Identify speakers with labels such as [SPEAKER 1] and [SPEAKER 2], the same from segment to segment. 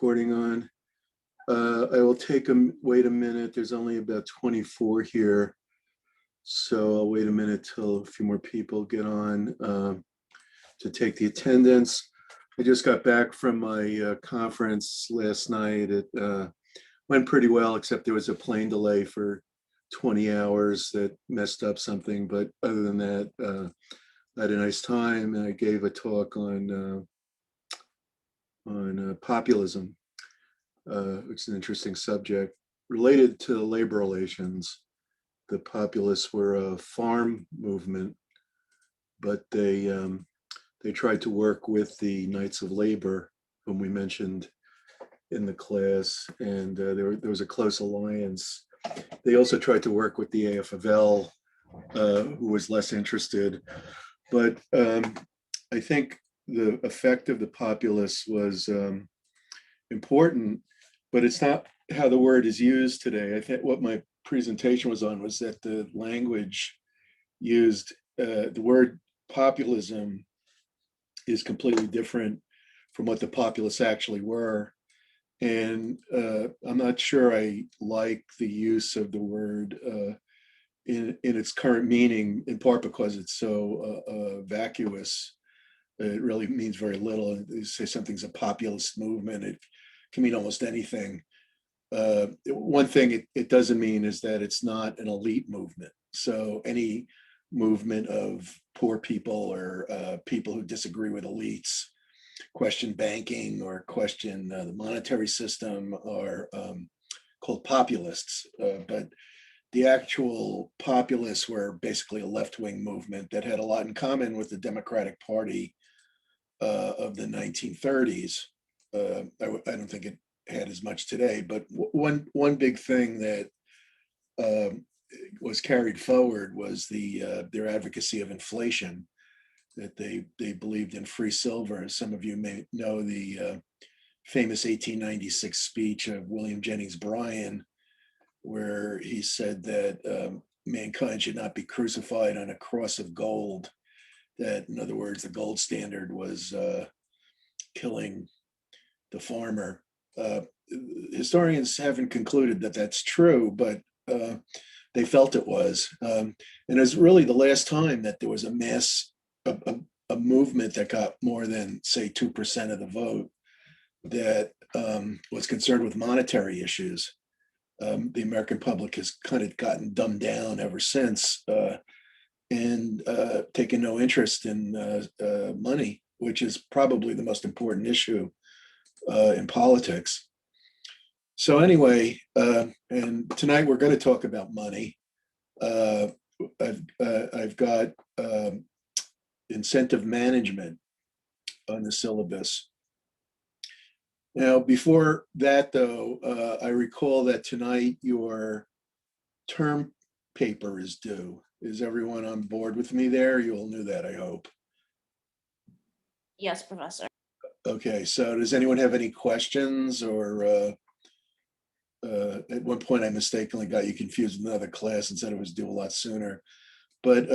[SPEAKER 1] recording on. I will wait a minute. There's only about 24 here. So I'll wait a minute till a few more people get on to take the attendance. I just got back from my conference last night. It went pretty well, except there was a plane delay for 20 hours that messed up something. But other than that, I had a nice time, and I gave a talk on populism, which is an interesting subject related to labor relations. The populists were a farm movement, but they tried to work with the Knights of Labor, whom we mentioned in the class, and there was a close alliance. They also tried to work with the AFL, who was less interested. But I think the effect of the populists was important, but it's not how the word is used today. I think what my presentation was on was that the language used, the word populism is completely different from what the populists actually were. And I'm not sure I like the use of the word in its current meaning, in part because it's so vacuous. It really means very little. You say something's a populist movement, it can mean almost anything. One thing it doesn't mean is that it's not an elite movement. So any movement of poor people or people who disagree with elites, question banking or question the monetary system, are called populists. But the actual populists were basically a left-wing movement that had a lot in common with the Democratic Party of the 1930s. I don't think it had as much today, but one big thing that was carried forward was their advocacy of inflation, that they believed in free silver. Some of you may know the famous 1896 speech of William Jennings Bryan, where he said that mankind should not be crucified on a cross of gold. That, in other words, the gold standard was killing the farmer. Historians haven't concluded that that's true, but they felt it was. And it was really the last time that there was a movement that got more than, say, 2% of the vote that was concerned with monetary issues. The American public has kind of gotten dumbed down ever since and taken no interest in money, which is probably the most important issue in politics. So anyway, and tonight we're going to talk about money. I've got incentive management on the syllabus. Now, before that, though, I recall that tonight your term paper is due. Is everyone on board with me there? You all knew that, I hope.
[SPEAKER 2] Yes, Professor.
[SPEAKER 1] Okay, so does anyone have any questions? Or at one point I mistakenly got you confused with another class and said it was due a lot sooner. But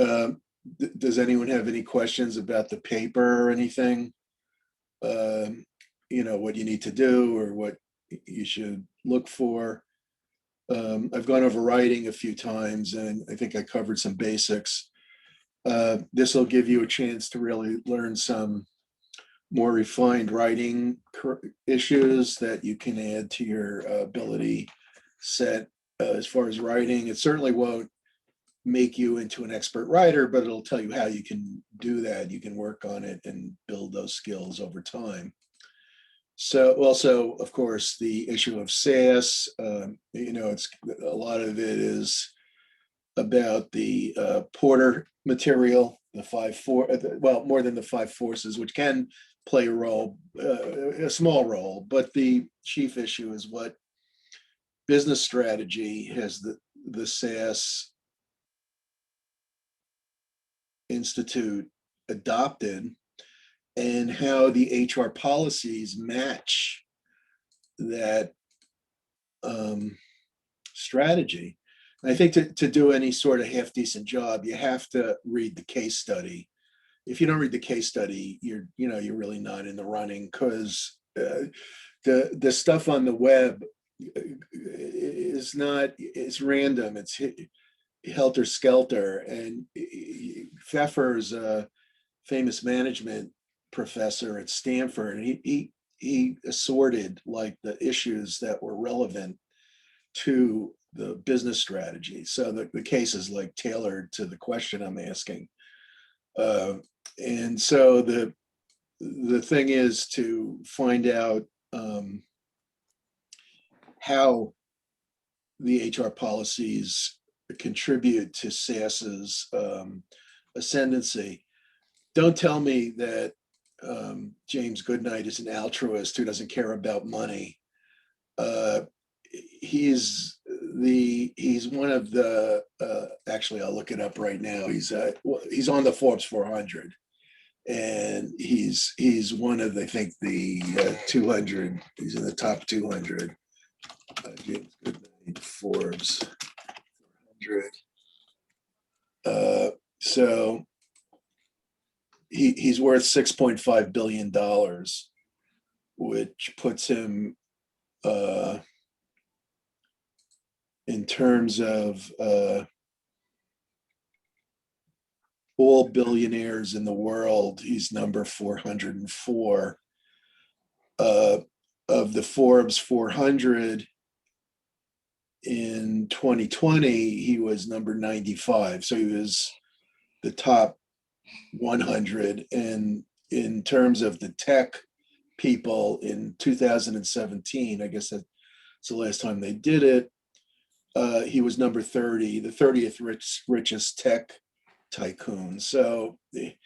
[SPEAKER 1] does anyone have any questions about the paper or anything? You know, what you need to do or what you should look for. I've gone over writing a few times, and I think I covered some basics. This will give you a chance to really learn some more refined writing issues that you can add to your ability set as far as writing. It certainly won't make you into an expert writer, but it'll tell you how you can do that. You can work on it and build those skills over time. So also, of course, the issue of SAS, you know, it's a lot of it is about the Porter material, well, more than the 5 forces, which can play a role, a small role, but the chief issue is what business strategy has the SAS Institute adopted, and how the HR policies match that strategy. I think to do any sort of half decent job, you have to read the case study. If you don't read the case study, you're really not in the running, because the stuff on the web is not, it's random. It's helter skelter. And Pfeffer's a famous management professor at Stanford, and he assorted like the issues that were relevant to the business strategy. So the case is like tailored to the question I'm asking. And so the thing is to find out how the HR policies contribute to SaaS's ascendancy. Don't tell me that James Goodnight is an altruist who doesn't care about money. He's one of the actually I'll look it up right now. He's on the Forbes 400, and he's one of, I think, the 200. He's in the top 200. James Goodnight, Forbes 400. So he's worth $6.5 billion, which puts him in terms of all billionaires in the world, he's number 404. Of the Forbes 400 in 2020, he was number 95. So he was the top 100. And in terms of the tech people in 2017, I guess that's the last time they did it, he was number 30, the 30th richest tech tycoon. So, you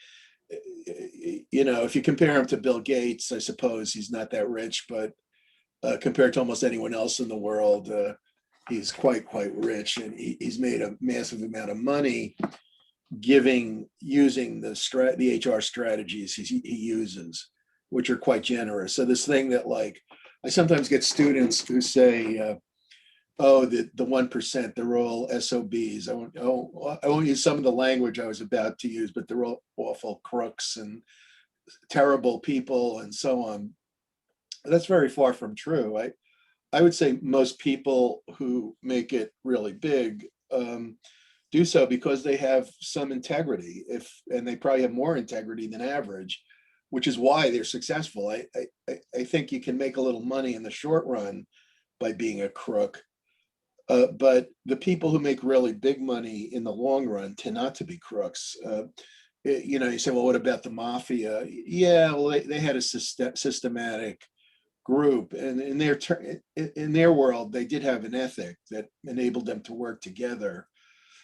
[SPEAKER 1] know, if you compare him to Bill Gates, I suppose he's not that rich, but compared to almost anyone else in the world, he's quite rich, and he's made a massive amount of money using the HR strategies he uses, which are quite generous. So this thing that, like, I sometimes get students who say, oh, the 1%, they're all SOBs. I won't use some of the language I was about to use, but they're all awful crooks and terrible people and so on. That's very far from true. I would say most people who make it really big do so because they have some integrity, and they probably have more integrity than average, which is why they're successful. I think you can make a little money in the short run by being a crook. But the people who make really big money in the long run tend not to be crooks. You know, you say, well, what about the mafia? Yeah, well, they had a systematic group, and in their world, they did have an ethic that enabled them to work together.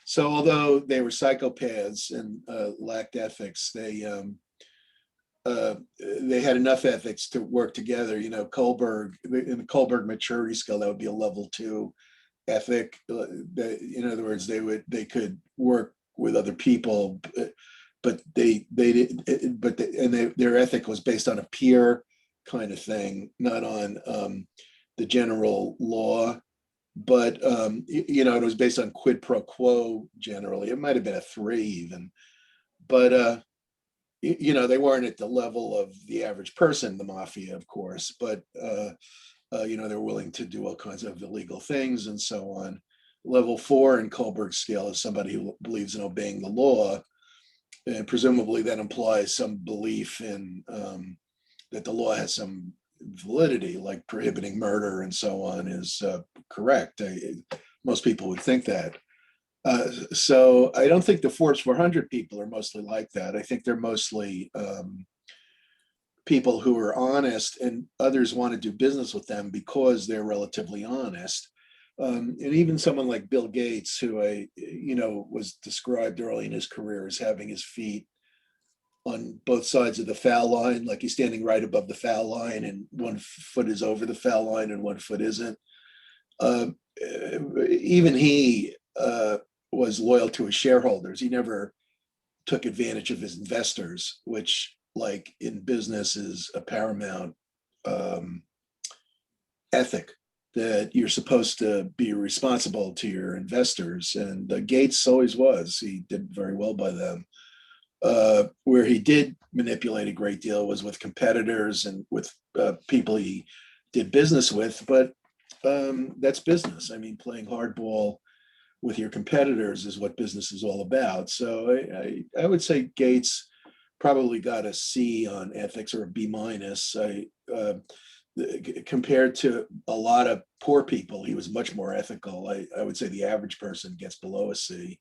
[SPEAKER 1] So although they were psychopaths and lacked ethics, they had enough ethics to work together. You know, in the Kohlberg maturity scale, that would be a level 2 ethic. In other words, they could work with other people, but their ethic was based on a peer kind of thing, not on the general law. But you know, it was based on quid pro quo generally. It might have been a 3 even, but you know, they weren't at the level of the average person, the mafia, of course, but you know, they're willing to do all kinds of illegal things and so on. Level 4 in Kohlberg's scale is somebody who believes in obeying the law, and presumably that implies some belief in that the law has some validity, like prohibiting murder and so on is correct. Most people would think that. So I don't think the Forbes 400 people are mostly like that. I think they're mostly people who are honest, and others want to do business with them because they're relatively honest. And even someone like Bill Gates, who was described early in his career as having his feet on both sides of the foul line, like he's standing right above the foul line, and one foot is over the foul line and one foot isn't. Even he was loyal to his shareholders. He never took advantage of his investors, which, like in business, is a paramount ethic, that you're supposed to be responsible to your investors. And Gates always was. He did very well by them. Where he did manipulate a great deal was with competitors and with people he did business with, but that's business. I mean, playing hardball with your competitors is what business is all about. So I would say Gates probably got a C on ethics or a B minus. Compared to a lot of poor people, he was much more ethical. I would say the average person gets below a C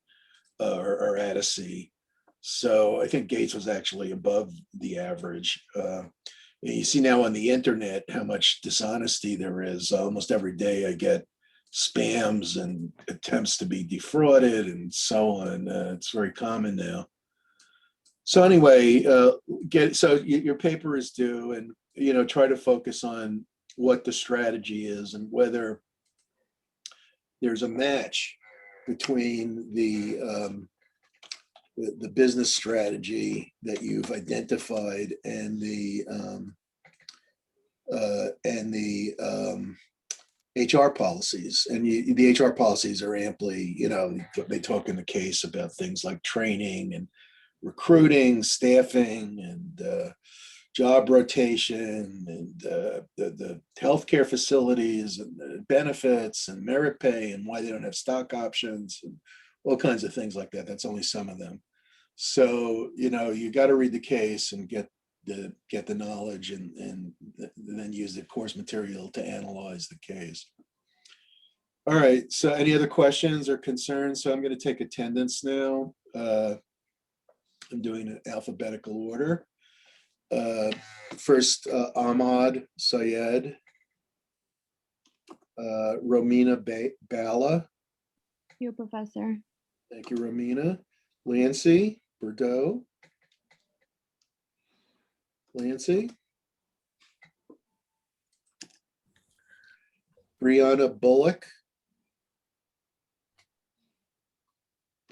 [SPEAKER 1] or at a C. So I think Gates was actually above the average. You see now on the internet how much dishonesty there is. Almost every day I get spams and attempts to be defrauded and so on. It's very common now. So anyway, your paper is due, and try to focus on what the strategy is and whether there's a match between the business strategy that you've identified and the HR policies. And the HR policies are amply, they talk in the case about things like training and recruiting, staffing, and job rotation, and the healthcare facilities, and the benefits, and merit pay, and why they don't have stock options, and all kinds of things like that. That's only some of them. So you got to read the case and get the knowledge, and then use the course material to analyze the case. All right. So any other questions or concerns? So I'm going to take attendance now. I'm doing an alphabetical order. First, Ahmad Syed, Romina Bala.
[SPEAKER 2] Here, Professor.
[SPEAKER 1] Thank you, Romina. Lancy Bordeaux. Lancy. Brianna Bullock.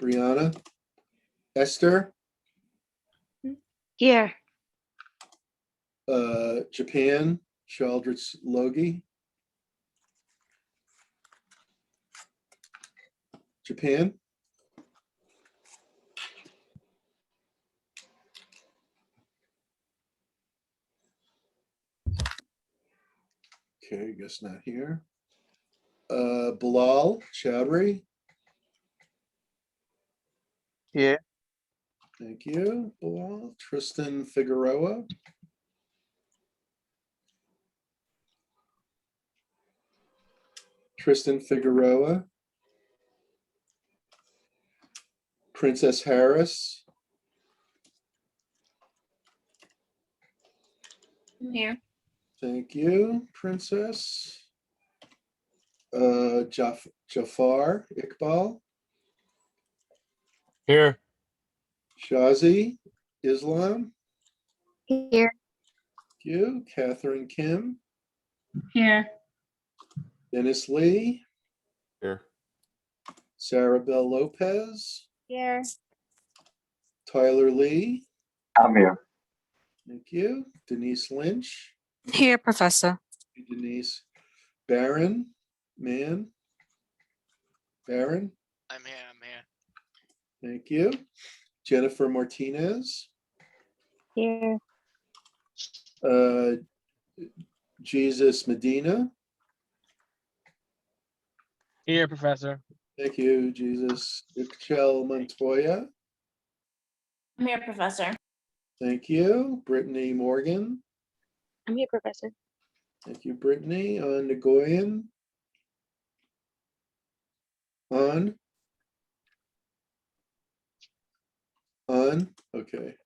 [SPEAKER 1] Brianna. Esther.
[SPEAKER 2] Here.
[SPEAKER 1] Japan, Childress Logie. Japan. Okay, I guess not here. Bilal Chowdhury.
[SPEAKER 3] Here.
[SPEAKER 1] Thank you, Bilal. Tristan Figueroa. Tristan Figueroa. Princess Harris.
[SPEAKER 2] I'm here.
[SPEAKER 1] Thank you, Princess. Jafar Iqbal.
[SPEAKER 3] Here.
[SPEAKER 1] Shazi Islam.
[SPEAKER 2] Here.
[SPEAKER 1] Thank you. Catherine Kim.
[SPEAKER 2] Here.
[SPEAKER 1] Dennis Lee.
[SPEAKER 3] Here.
[SPEAKER 1] Sarah Bell Lopez.
[SPEAKER 2] Here.
[SPEAKER 1] Tyler Lee.
[SPEAKER 4] I'm here.
[SPEAKER 1] Thank you. Denise Lynch.
[SPEAKER 5] Here, Professor.
[SPEAKER 1] Denise. Baron Mann. Baron.
[SPEAKER 6] I'm here.
[SPEAKER 1] Thank you. Jennifer Martinez.
[SPEAKER 2] Here.
[SPEAKER 1] Jesus Medina.
[SPEAKER 3] Here, Professor.
[SPEAKER 1] Thank you, Jesus. Michelle Montoya.
[SPEAKER 2] I'm here, Professor.
[SPEAKER 1] Thank you. Brittany Morgan.
[SPEAKER 2] I'm here, Professor.
[SPEAKER 1] Thank you, Brittany. On Nagoyan. On. Okay.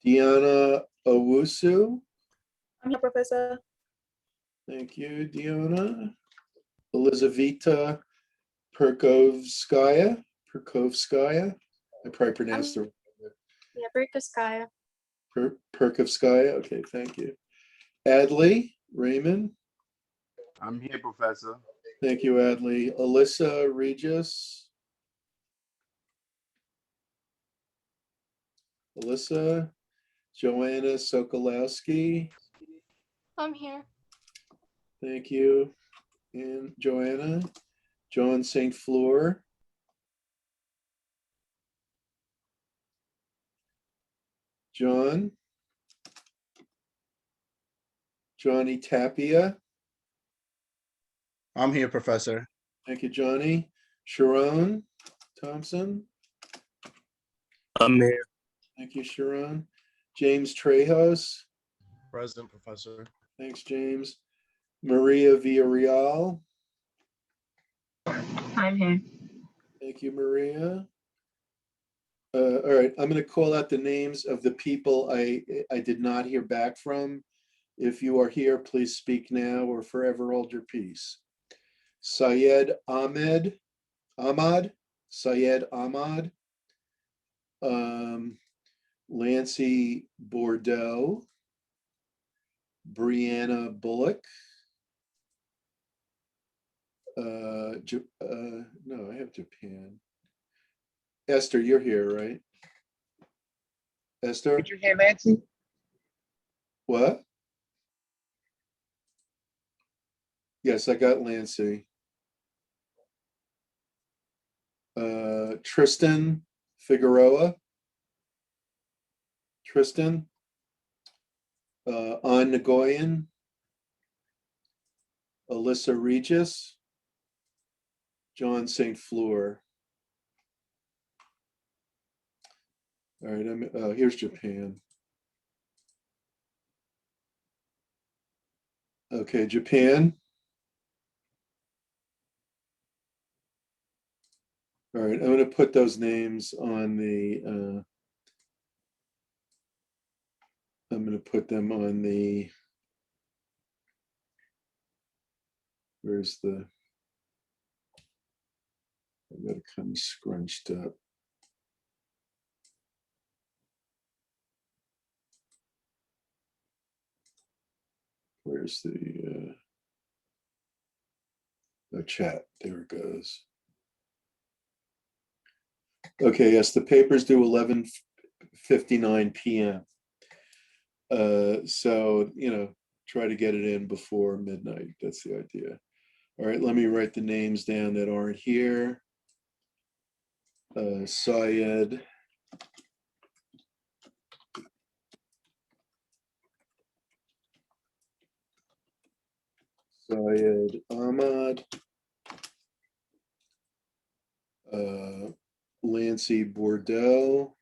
[SPEAKER 1] Deanna Owusu.
[SPEAKER 2] I'm here, Professor.
[SPEAKER 1] Thank you, Deanna. Elizaveta Perkovskaya. I probably pronounced it.
[SPEAKER 2] Yeah, Berkaskaya.
[SPEAKER 1] Perkovskaya. Okay, thank you. Adley Raymond.
[SPEAKER 4] I'm here, Professor.
[SPEAKER 1] Thank you, Adley. Alyssa Regis. Alyssa. Joanna Sokolowski.
[SPEAKER 2] I'm here.
[SPEAKER 1] Thank you. And Joanna. John St. Fleur. John. Johnny Tapia.
[SPEAKER 3] I'm here, Professor.
[SPEAKER 1] Thank you, Johnny. Sharon Thompson.
[SPEAKER 3] I'm here.
[SPEAKER 1] Thank you, Sharon. James Trejos.
[SPEAKER 3] Present, Professor.
[SPEAKER 1] Thanks, James. Maria Villarreal.
[SPEAKER 2] I'm here.
[SPEAKER 1] Thank you, Maria. All right, I'm going to call out the names of the people I did not hear back from. If you are here, please speak now or forever hold your peace. Syed Ahmad, Syed Ahmad, Lancy Bordeaux, Brianna Bullock. No, I have Japan. Esther, you're here, right? Esther?
[SPEAKER 3] Did you hear Nancy?
[SPEAKER 1] What? Yes, I got Lancy. Tristan Figueroa. Tristan. An Nagoyan. Alyssa Regis. John St. Fleur. All right, here's Japan. Okay, Japan. All right, I'm going to put those names on the, I'm going to put them on the, where's the, I got it kind of scrunched up. Where's the chat? There it goes. Okay, yes, the papers due 11:59 p.m. So, try to get it in before midnight. That's the idea. All right, let me write the names down that aren't here. Syed. Syed Ahmad. Lancy Bordeaux.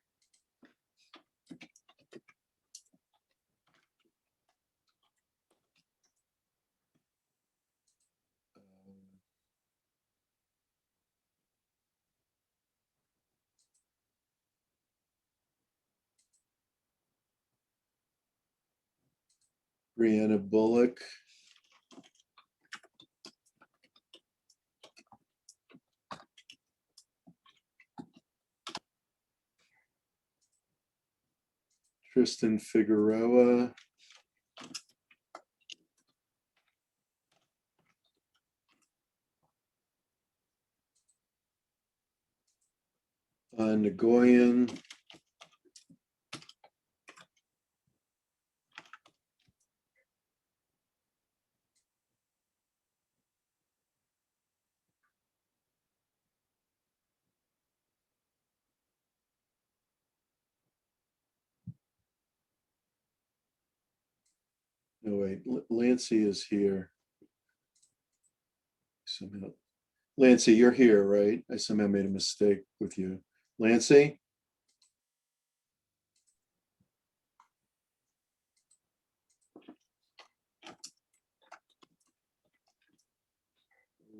[SPEAKER 1] Brianna Bullock. Tristan Figueroa. Nagoyan. No, wait, Lancy is here. Somehow, Lancy, you're here, right? I somehow made a mistake with you. Lancy?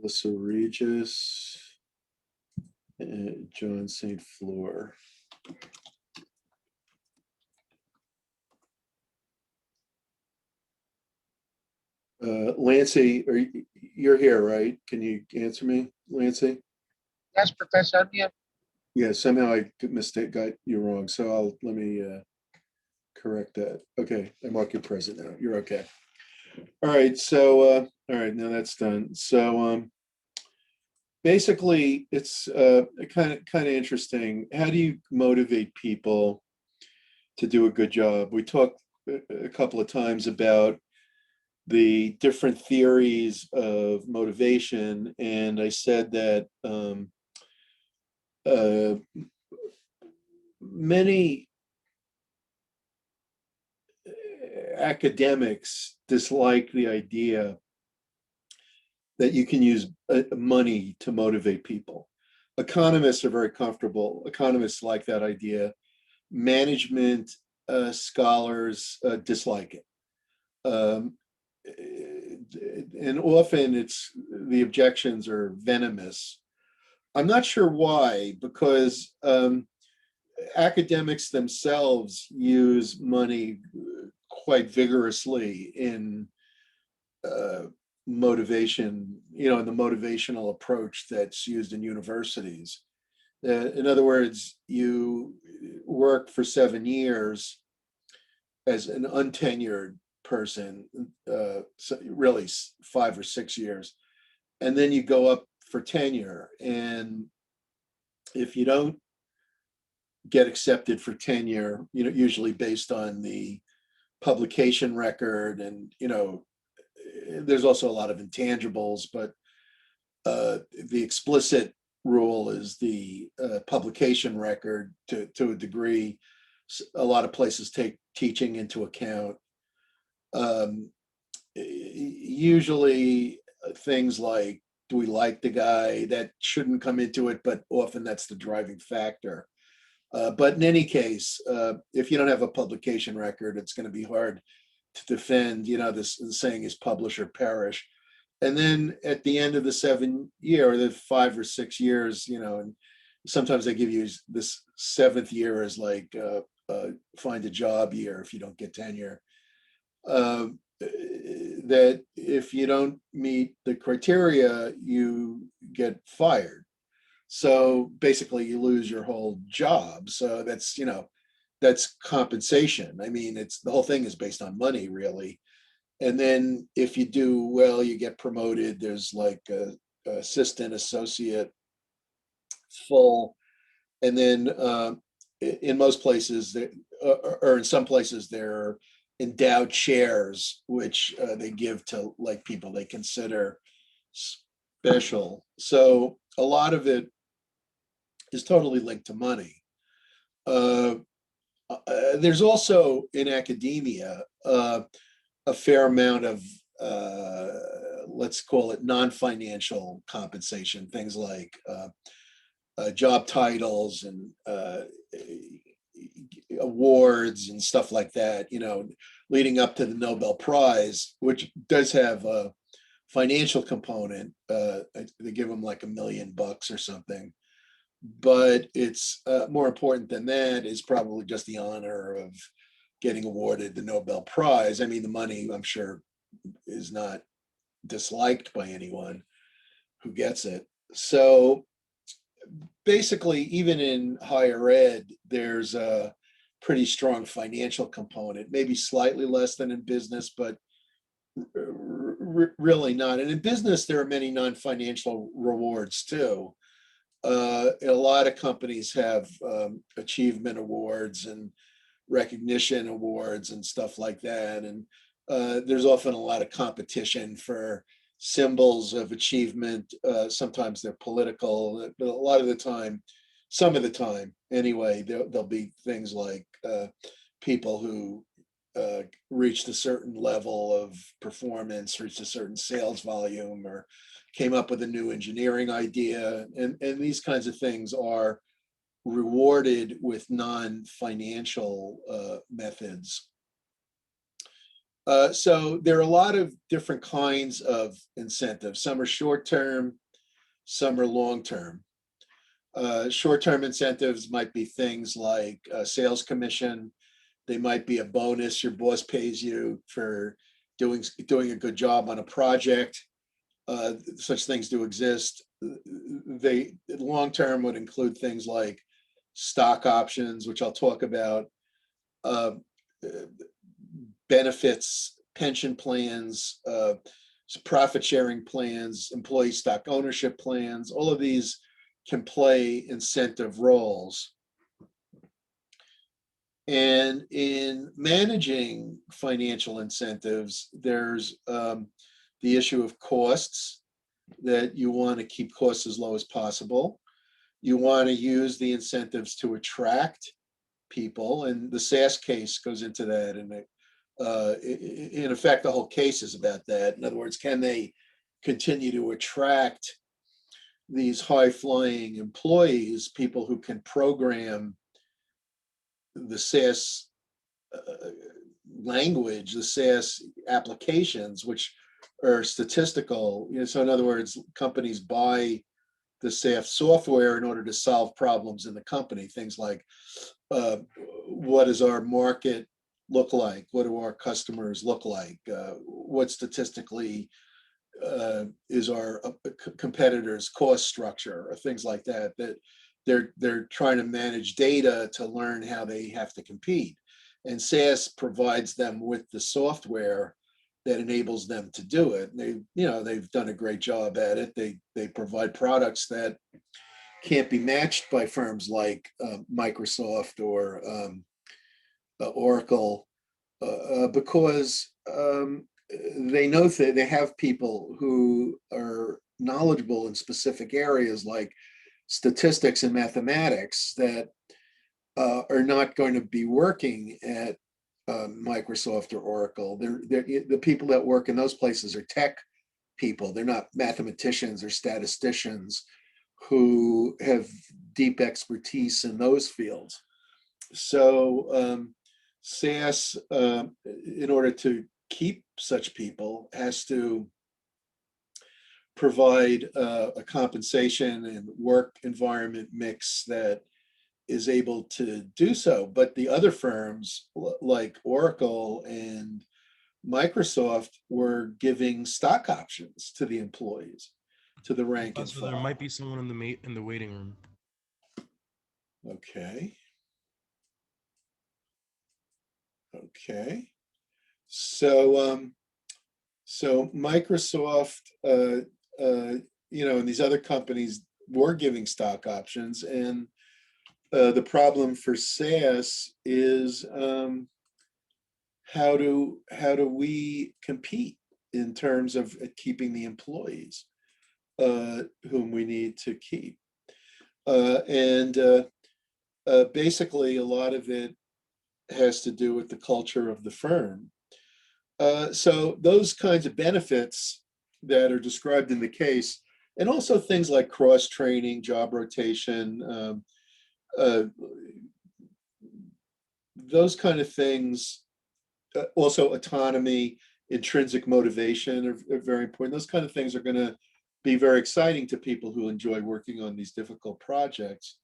[SPEAKER 1] Alyssa Regis. And John St. Fleur. Lancy, you're here, right? Can you answer me, Lancy?
[SPEAKER 3] Yes, Professor. I'm here.
[SPEAKER 1] Yeah, somehow I got you wrong. So let me correct that. Okay, I mark you present now. You're okay. All right. So, all right, now that's done. So, basically, it's kind of interesting. How do you motivate people to do a good job? We talked a couple of times about the different theories of motivation, and I said that many academics dislike the idea that you can use money to motivate people. Economists are very comfortable. Economists like that idea. Management scholars dislike it. And often the objections are venomous. I'm not sure why, because academics themselves use money quite vigorously in motivation, in the motivational approach that's used in universities. In other words, you work for 7 years as an untenured person, so really 5 or 6 years, and then you go up for tenure. And if you don't get accepted for tenure, usually based on the publication record, and there's also a lot of intangibles, but the explicit rule is the publication record to a degree. A lot of places take teaching into account. Usually things like, do we like the guy? That shouldn't come into it, but often that's the driving factor. But in any case, if you don't have a publication record, it's going to be hard to defend. This saying is publish or perish. And then at the end of the 7 year, or the 5 or 6 years, and sometimes they give you this 7th year as like find a job year if you don't get tenure. That if you don't meet the criteria, you get fired. So basically you lose your whole job. So that's compensation. I mean, the whole thing is based on money, really. And then if you do well, you get promoted. There's like a assistant, associate, full. And then in most places, or in some places, there are endowed chairs, which they give to like people they consider special. So a lot of it is totally linked to money. There's also in academia a fair amount of let's call it non-financial compensation, things like job titles and awards and stuff like that, leading up to the Nobel Prize, which does have a financial component. They give them like $1 million or something. But it's more important than that is probably just the honor of getting awarded the Nobel Prize. I mean, the money, I'm sure, is not disliked by anyone who gets it. So basically, even in higher ed, there's a pretty strong financial component, maybe slightly less than in business, but really not. And in business, there are many non-financial rewards too. A lot of companies have achievement awards and recognition awards and stuff like that. And there's often a lot of competition for symbols of achievement. Sometimes they're political, but a lot of the time, some of the time anyway, there'll be things like people who reached a certain level of performance, reached a certain sales volume, or came up with a new engineering idea. And these kinds of things are rewarded with non-financial methods. So there are a lot of different kinds of incentives. Some are short-term, some are long-term. Short-term incentives might be things like sales commission. They might be a bonus your boss pays you for doing a good job on a project. Such things do exist. They long-term would include things like stock options, which I'll talk about, benefits, pension plans, profit-sharing plans, employee stock ownership plans. All of these can play incentive roles. And in managing financial incentives, there's the issue of costs, that you want to keep costs as low as possible. You want to use the incentives to attract people, and the SAS case goes into that in In effect, the whole case is about that. In other words, can they continue to attract these high-flying employees, people who can program the SaaS language, the SaaS applications, which are statistical. So in other words, companies buy the SaaS software in order to solve problems in the company. Things like, what does our market look like? What do our customers look like? What statistically is our competitors' cost structure, or things like that, that they're trying to manage data to learn how they have to compete. And SaaS provides them with the software that enables them to do it. And they've done a great job at it. They provide products that can't be matched by firms like Microsoft or Oracle, because they know that they have people who are knowledgeable in specific areas like statistics and mathematics that are not going to be working at Microsoft or Oracle. The people that work in those places are tech people. They're not mathematicians or statisticians who have deep expertise in those fields. So SaaS, in order to keep such people, has to provide a compensation and work environment mix that is able to do so. But the other firms like Oracle and Microsoft were giving stock options to the employees, to the rank and
[SPEAKER 3] So there
[SPEAKER 1] file.
[SPEAKER 3] might be someone in the waiting room.
[SPEAKER 1] Okay. Okay. So so Microsoft, and these other companies were giving stock options, and the problem for SaaS is, how do we compete in terms of keeping the employees whom we need to keep? And basically, a lot of it has to do with the culture of the firm. So those kinds of benefits that are described in the case, and also things like cross-training, job rotation, those kind of things, also autonomy, intrinsic motivation are very important. Those kind of things are going to be very exciting to people who enjoy working on these difficult projects.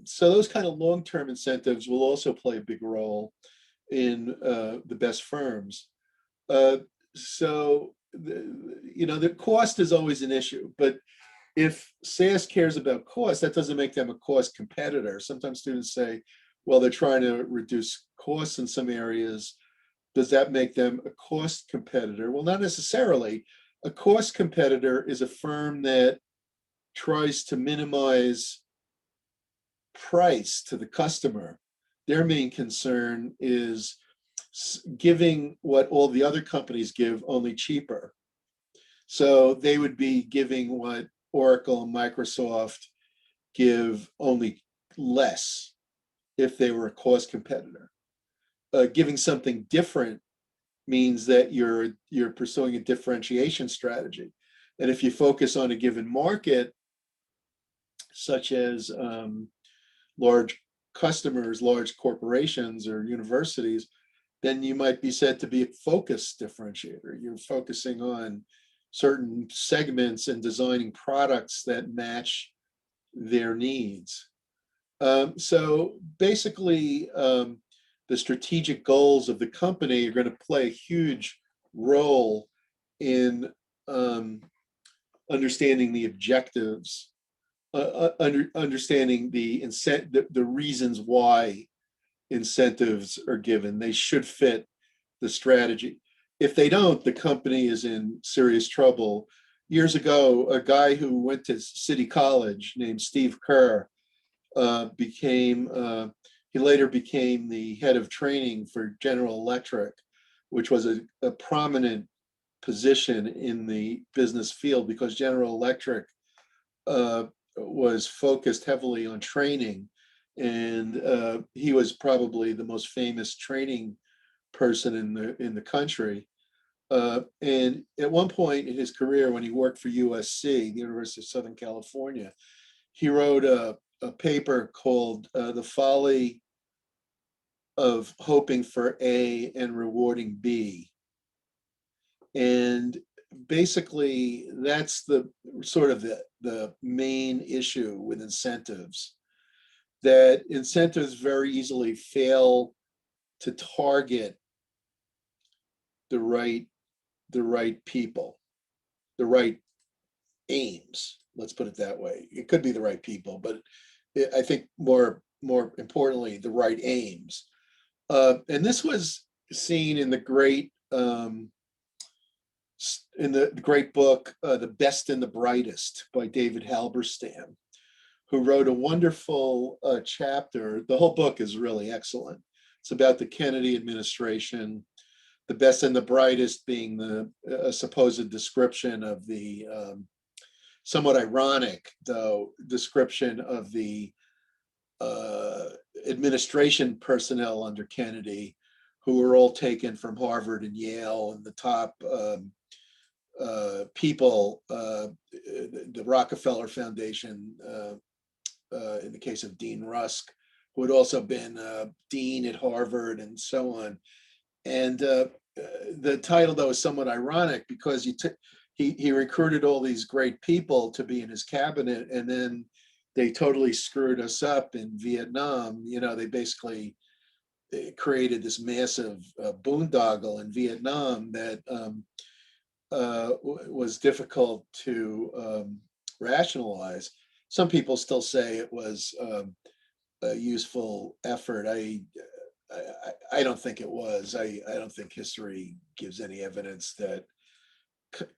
[SPEAKER 1] So those kind of long-term incentives will also play a big role in the best firms. So the cost is always an issue, but if SaaS cares about cost, that doesn't make them a cost competitor. Sometimes students say, well, they're trying to reduce costs in some areas. Does that make them a cost competitor? Well, not necessarily. A cost competitor is a firm that tries to minimize price to the customer. Their main concern is giving what all the other companies give, only cheaper. So they would be giving what Oracle and Microsoft give, only less, if they were a cost competitor. Giving something different means that you're pursuing a differentiation strategy. And if you focus on a given market, such as large customers, large corporations or universities, then you might be said to be a focus differentiator. You're focusing on certain segments and designing products that match their needs. So basically, the strategic goals of the company are going to play a huge role in understanding the objectives, understanding the reasons why incentives are given. They should fit the strategy. If they don't, the company is in serious trouble. Years ago, a guy who went to City College named Steve Kerr he later became the head of training for General Electric, which was a prominent position in the business field, because General Electric was focused heavily on training and he was probably the most famous training person in the country. And at one point in his career, when he worked for USC, the University of Southern California, he wrote a paper called "The Folly of Hoping for A and Rewarding B." And basically, that's the sort of the main issue with incentives, that incentives very easily fail to target the right people, the right aims. Let's put it that way. It could be the right people, but I think more importantly, the right aims. And this was seen in the great book, The Best and the Brightest by David Halberstam, who wrote a wonderful chapter. The whole book is really excellent. It's about the Kennedy administration, the best and the brightest being a supposed description of the somewhat ironic, though, description of the administration personnel under Kennedy, who were all taken from Harvard and Yale, and the top people, the Rockefeller Foundation, in the case of Dean Rusk, who had also been dean at Harvard and so on. And the title, though, is somewhat ironic because he recruited all these great people to be in his cabinet, and then they totally screwed us up in Vietnam. You know, they basically created this massive boondoggle in Vietnam that was difficult to rationalize. Some people still say it was a useful effort. I don't think it was. I don't think history gives any evidence that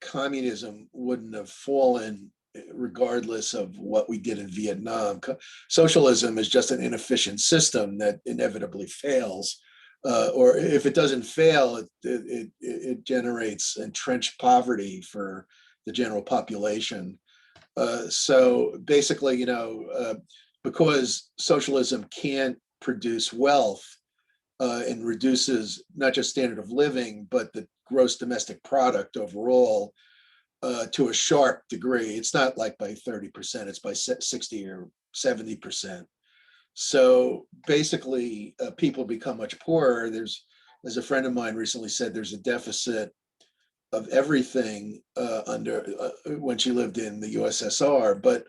[SPEAKER 1] communism wouldn't have fallen regardless of what we did in Vietnam. Socialism is just an inefficient system that inevitably fails. Or if it doesn't fail, it generates entrenched poverty for the general population. So basically, you know, because socialism can't produce wealth, and reduces not just standard of living, but the gross domestic product overall to a sharp degree. It's not like by 30%, it's by 60 or 70%. So basically, people become much poorer. As a friend of mine recently said, there's a deficit of everything when she lived in the USSR. But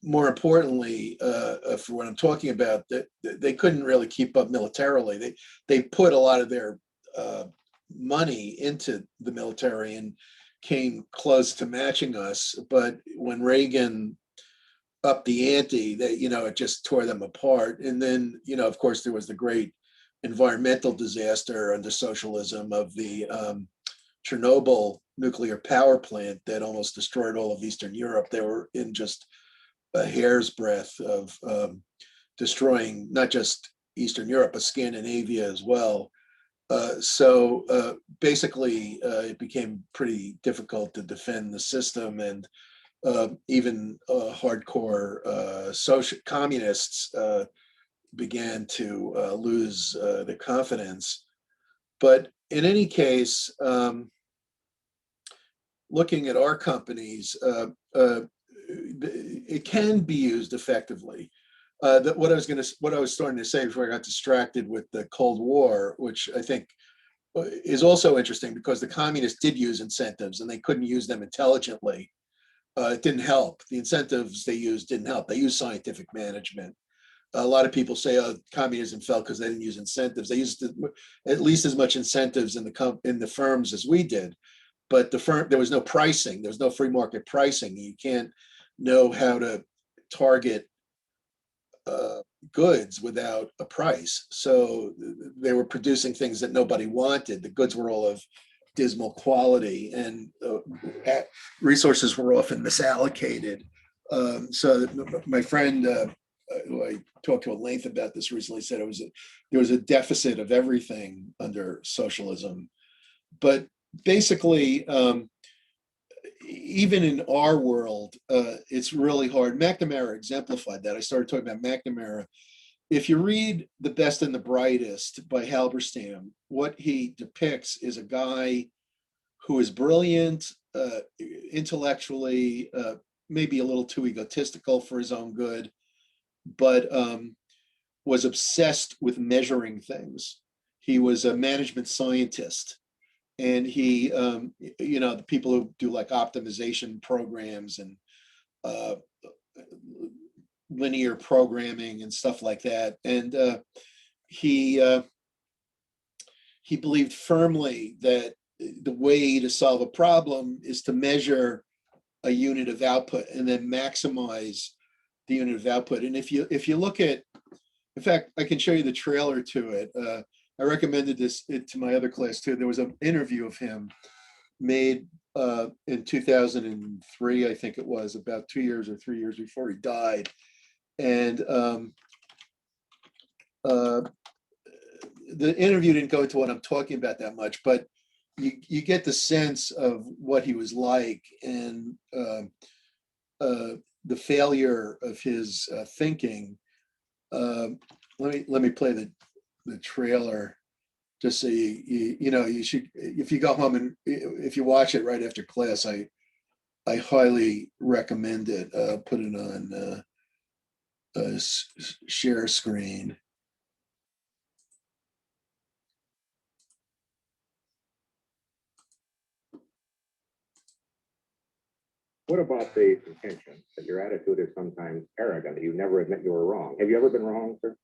[SPEAKER 1] more importantly, for what I'm talking about, that they couldn't really keep up militarily. They put a lot of their money into the military and came close to matching us. But when Reagan upped the ante, it just tore them apart. And then, of course, there was the great environmental disaster under socialism of the Chernobyl nuclear power plant that almost destroyed all of Eastern Europe. They were in just a hair's breadth of destroying not just Eastern Europe, but Scandinavia as well. So basically, it became pretty difficult to defend the system, and even hardcore social communists began to lose their confidence. But in any case, looking at our companies, it can be used effectively. What I was starting to say before I got distracted with the Cold War, which I think is also interesting because the communists did use incentives and they couldn't use them intelligently. It didn't help. The incentives they used didn't help. They used scientific management. A lot of people say, "Oh, communism fell because they didn't use incentives." They used at least as much incentives in the firms as we did, but there was no pricing. There was no free market pricing. You can't know how to target goods without a price. So they were producing things that nobody wanted. The goods were all of dismal quality, and resources were often misallocated. So my friend, who I talked to at length about this recently, said there was a deficit of everything under socialism. But basically, even in our world, it's really hard. McNamara exemplified that. I started talking about McNamara. If you read The Best and the Brightest by Halberstam, what he depicts is a guy who is brilliant, intellectually, maybe a little too egotistical for his own good, but was obsessed with measuring things. He was a management scientist, and he, the people who do like optimization programs and linear programming and stuff like that. And he believed firmly that the way to solve a problem is to measure a unit of output and then maximize the unit of output. And if you look at, in fact, I can show you the trailer to it. I recommended it to my other class too. There was an interview of him made in 2003, I think it was, about 2 years or 3 years before he died. And the interview didn't go into what I'm talking about that much, but you get the sense of what he was like, and the failure of his thinking. Let me play the trailer just so you should, if you go home and if you watch it right after class, I highly recommend it. Put it on share screen.
[SPEAKER 5] What about the contention that your attitude is sometimes arrogant, that you never admit you were wrong? Have you ever been wrong, sir?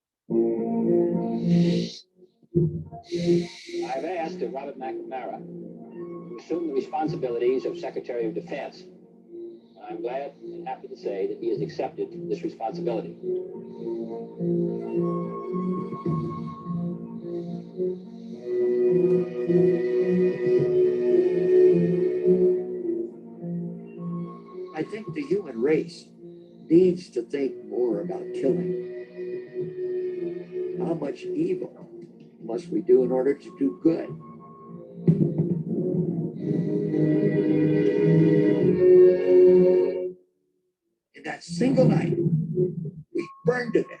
[SPEAKER 7] I've asked Robert McNamara to assume the responsibilities of Secretary of Defense. I'm glad and happy to say that he has accepted this responsibility.
[SPEAKER 8] I think the human race needs to think more about killing. How much evil must we do in order to do good? In that single night, we burned to death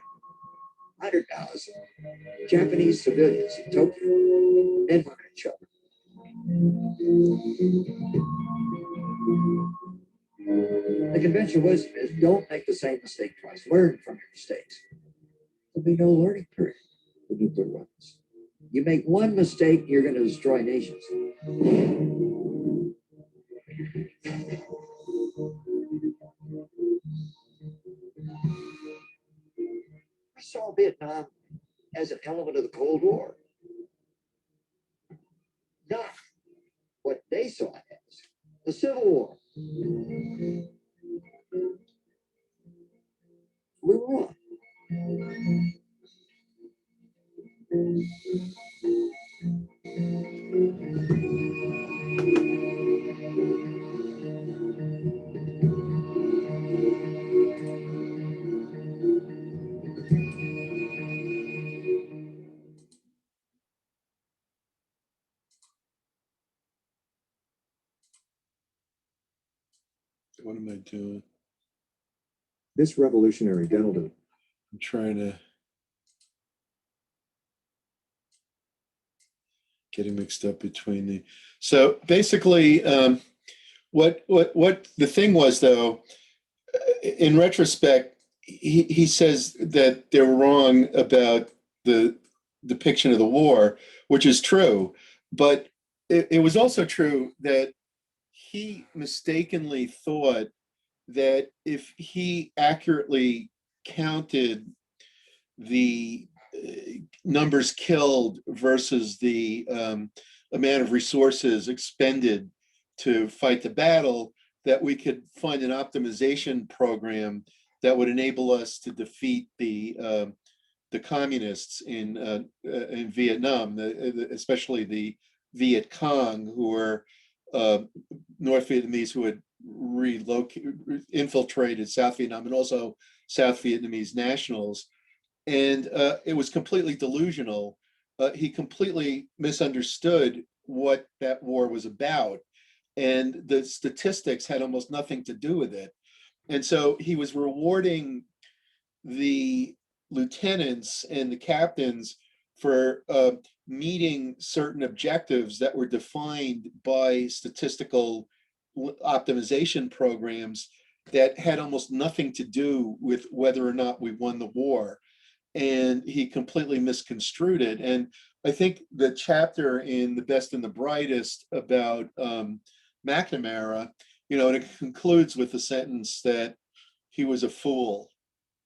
[SPEAKER 8] 100,000 Japanese civilians in Tokyo, men, women, and children. The convention wisdom is don't make the same mistake twice. Learn from your mistakes. There'll be no learning period with nuclear weapons. You make one mistake, you're going to destroy nations. I saw Vietnam as an element of the Cold War, not what they saw it as, the Civil War. We were wrong.
[SPEAKER 1] What am I doing?
[SPEAKER 5] This revolutionary gentleman.
[SPEAKER 1] I'm trying to getting mixed up between the. So basically, what the thing was, though, in retrospect, he says that they're wrong about the depiction of the war, which is true, but it was also true that he mistakenly thought that if he accurately counted the numbers killed versus the amount of resources expended to fight the battle, that we could find an optimization program that would enable us to defeat the communists in Vietnam, especially the Viet Cong, who were North Vietnamese who had infiltrated South Vietnam, and also South Vietnamese nationals. And it was completely delusional. He completely misunderstood what that war was about. and the statistics had almost nothing to do with it. And so he was rewarding the lieutenants and the captains for meeting certain objectives that were defined by statistical optimization programs that had almost nothing to do with whether or not we won the war. And he completely misconstrued it. And I think the chapter in The Best and the Brightest about McNamara, and it concludes with the sentence that he was a fool.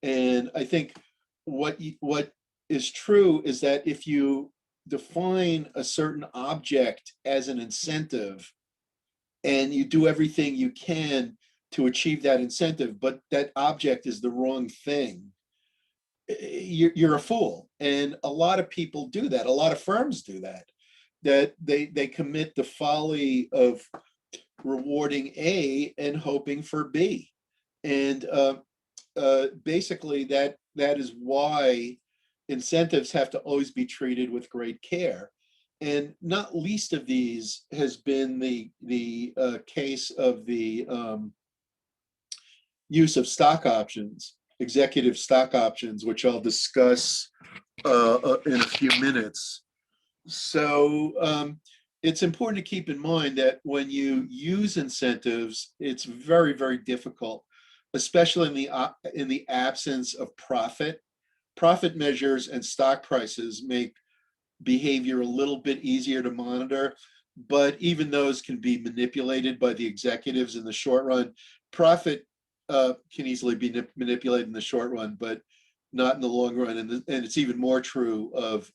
[SPEAKER 1] And I think what is true is that if you define a certain object as an incentive and you do everything you can to achieve that incentive, but that object is the wrong thing, you're a fool. And a lot of people do that. A lot of firms do that, that they commit the folly of rewarding A and hoping for B. And basically that is why incentives have to always be treated with great care. And not least of these has been the case of the use of stock options, executive stock options, which I'll discuss in a few minutes. So it's important to keep in mind that when you use incentives, it's very, very difficult, especially in the absence of profit. Profit measures and stock prices make behavior a little bit easier to monitor, but even those can be manipulated by the executives in the short run. Profit can easily be manipulated in the short run, but not in the long run. And it's even more true of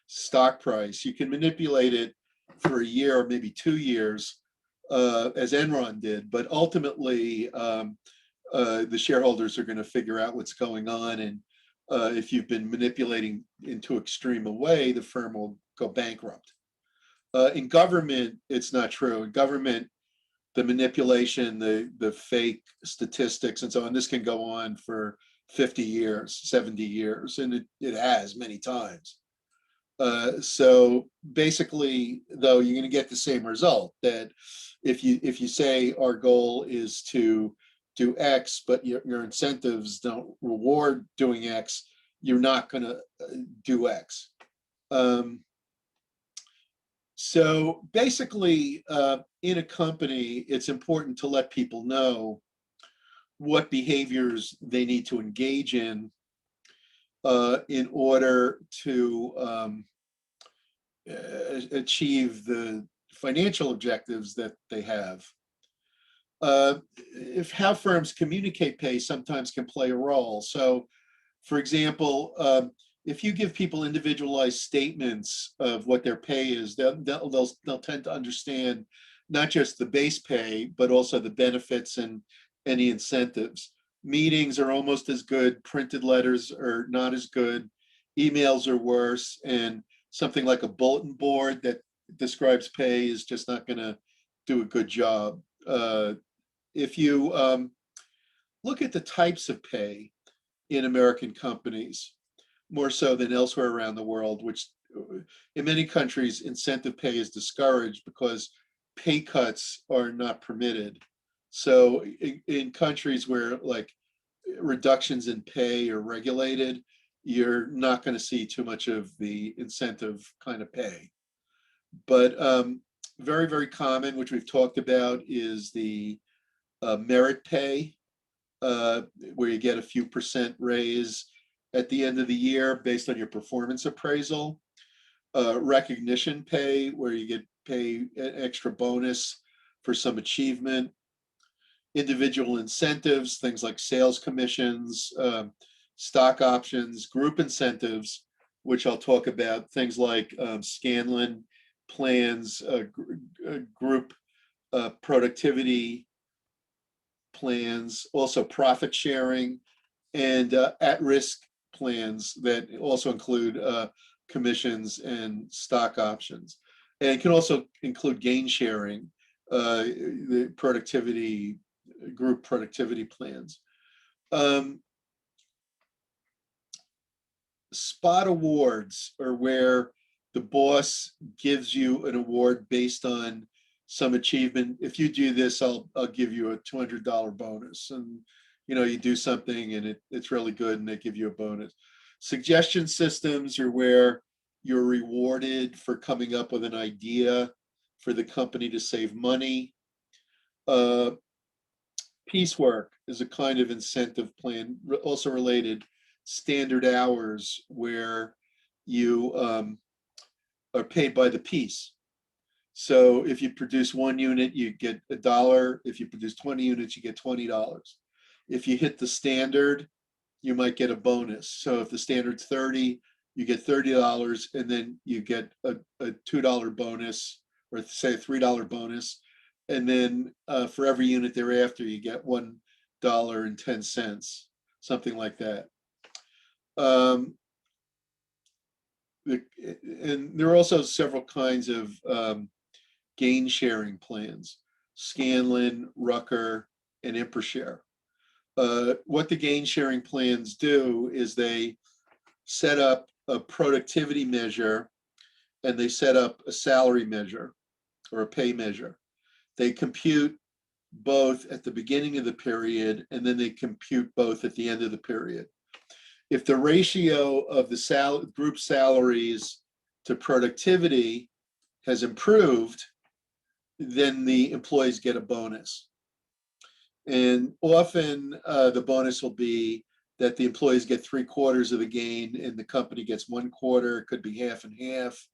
[SPEAKER 1] stock price. You can manipulate it for a year or maybe 2 years, as Enron did, but ultimately the shareholders are going to figure out what's going on. And if you've been manipulating into extreme a way, the firm will go bankrupt. In government, it's not true. In government, the manipulation, the fake statistics and so on, this can go on for 50 years, 70 years, and it has many times. So basically, though, you're going to get the same result, that if you say our goal is to do X, but your incentives don't reward doing X, you're not going to do X. So basically, in a company, it's important to let people know what behaviors they need to engage in order to achieve the financial objectives that they have. If how firms communicate pay sometimes can play a role. So, for example, if you give people individualized statements of what their pay is, they'll tend to understand not just the base pay, but also the benefits and any incentives. Meetings are almost as good. Printed letters are not as good. Emails are worse. And something like a bulletin board that describes pay is just not going to do a good job. If you look at the types of pay in American companies, more so than elsewhere around the world, which in many countries, incentive pay is discouraged because pay cuts are not permitted. So in countries where like reductions in pay are regulated, you're not going to see too much of the incentive kind of pay. But very, very common, which we've talked about, is the merit pay, where you get a few percent raise at the end of the year based on your performance appraisal. Recognition pay, where you get pay an extra bonus for some achievement. Individual incentives, things like sales commissions, stock options, group incentives, which I'll talk about, things like Scanlon plans, group productivity plans, also profit sharing, and at-risk plans that also include commissions and stock options. And it can also include gain sharing, the productivity, group productivity plans. Spot awards are where the boss gives you an award based on some achievement. If you do this, I'll give you a $200 bonus. And you do something and it's really good and they give you a bonus. Suggestion systems are where you're rewarded for coming up with an idea for the company to save money. Piecework is a kind of incentive plan, also related. Standard hours, where you are paid by the piece. So if you produce 1 unit, you get $1. If you produce 20 units, you get $20. If you hit the standard, you might get a bonus. So if the standard's 30, you get $30, and then you get a $2 bonus, or say a $3 bonus. And then for every unit thereafter, you get $1.10, something like that. And there are also several kinds of gain sharing plans: Scanlon, Rucker, and ImperShare. What the gain sharing plans do is they set up a productivity measure and they set up a salary measure or a pay measure. They compute both at the beginning of the period, and then they compute both at the end of the period. If the ratio of the group salaries to productivity has improved, then the employees get a bonus. And often the bonus will be that the employees get 3/4 of the gain and the company gets 1/4. It could be half and half.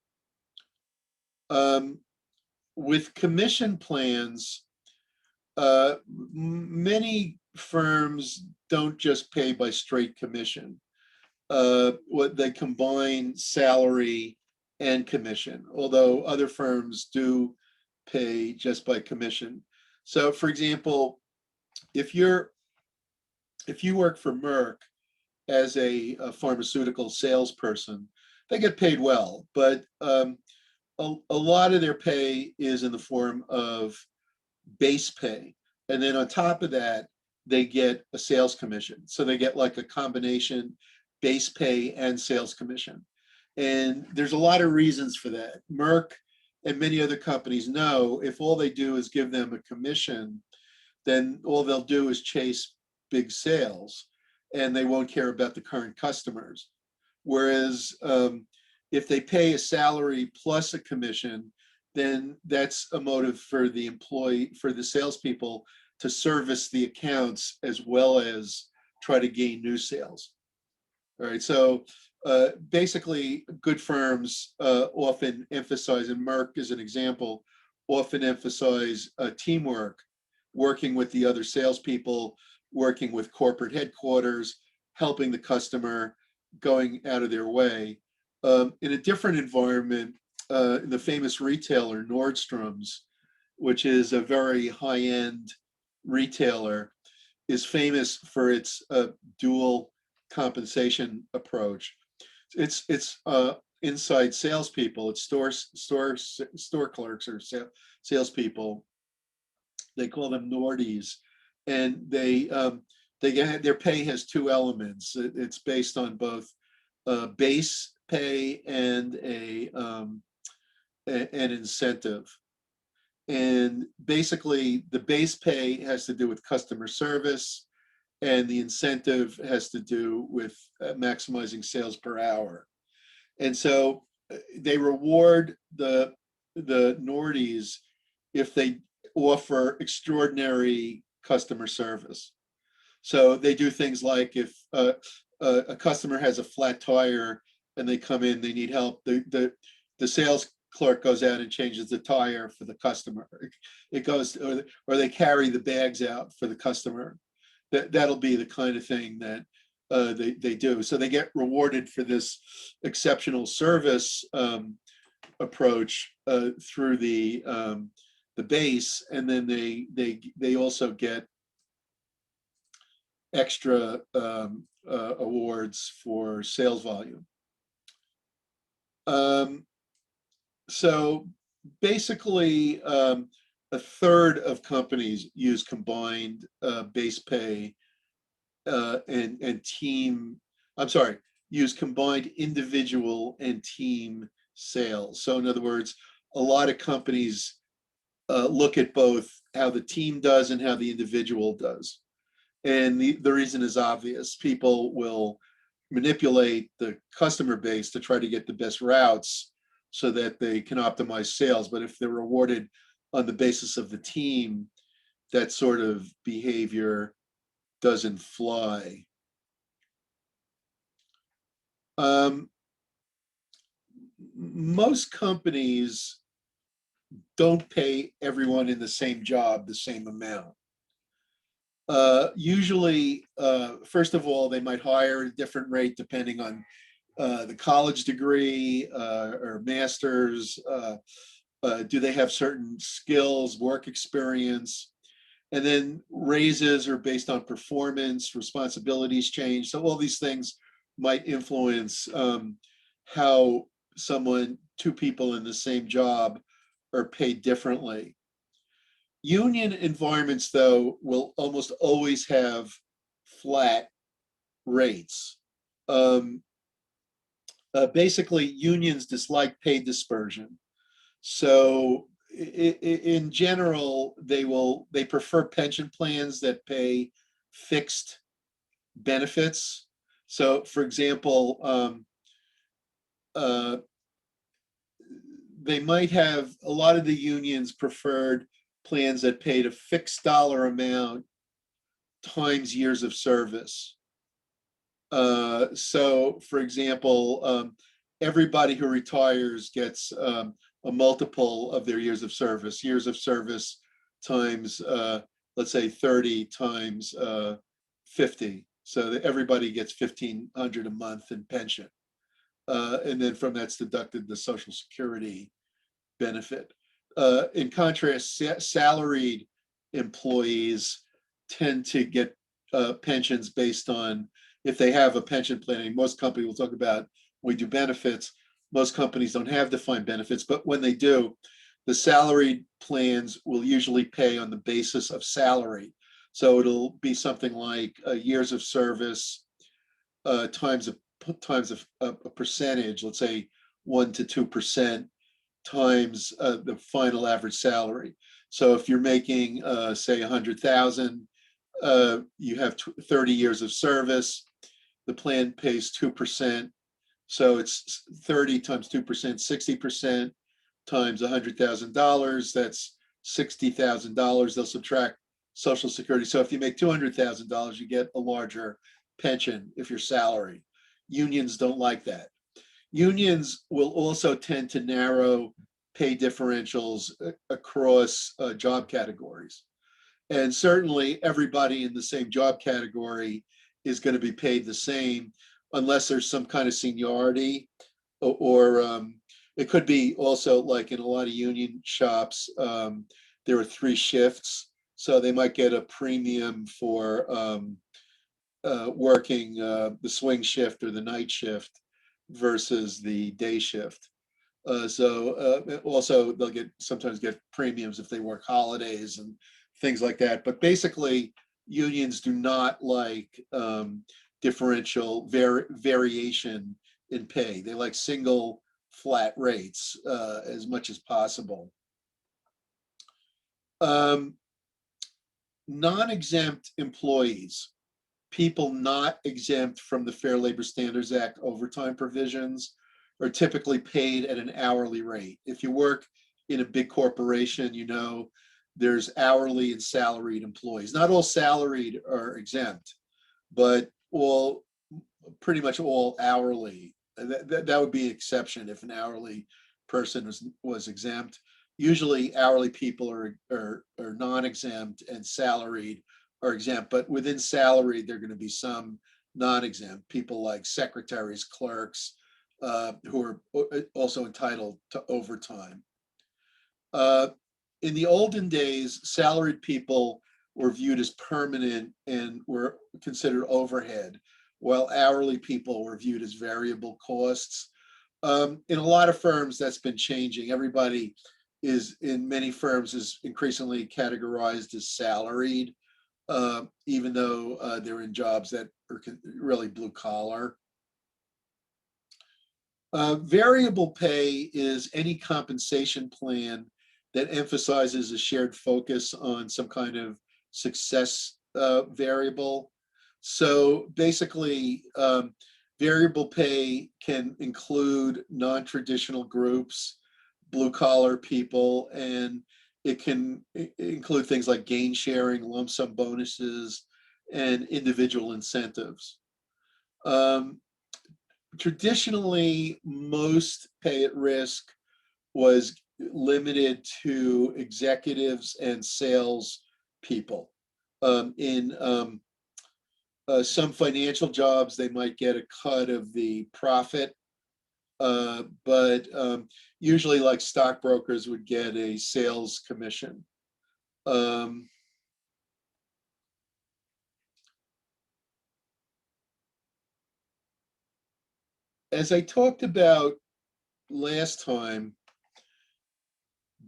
[SPEAKER 1] With commission plans, many firms don't just pay by straight commission. What they combine salary and commission, although other firms do pay just by commission. So for example, if you work for Merck as a pharmaceutical salesperson, they get paid well, but a lot of their pay is in the form of base pay. And then on top of that, they get a sales commission. So they get like a combination base pay and sales commission. And there's a lot of reasons for that. Merck and many other companies know if all they do is give them a commission, then all they'll do is chase big sales and they won't care about the current customers. Whereas if they pay a salary plus a commission, then that's a motive for the salespeople to service the accounts as well as try to gain new sales. All right, so basically good firms often emphasize, and Merck is an example, often emphasize teamwork, working with the other salespeople, working with corporate headquarters, helping the customer, going out of their way. In a different environment, the famous retailer Nordstrom's, which is a very high-end retailer, is famous for its dual compensation approach. It's inside salespeople, it's store clerks or salespeople. They call them Nordies, and they get their pay has two elements. It's based on both base pay and an incentive. And basically, the base pay has to do with customer service, and the incentive has to do with maximizing sales per hour. And so they reward the Nordies if they offer extraordinary customer service. So they do things like if a customer has a flat tire and they come in, they need help, the sales clerk goes out and changes the tire for the customer. It goes, or they carry the bags out for the customer. That'll be the kind of thing that they do. So they get rewarded for this exceptional service approach through the base, and then they also get extra awards for sales volume. So basically, a third of companies use combined base pay and team, use combined individual and team sales. So in other words, a lot of companies look at both how the team does and how the individual does. And the reason is obvious. People will manipulate the customer base to try to get the best routes so that they can optimize sales. But if they're rewarded on the basis of the team, that sort of behavior doesn't fly. Most companies don't pay everyone in the same job the same amount. Usually, first of all, they might hire at a different rate depending on the college degree or master's. Do they have certain skills, work experience? And then raises are based on performance, responsibilities change. So all these things might influence how two people in the same job are paid differently. Union environments, though, will almost always have flat rates. Basically, unions dislike pay dispersion. So in general, they prefer pension plans that pay fixed benefits. So for example, they might have, a lot of the unions preferred plans that paid a fixed dollar amount times years of service. So for example, everybody who retires gets a multiple of their years of service times, let's say 30 times 50. So that everybody gets $1,500 a month in pension. And then from that's deducted the Social Security benefit. In contrast, salaried employees tend to get pensions based on if they have a pension plan. Most companies will talk about we do benefits. Most companies don't have defined benefits, but when they do, the salaried plans will usually pay on the basis of salary. So it'll be something like years of service times a percentage, let's say 1 to 2% times the final average salary. So if you're making say 100,000, you have 30 years of service, the plan pays 2%. So it's 30 times 2%, 60% times $100,000, that's $60,000. They'll subtract Social Security. So if you make $200,000, you get a larger pension if you're salaried. Unions don't like that. Unions will also tend to narrow pay differentials across job categories. And certainly everybody in the same job category is going to be paid the same unless there's some kind of seniority or it could be also like in a lot of union shops, there are 3 shifts. So they might get a premium for working the swing shift or the night shift versus the day shift. Also they'll sometimes get premiums if they work holidays and things like that. But basically, unions do not like differential variation in pay. They like single flat rates as much as possible. Non-exempt employees, people not exempt from the Fair Labor Standards Act overtime provisions, are typically paid at an hourly rate. If you work in a big corporation, you know there's hourly and salaried employees. Not all salaried are exempt, but pretty much all hourly. That would be an exception if an hourly person was exempt. Usually hourly people are non-exempt and salaried are exempt, but within salaried, there are going to be some non-exempt, people like secretaries, clerks, who are also entitled to overtime. In the olden days, salaried people were viewed as permanent and were considered overhead, while hourly people were viewed as variable costs. In a lot of firms, that's been changing. Everybody in many firms is increasingly categorized as salaried, even though they're in jobs that are really blue collar. Variable pay is any compensation plan that emphasizes a shared focus on some kind of success variable. So basically, variable pay can include non-traditional groups, blue collar people, and it can include things like gain sharing, lump sum bonuses, and individual incentives. Traditionally, most pay at risk was limited to executives and sales people. In some financial jobs, they might get a cut of the profit, but usually like stockbrokers would get a sales commission. As I talked about last time,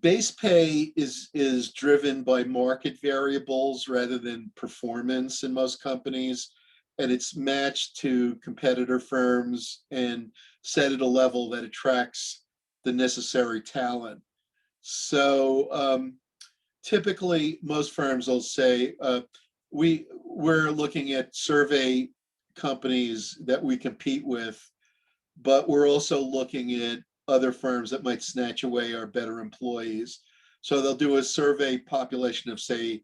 [SPEAKER 1] base pay is driven by market variables rather than performance in most companies, and it's matched to competitor firms and set at a level that attracts the necessary talent. So typically, most firms will say, we're looking at survey companies that we compete with, but we're also looking at other firms that might snatch away our better employees. So they'll do a survey population of, say,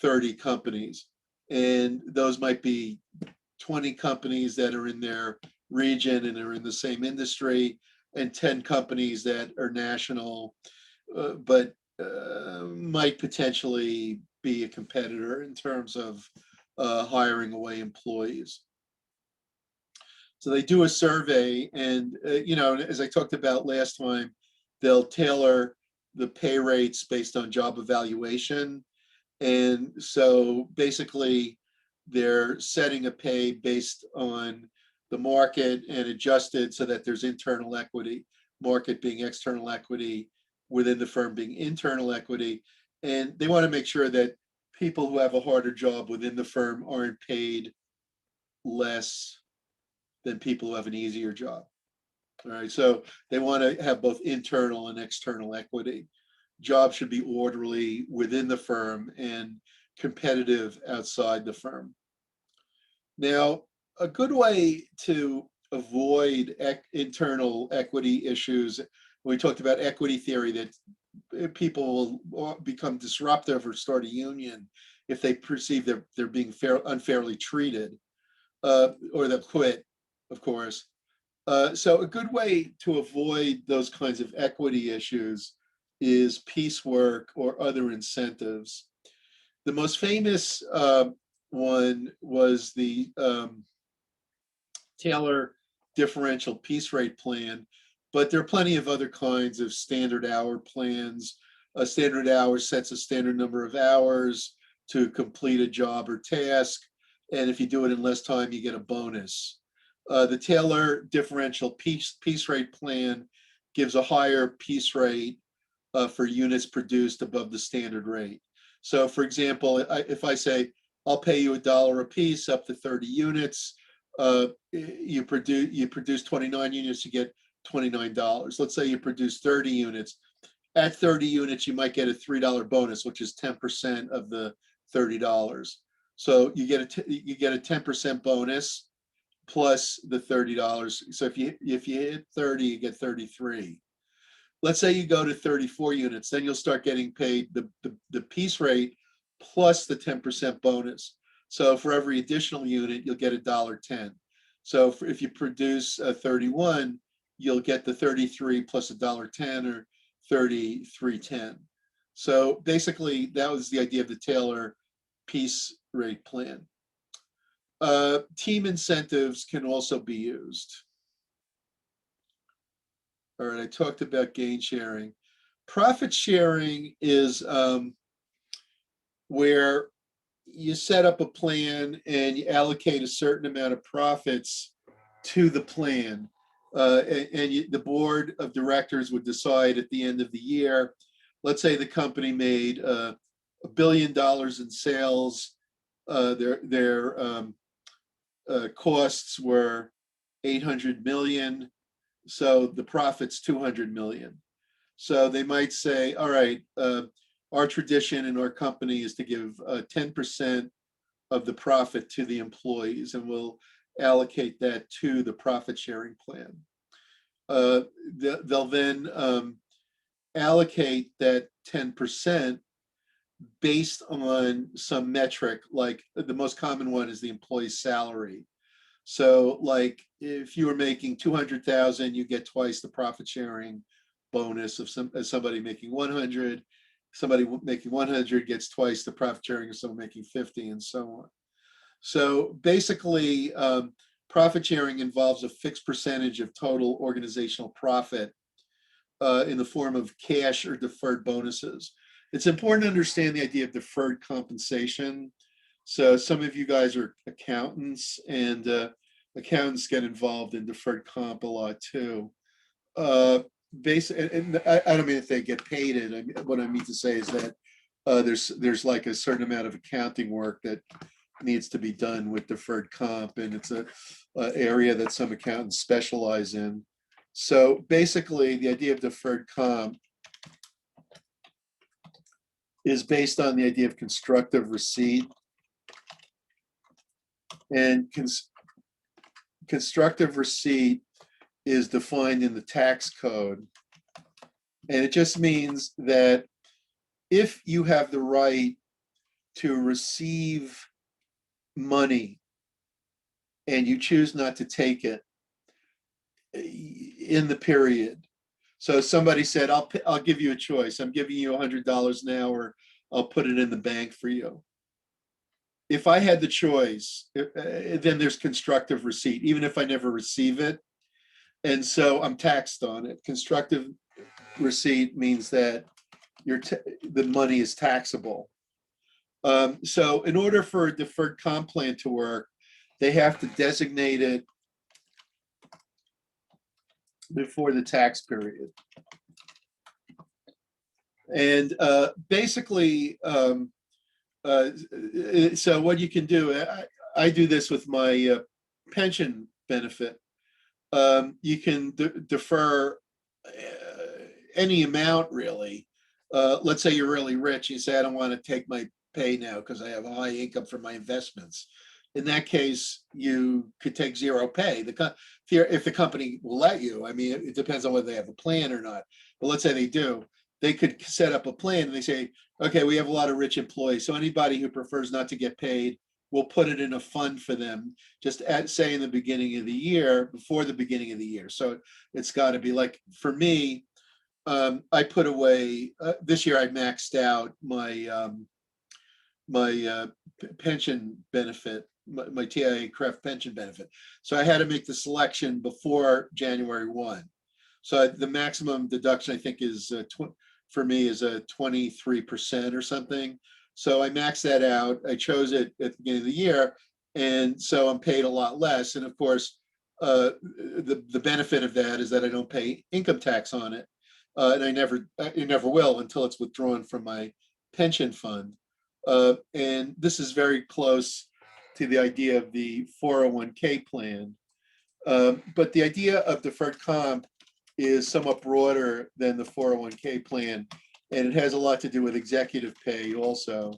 [SPEAKER 1] 30 companies, and those might be 20 companies that are in their region and are in the same industry, and 10 companies that are national, but might potentially be a competitor in terms of hiring away employees. So they do a survey, and as I talked about last time, they'll tailor the pay rates based on job evaluation. And so basically, they're setting a pay based on the market and adjusted so that there's internal equity, market being external equity, within the firm being internal equity. And they want to make sure that people who have a harder job within the firm aren't paid less than people who have an easier job. All right, so they want to have both internal and external equity. Jobs should be orderly within the firm and competitive outside the firm. Now, a good way to avoid internal equity issues, we talked about equity theory, that people will become disruptive or start a union if they perceive they're being unfairly treated, or they'll quit, of course. So a good way to avoid those kinds of equity issues is piecework or other incentives. The most famous one was the Taylor differential piece rate plan, but there are plenty of other kinds of standard hour plans. A standard hour sets a standard number of hours to complete a job or task, and if you do it in less time, you get a bonus. The Taylor differential piece rate plan gives a higher piece rate for units produced above the standard rate. So for example, if I say, I'll pay you $1 a piece up to 30 units, you produce 29 units, you get $29. Let's say you produce 30 units. At 30 units, you might get a $3 bonus, which is 10% of the $30. So you get a 10% bonus plus the $30. So if you hit 30, you get 33. Let's say you go to 34 units, then you'll start getting paid the piece rate plus the 10% bonus. So for every additional unit, you'll get $1.10. So if you produce 31, you'll get the 33 plus $1.10, or 33.10. So basically, that was the idea of the Taylor piece rate plan. Team incentives can also be used. All right, I talked about gain sharing. Profit sharing is where you set up a plan and you allocate a certain amount of profits to the plan. The board of directors would decide at the end of the year, let's say the company made $1 billion in sales, their costs were 800 million, so the profit's 200 million. So they might say, all right, our tradition in our company is to give 10% of the profit to the employees, and we'll allocate that to the profit sharing plan. They'll then allocate that 10% based on some metric, like the most common one is the employee's salary. So like if you were making 200,000, you get twice the profit sharing bonus of somebody making 100. Somebody making 100 gets twice the profit sharing of someone making 50, and so on. So basically, profit sharing involves a fixed percentage of total organizational profit in the form of cash or deferred bonuses. It's important to understand the idea of deferred compensation. So some of you guys are accountants, and accountants get involved in deferred comp a lot too. And I don't mean if they get paid it. I mean, what I mean to say is that there's like a certain amount of accounting work that needs to be done with deferred comp, and it's a area that some accountants specialize in. So basically, the idea of deferred comp is based on the idea of constructive receipt. And constructive receipt is defined in the tax code. And it just means that if you have the right to receive money and you choose not to take it in the period. So somebody said, I'll give you a choice. I'm giving you $100 now, or I'll put it in the bank for you. If I had the choice, then there's constructive receipt, even if I never receive it. And so I'm taxed on it. Constructive receipt means that the money is taxable. So in order for a deferred comp plan to work, they have to designate it before the tax period. And basically, so what you can do, I do this with my pension benefit. You can defer any amount, really. Let's say you're really rich. You say, I don't want to take my pay now because I have a high income from my investments. In that case, you could take zero pay. If the company will let you, I mean, it depends on whether they have a plan or not. But let's say they do. They could set up a plan and they say, okay, we have a lot of rich employees. So anybody who prefers not to get paid, we'll put it in a fund for them, just say in the beginning of the year, before the beginning of the year. So it's got to be like, for me, I put away, this year I maxed out my pension benefit, my TIA-CREF pension benefit. So I had to make the selection before January 1. So the maximum deduction, I think, is for me is a 23% or something. So I maxed that out. I chose it at the beginning of the year, and so I'm paid a lot less. And of course, the benefit of that is that I don't pay income tax on it, and I never will until it's withdrawn from my pension fund. And this is very close to the idea of the 401k plan. But the idea of deferred comp is somewhat broader than the 401k plan, and it has a lot to do with executive pay also.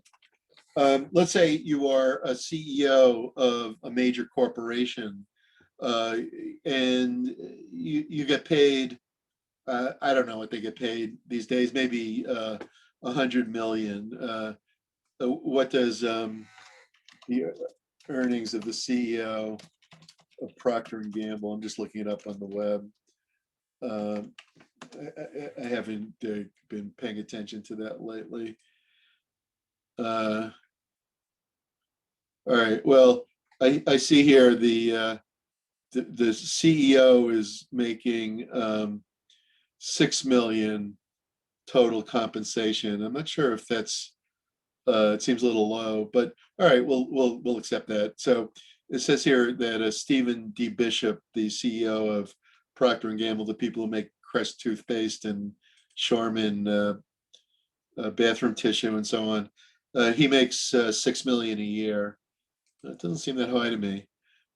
[SPEAKER 1] Let's say you are a CEO of a major corporation, and you get paid, I don't know what they get paid these days, maybe 100 million. What does the earnings of the CEO of Procter & Gamble, I'm just looking it up on the web. I haven't been paying attention to that lately. All right, well, I see here the CEO is making 6 million total compensation. I'm not sure if that's it seems a little low, but all right, we'll accept that. So it says here that Stephen D. Bishop, the CEO of Procter & Gamble, the people who make Crest toothpaste and Charmin bathroom tissue and so on, he makes 6 million a year. That doesn't seem that high to me,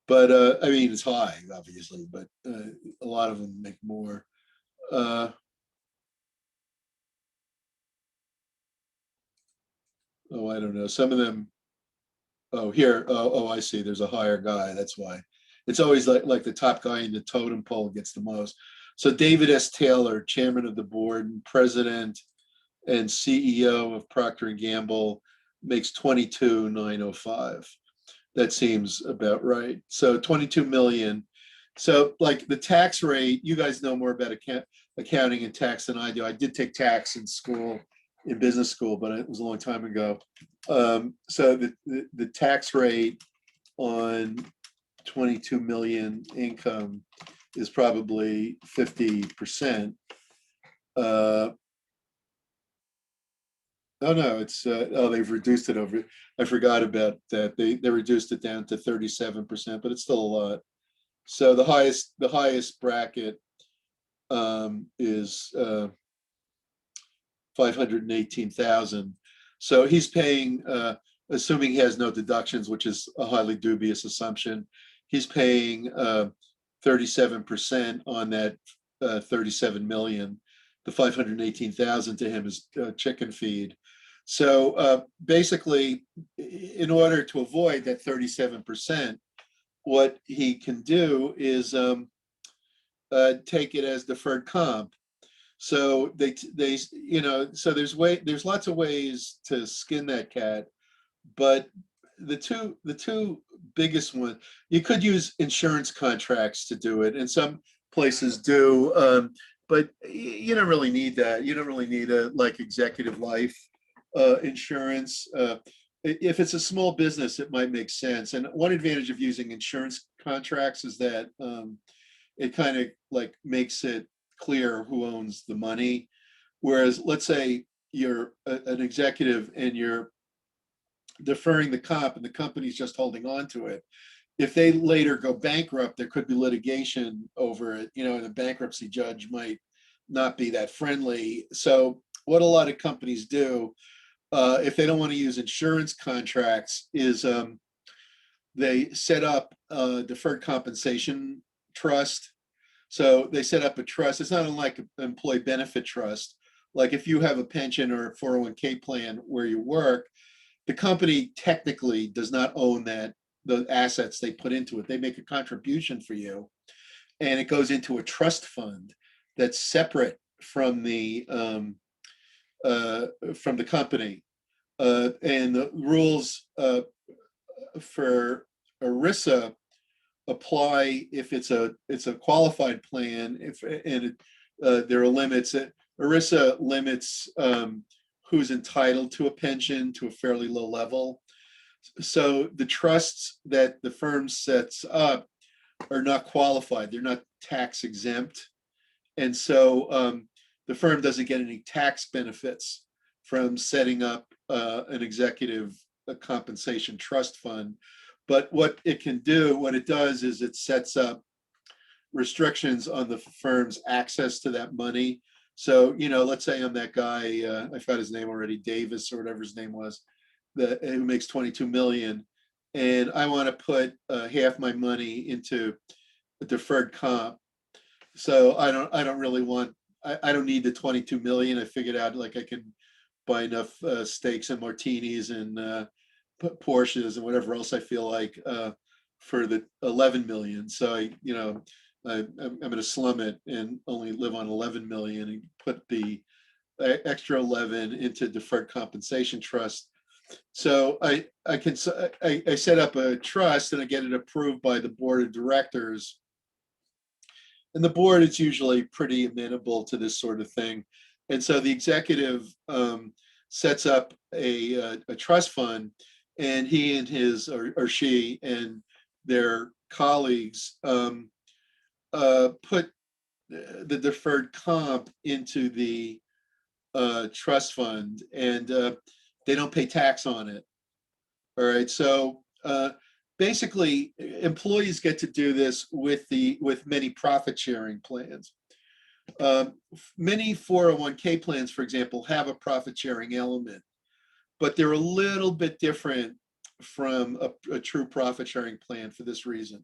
[SPEAKER 1] but I mean, it's high, obviously, but a lot of them make more. oh, I don't know. Some of them, oh, here, oh, I see. There's a higher guy. That's why. It's always like the top guy in the totem pole gets the most. So David S. Taylor, chairman of the board and president and CEO of Procter and Gamble, makes 22,905. That seems about right. So 22 million. So like the tax rate, you guys know more about accounting and tax than I do. I did take tax in school, in business school, but it was a long time ago. So the tax rate on 22 million income is probably 50%. Oh no, it's oh, they've reduced it over. I forgot about that. They reduced it down to 37%, but it's still a lot. So the highest bracket is 518,000. So he's paying, assuming he has no deductions, which is a highly dubious assumption, he's paying 37% on that 37 million. The 518,000 to him is chicken feed. So basically, in order to avoid that 37%, what he can do is take it as deferred comp. So they so there's lots of ways to skin that cat, but the two biggest ones, you could use insurance contracts to do it, and some places do, but you don't really need that. You don't really need a like executive life insurance. If it's a small business, it might make sense. And one advantage of using insurance contracts is that it kind of like makes it clear who owns the money. Whereas let's say you're an executive and you're deferring the comp and the company's just holding on to it. If they later go bankrupt, there could be litigation over it, and a bankruptcy judge might not be that friendly. So what a lot of companies do, if they don't want to use insurance contracts, is they set up a deferred compensation trust. So they set up a trust. It's not unlike an employee benefit trust. Like if you have a pension or a 401k plan where you work, the company technically does not own the assets they put into it. They make a contribution for you, and it goes into a trust fund that's separate from the company. And the rules for ERISA apply if it's a qualified plan. There are limits. ERISA limits who's entitled to a pension to a fairly low level. So the trusts that the firm sets up are not qualified. They're not tax exempt. And so the firm doesn't get any tax benefits from setting up an executive compensation trust fund. But what it does is it sets up restrictions on the firm's access to that money. So, let's say I'm that guy, I forgot his name already, Davis or whatever his name was, who makes 22 million. And I want to put half my money into a deferred comp. So I don't really want, I don't need the 22 million. I figured out like I can buy enough steaks and martinis and Porsches and whatever else I feel like for the 11 million. So I'm going to slum it and only live on 11 million and put the extra 11 into deferred compensation trust. So I set up a trust and I get it approved by the board of directors. And the board is usually pretty amenable to this sort of thing. And so the executive sets up a trust fund, and he and his or she and their colleagues put the deferred comp into the trust fund, and they don't pay tax on it. All right. So basically, employees get to do this with many profit sharing plans. Many 401k plans, for example, have a profit sharing element, but they're a little bit different from a true profit sharing plan for this reason.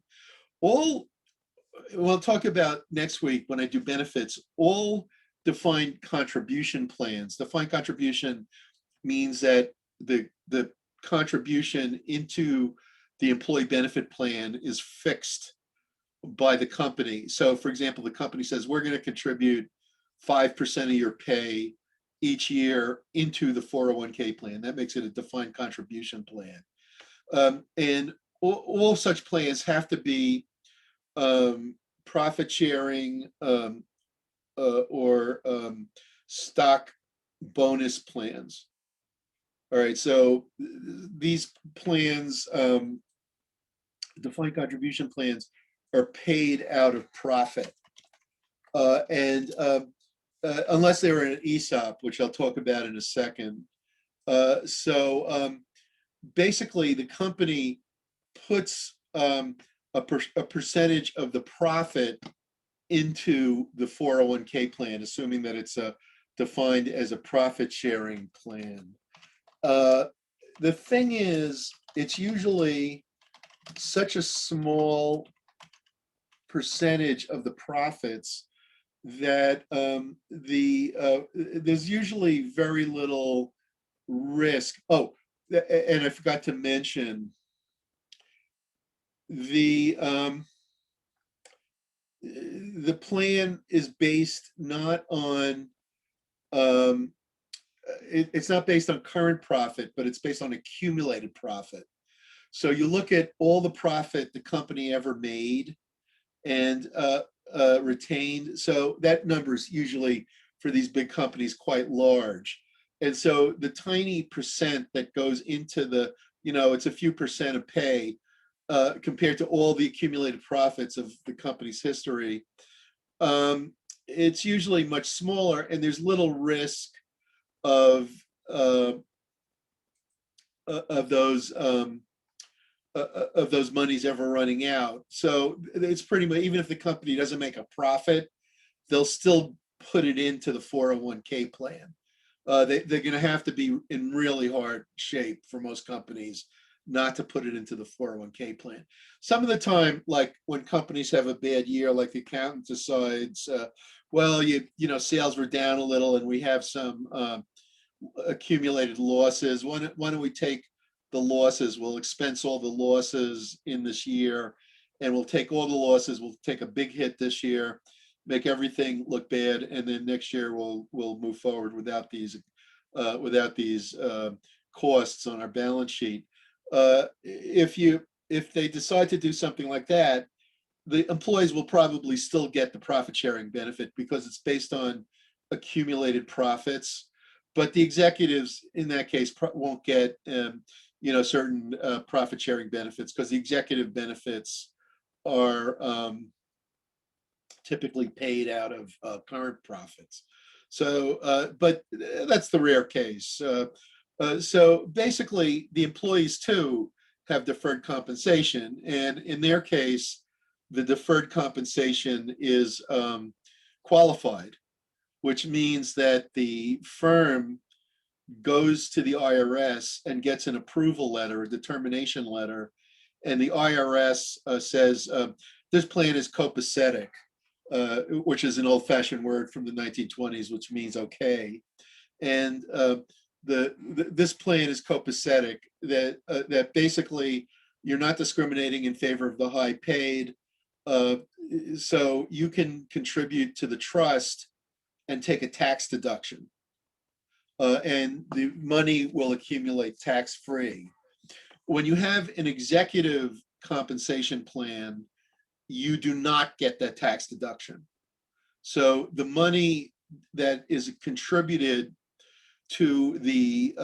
[SPEAKER 1] We'll talk about next week when I do benefits, all defined contribution plans. Defined contribution means that the contribution into the employee benefit plan is fixed by the company. So for example, the company says, we're going to contribute 5% of your pay each year into the 401k plan. That makes it a defined contribution plan. And all such plans have to be profit sharing or stock bonus plans. All right, so these plans, defined contribution plans, are paid out of profit. And unless they were an ESOP, which I'll talk about in a second. Basically, the company puts a percentage of the profit into the 401k plan, assuming that it's defined as a profit sharing plan. The thing is, it's usually such a small percentage of the profits that there's usually very little risk. Oh, and I forgot to mention the plan is based not on it's not based on current profit, but it's based on accumulated profit. So you look at all the profit the company ever made and retained. So that number is usually for these big companies quite large. And so the tiny percent that goes into the, it's a few percent of pay compared to all the accumulated profits of the company's history. It's usually much smaller, and there's little risk of those monies ever running out. So it's pretty much, even if the company doesn't make a profit, they'll still put it into the 401k plan. They're going to have to be in really hard shape for most companies not to put it into the 401k plan. Some of the time, like when companies have a bad year, like the accountant decides, well, sales were down a little and we have some accumulated losses. Why don't we take the losses? We'll expense all the losses in this year, and we'll take all the losses. We'll take a big hit this year, make everything look bad, and then next year we'll move forward without these costs on our balance sheet. If they decide to do something like that, the employees will probably still get the profit sharing benefit because it's based on accumulated profits. But the executives in that case won't get certain profit sharing benefits because the executive benefits are typically paid out of current profits. So, but that's the rare case. So basically, the employees too have deferred compensation, and in their case, the deferred compensation is qualified, which means that the firm goes to the IRS and gets an approval letter, a determination letter, and the IRS says this plan is copacetic, which is an old-fashioned word from the 1920s, which means okay. And this plan is copacetic, that basically you're not discriminating in favor of the high paid, so you can contribute to the trust and take a tax deduction, and the money will accumulate tax-free. When you have an executive compensation plan, you do not get that tax deduction. So the money that is contributed to the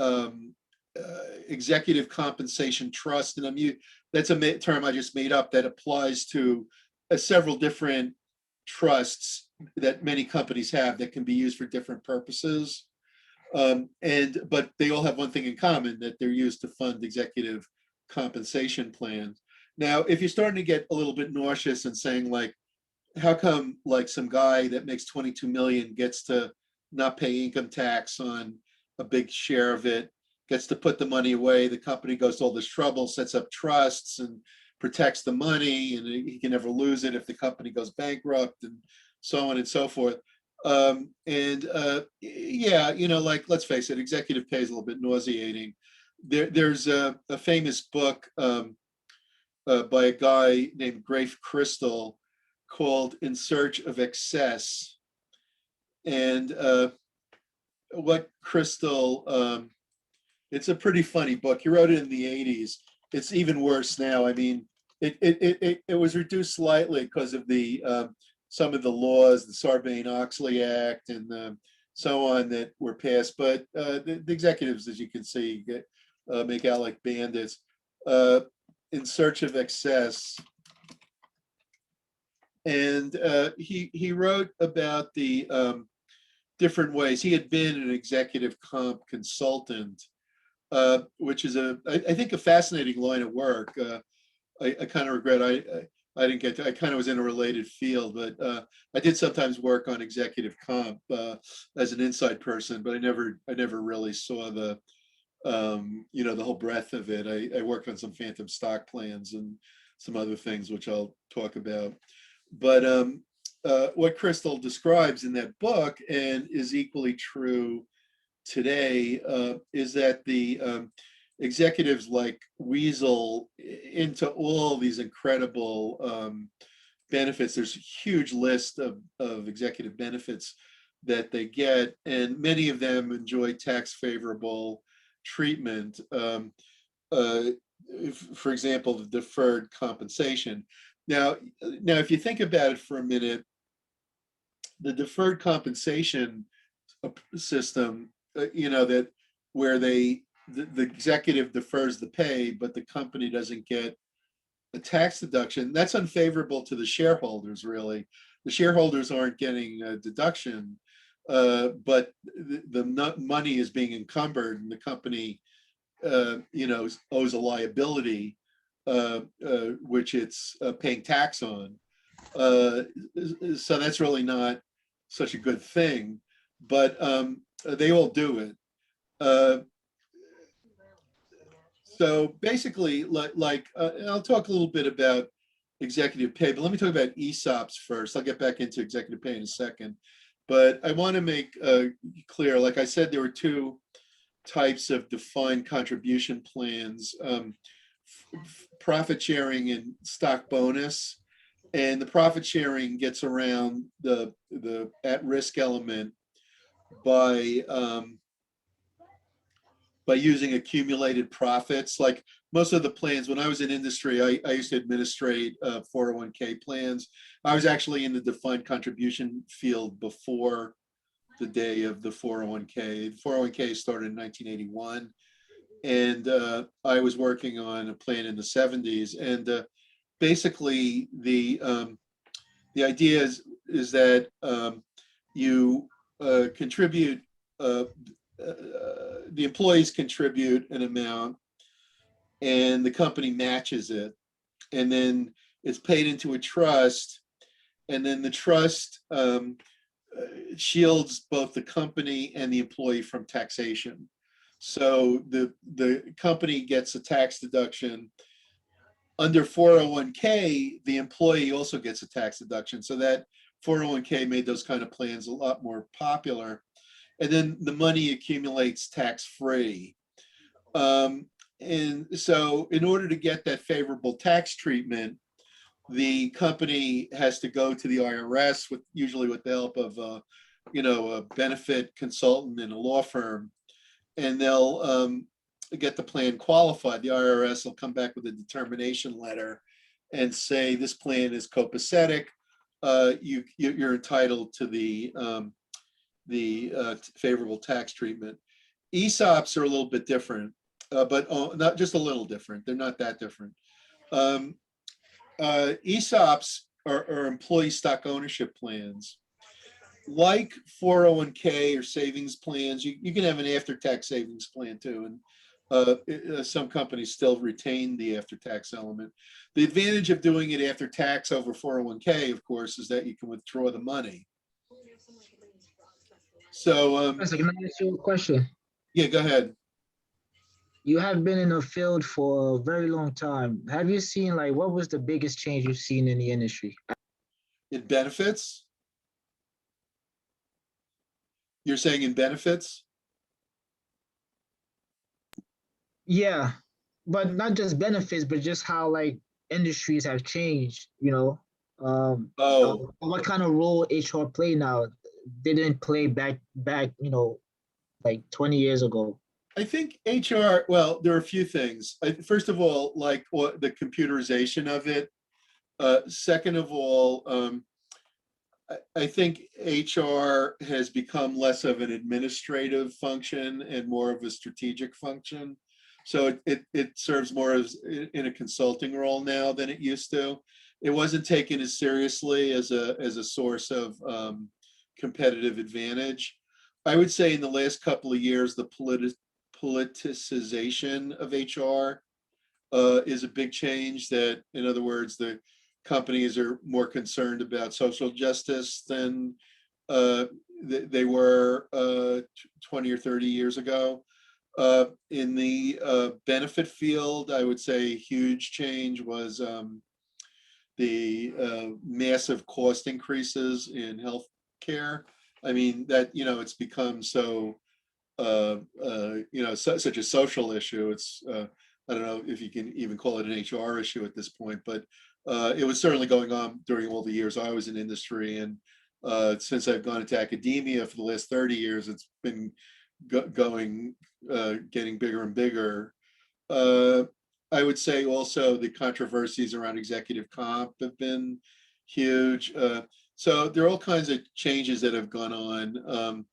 [SPEAKER 1] executive compensation trust, and that's a term I just made up that applies to several different trusts that many companies have that can be used for different purposes. But they all have one thing in common, that they're used to fund executive compensation plans. Now, if you're starting to get a little bit nauseous and saying, like, how come like some guy that makes 22 million gets to not pay income tax on a big share of it, gets to put the money away, the company goes to all this trouble, sets up trusts and protects the money, and he can never lose it if the company goes bankrupt, and so on and so forth. Yeah, like, let's face it, executive pay is a little bit nauseating. there's a famous book by a guy named Grafe Crystal called In Search of Excess. And what Crystal, it's a pretty funny book. He wrote it in the 80s. It's even worse now. I mean, it was reduced slightly because of the some of the laws, the Sarbanes-Oxley Act and so on that were passed. But the executives, as you can see, make out like bandits. In Search of Excess. And he wrote about the different ways. He had been an executive comp consultant, which is I think a fascinating line of work. I kind of regret I didn't get to, I kind of was in a related field, but I did sometimes work on executive comp as an inside person, but I never really saw the the whole breadth of it. I worked on some phantom stock plans and some other things, which I'll talk about. But what Crystal describes in that book, and is equally true today, is that the executives like weasel into all these incredible benefits. There's a huge list of executive benefits that they get, and many of them enjoy tax favorable treatment. For example, the deferred compensation. Now, if you think about it for a minute, the deferred compensation system, that where the executive defers the pay, but the company doesn't get a tax deduction, that's unfavorable to the shareholders, really. The shareholders aren't getting a deduction, but the money is being encumbered and the company, owes a liability, which it's paying tax on. So that's really not such a good thing, but they all do it. So basically, I'll talk a little bit about executive pay, but let me talk about ESOPs first. I'll get back into executive pay in a second. But I want to make clear, like I said, there were two types of defined contribution plans, profit sharing and stock bonus. And the profit sharing gets around the at-risk element by using accumulated profits. Like most of the plans, when I was in industry, I used to administrate 401k plans. I was actually in the defined contribution field before the day of the 401k. 401k started in 1981. And I was working on a plan in the 70s. And basically the idea is that you contribute, the employees contribute an amount and the company matches it. And then it's paid into a trust. And then the trust shields both the company and the employee from taxation. So the company gets a tax deduction. Under 401k, the employee also gets a tax deduction. So that 401k made those kind of plans a lot more popular. And then the money accumulates tax-free. And so in order to get that favorable tax treatment, the company has to go to the IRS, usually with the help of a benefit consultant in a law firm, and they'll get the plan qualified. The IRS will come back with a determination letter and say this plan is copacetic. You're entitled to the favorable tax treatment. ESOPs are a little bit different, but not just a little different. They're not that different. ESOPs are employee stock ownership plans. Like 401k or savings plans, you can have an after-tax savings plan too. And some companies still retain the after-tax element. The advantage of doing it after tax over 401k, of course, is that you can withdraw the money. So,
[SPEAKER 9] Professor, can I ask you a question?
[SPEAKER 1] yeah, go ahead.
[SPEAKER 9] You have been in the field for a very long time. Have you seen, like, what was the biggest change you've seen in the industry?
[SPEAKER 1] In benefits? You're saying in benefits?
[SPEAKER 9] Yeah, but not just benefits, but just how like industries have changed, you know.
[SPEAKER 1] Oh,
[SPEAKER 9] What kind of role HR play now didn't play back, like 20 years ago.
[SPEAKER 1] I think HR, well, there are a few things. First of all, like the computerization of it. Second of all, I think HR has become less of an administrative function and more of a strategic function. So it serves more as in a consulting role now than it used to. It wasn't taken as seriously as a source of competitive advantage. I would say in the last couple of years, the politicization of HR is a big change. That, in other words, the companies are more concerned about social justice than uh, they were 20 or 30 years ago. In the benefit field, I would say a huge change was the massive cost increases in healthcare. I mean, that, it's become so such a social issue. It's I don't know if you can even call it an HR issue at this point, but it was certainly going on during all the years I was in industry, and since I've gone into academia for the last 30 years, it's been going getting bigger and bigger. Uh, I would say also the controversies around executive comp have been huge. So there are all kinds of changes that have gone on.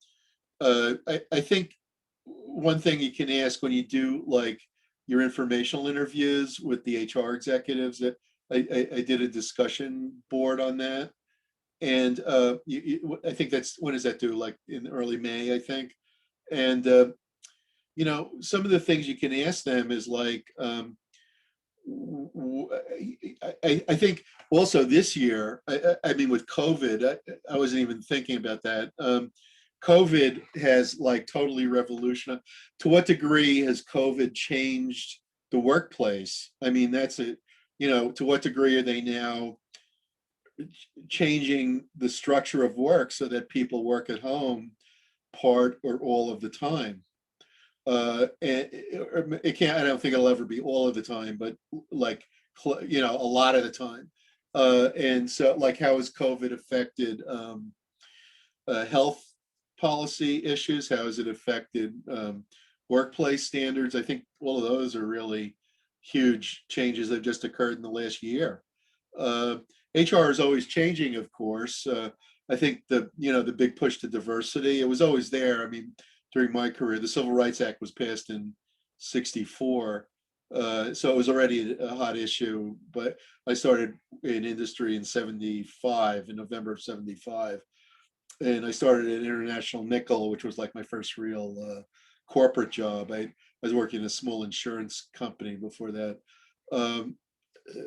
[SPEAKER 1] I think one thing you can ask when you do like your informational interviews with the HR executives, that I did a discussion board on that. And I think that's, when does that do? Like in early May, I think. And, some of the things you can ask them is like, I think also this year, I mean, with COVID, I wasn't even thinking about that. COVID has like totally revolutionized. To what degree has COVID changed the workplace? I mean, that's it. To what degree are they now changing the structure of work so that people work at home part or all of the time? And it can't, I don't think it'll ever be all of the time, but like, a lot of the time. And so like, how has COVID affected health policy issues? How has it affected workplace standards? I think all of those are really huge changes that just occurred in the last year. HR is always changing, of course. I think the big push to diversity, it was always there. I mean, during my career, the Civil Rights Act was passed in '64. So it was already a hot issue, but I started in industry in '75, in November of '75. And I started at International Nickel, which was like my first real corporate job. I was working in a small insurance company before that. Um,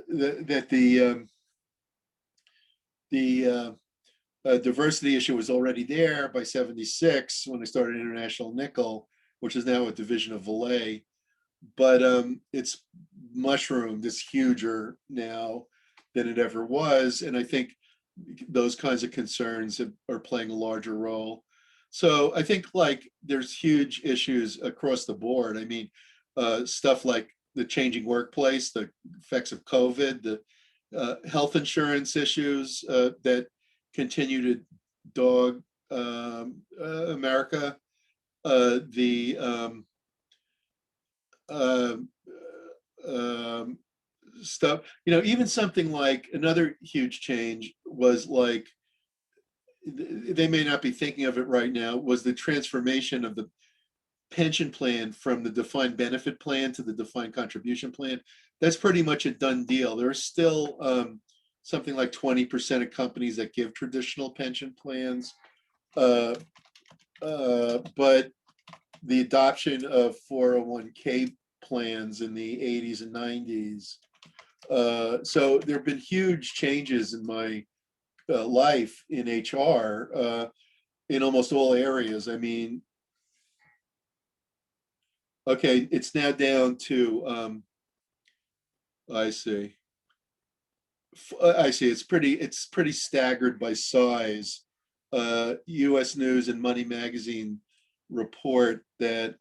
[SPEAKER 1] that the diversity issue was already there by '76 when I started International Nickel, which is now a division of Valet. But it's mushroomed, it's huger now than it ever was. And I think those kinds of concerns are playing a larger role. So I think like there's huge issues across the board. I mean, stuff like the changing workplace, the effects of COVID, the health insurance issues that continue to dog America, the uh, um, stuff, even something like another huge change was like, they may not be thinking of it right now, was the transformation of the pension plan from the defined benefit plan to the defined contribution plan. That's pretty much a done deal. There's still something like 20% of companies that give traditional pension plans. But the adoption of 401k plans in the 80s and 90s. So there have been huge changes in my life in HR in almost all areas. I mean, okay, it's now down to, I see. I see. It's pretty staggered by size. U.S. News and Money Magazine report that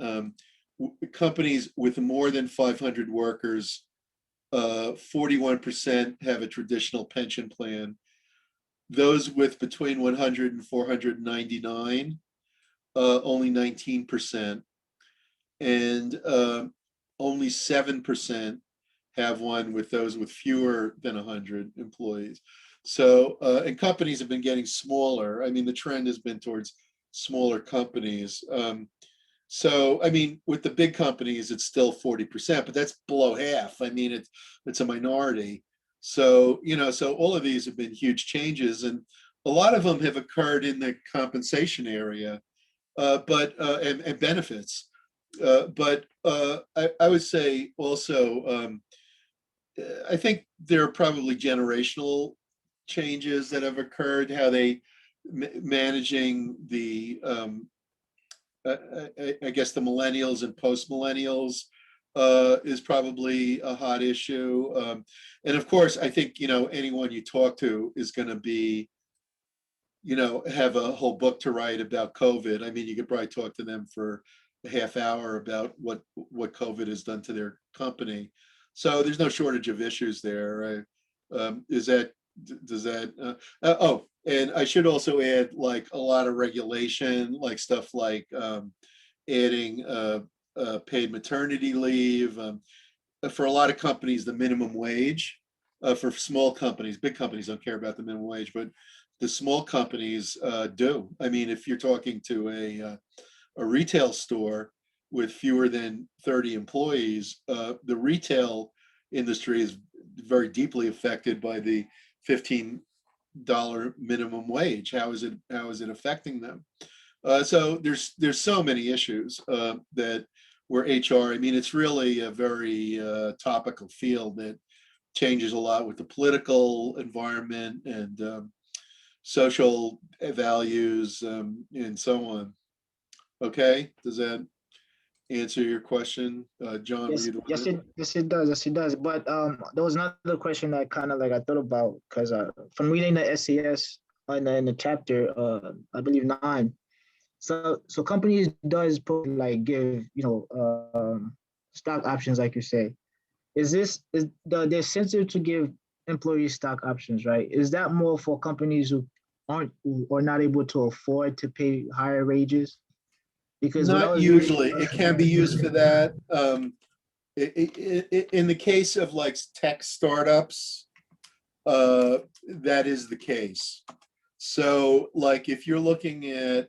[SPEAKER 1] companies with more than 500 workers, 41% have a traditional pension plan. Those with between 100 and 499, only 19%. And only 7% have one with those with fewer than 100 employees. So, and companies have been getting smaller. I mean, the trend has been towards smaller companies. So, I mean, with the big companies, it's still 40%, but that's below half. I mean, it's a minority. So, you know, so all of these have been huge changes, and a lot of them have occurred in the compensation area, and benefits. I would say also, I think there are probably generational changes that have occurred, how they managing the I guess the millennials and post-millennials is probably a hot issue. And of course, I think, you know, anyone you talk to is going to be, you know, have a whole book to write about COVID. I mean, you could probably talk to them for a half hour about what COVID has done to their company. So there's no shortage of issues there. Does that, oh, and I should also add, like, a lot of regulation, like stuff like adding paid maternity leave. For a lot of companies, the minimum wage, for small companies, big companies don't care about the minimum wage, but the small companies do. I mean, if you're talking to a retail store with fewer than 30 employees, the retail industry is very deeply affected by the $15 minimum wage. How is it affecting them? So there's so many issues that where HR, I mean, it's really a very topical field that changes a lot with the political environment and social values, and so on. Okay, does that answer your question, John? Were
[SPEAKER 9] Yes,
[SPEAKER 1] you the
[SPEAKER 9] yes,
[SPEAKER 1] one?
[SPEAKER 9] yes, it does. Yes, it does. But there was another question that kind of like I thought about because from reading the SES in the chapter, I believe 9. So companies does put like give stock options like you say. They're sensitive to give employees stock options, right? Is that more for companies who aren't or not able to afford to pay higher wages? Because what I
[SPEAKER 1] Not
[SPEAKER 9] was reading,
[SPEAKER 1] usually. It can be used for that. In the case of like tech startups, that is the case. So, like, if you're looking at,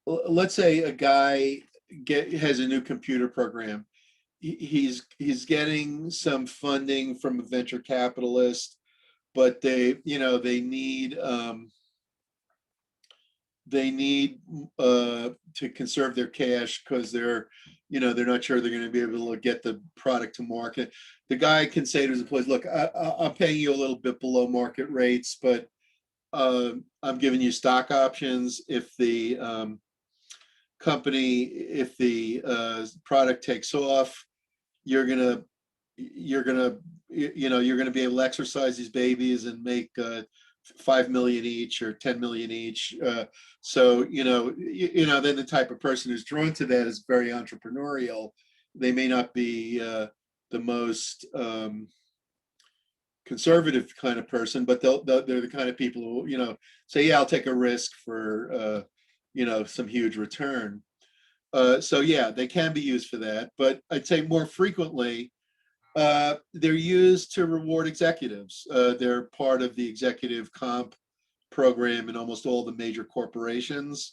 [SPEAKER 1] let's say a guy has a new computer program, he's getting some funding from a venture capitalist, but they need to conserve their cash because they're not sure they're going to be able to get the product to market. The guy can say to his employees, look, I'm paying you a little bit below market rates, but I'm giving you stock options. If the product takes off, you're gonna be able to exercise these babies and make 5 million each or 10 million each. So then the type of person who's drawn to that is very entrepreneurial. They may not be the most conservative kind of person, but they're the kind of people who say, yeah, I'll take a risk for some huge return. So yeah, they can be used for that, but I'd say more frequently they're used to reward executives. They're part of the executive comp program in almost all the major corporations,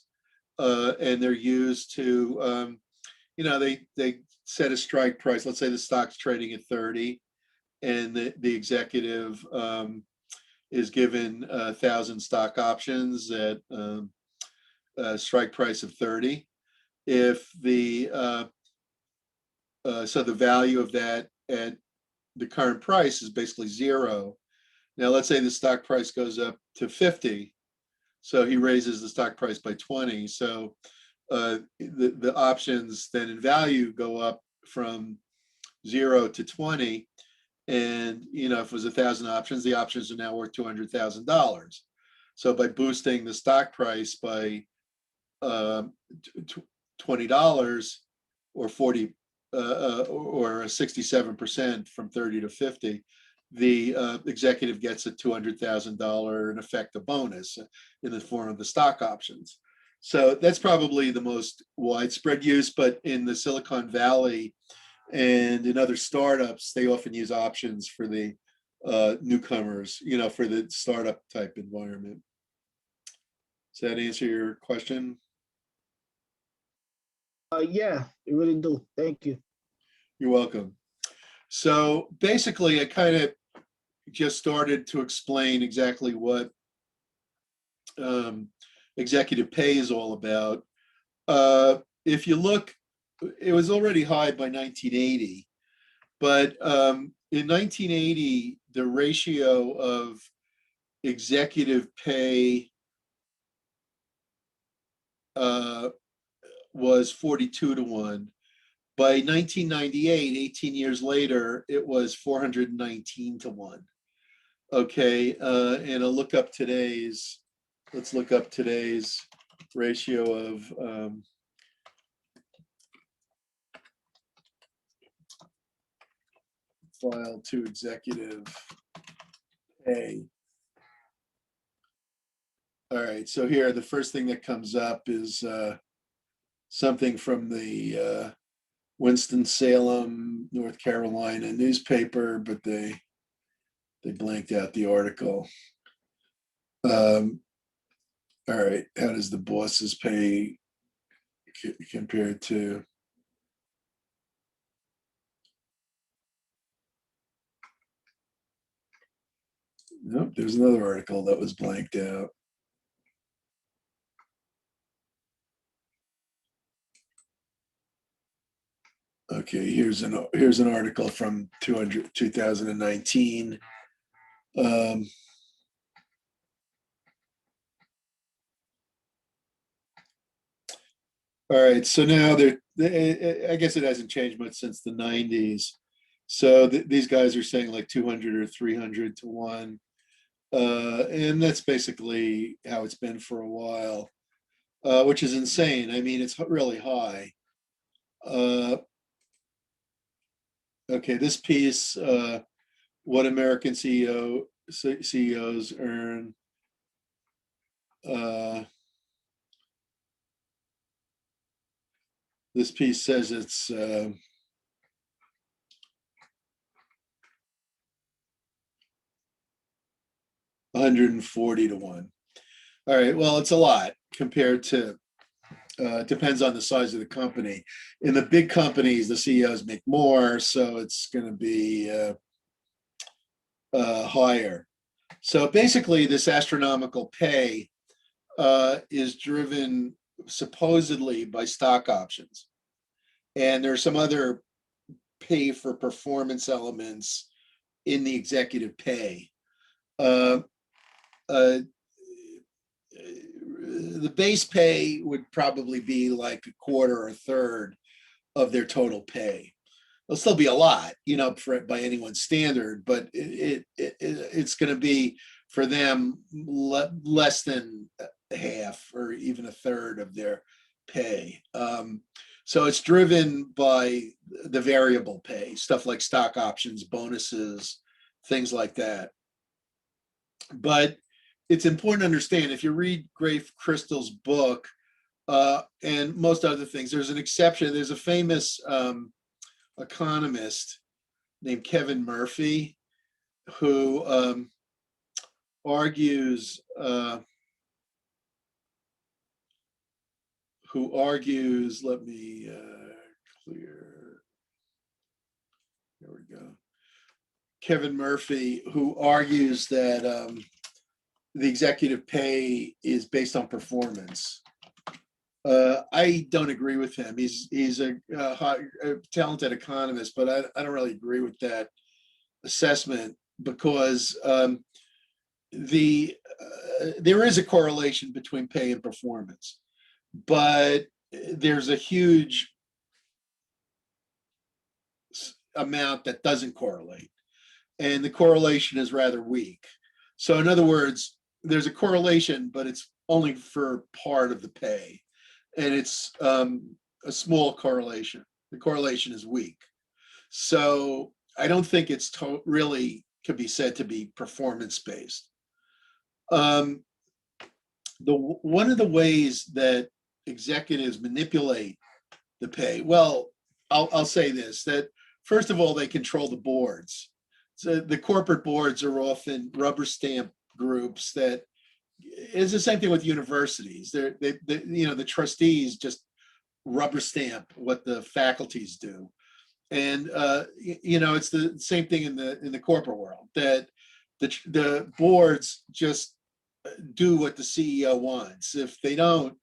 [SPEAKER 1] and they're used to they set a strike price. Let's say the stock's trading at 30, and the executive is given 1,000 stock options at a strike price of 30. If so the value of that at the current price is basically 0. Now, let's say the stock price goes up to 50. So he raises the stock price by 20. So the options then in value go up from 0 to 20. And, if it was 1,000 options, the options are now worth $200,000. So by boosting the stock price by $20, or 40 or 67% from 30 to 50, the executive gets a $200,000 in effect a bonus in the form of the stock options. So that's probably the most widespread use, but in the Silicon Valley and in other startups, they often use options for the newcomers, for the startup type environment. Does that answer your question?
[SPEAKER 9] Yeah, you really do. Thank you.
[SPEAKER 1] You're welcome. So basically, I kind of just started to explain exactly what executive pay is all about. If you look, it was already high by 1980, but in 1980, the ratio of executive pay was 42 to 1. By 1998, 18 years later, it was 419 to 1. Okay, and let's look up today's ratio of file to executive pay. All right, so here, the first thing that comes up is something from the Winston-Salem, North Carolina newspaper, but they blanked out the article. All right, how does the boss's pay compared to? Nope, there's another article that was blanked out. Okay, here's an article from 2019. All right, so now I guess it hasn't changed much since the 90s. So these guys are saying like 200 or 300 to 1. And that's basically how it's been for a while, which is insane. I mean, it's really high. Okay, this piece, what American CEOs earn. This piece says it's 140 to 1. All right, well, it's a lot compared to, depends on the size of the company. In the big companies, the CEOs make more, so it's going to be higher. So basically, this astronomical pay is driven supposedly by stock options. And there's some other pay for performance elements in the executive pay. The base pay would probably be like a quarter or a third of their total pay. It'll still be a lot, by anyone's standard, but it's going to be for them less than half or even a third of their pay. So it's driven by the variable pay, stuff like stock options, bonuses, things like that. But it's important to understand, if you read Grafe Crystal's book and most other things, there's an exception. There's a famous economist named Kevin Murphy who argues let me clear, there we go. Kevin Murphy, who argues that the executive pay is based on performance. I don't agree with him. He's a talented economist, but I don't really agree with that assessment because there is a correlation between pay and performance, but there's a huge amount that doesn't correlate, and the correlation is rather weak. So in other words, there's a correlation, but it's only for part of the pay, and it's a small correlation. The correlation is weak. So I don't think it's really could be said to be performance-based. One of the ways that executives manipulate the pay, well, I'll say this, that first of all, they control the boards. So the corporate boards are often rubber stamp groups that is the same thing with universities. The trustees just rubber stamp what the faculties do. And it's the same thing in the corporate world, that the boards just do what the CEO wants. If they don't,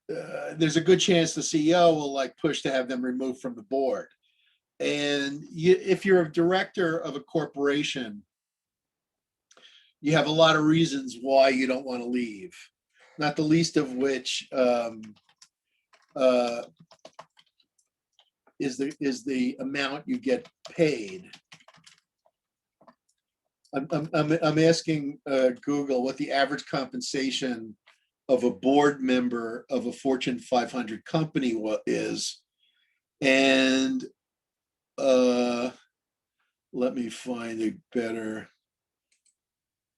[SPEAKER 1] there's a good chance the CEO will like push to have them removed from the board. And if you're a director of a corporation, you have a lot of reasons why you don't want to leave, not the least of which is the amount you get paid. I'm asking Google what the average compensation of a board member of a Fortune 500 company is, and let me find it better.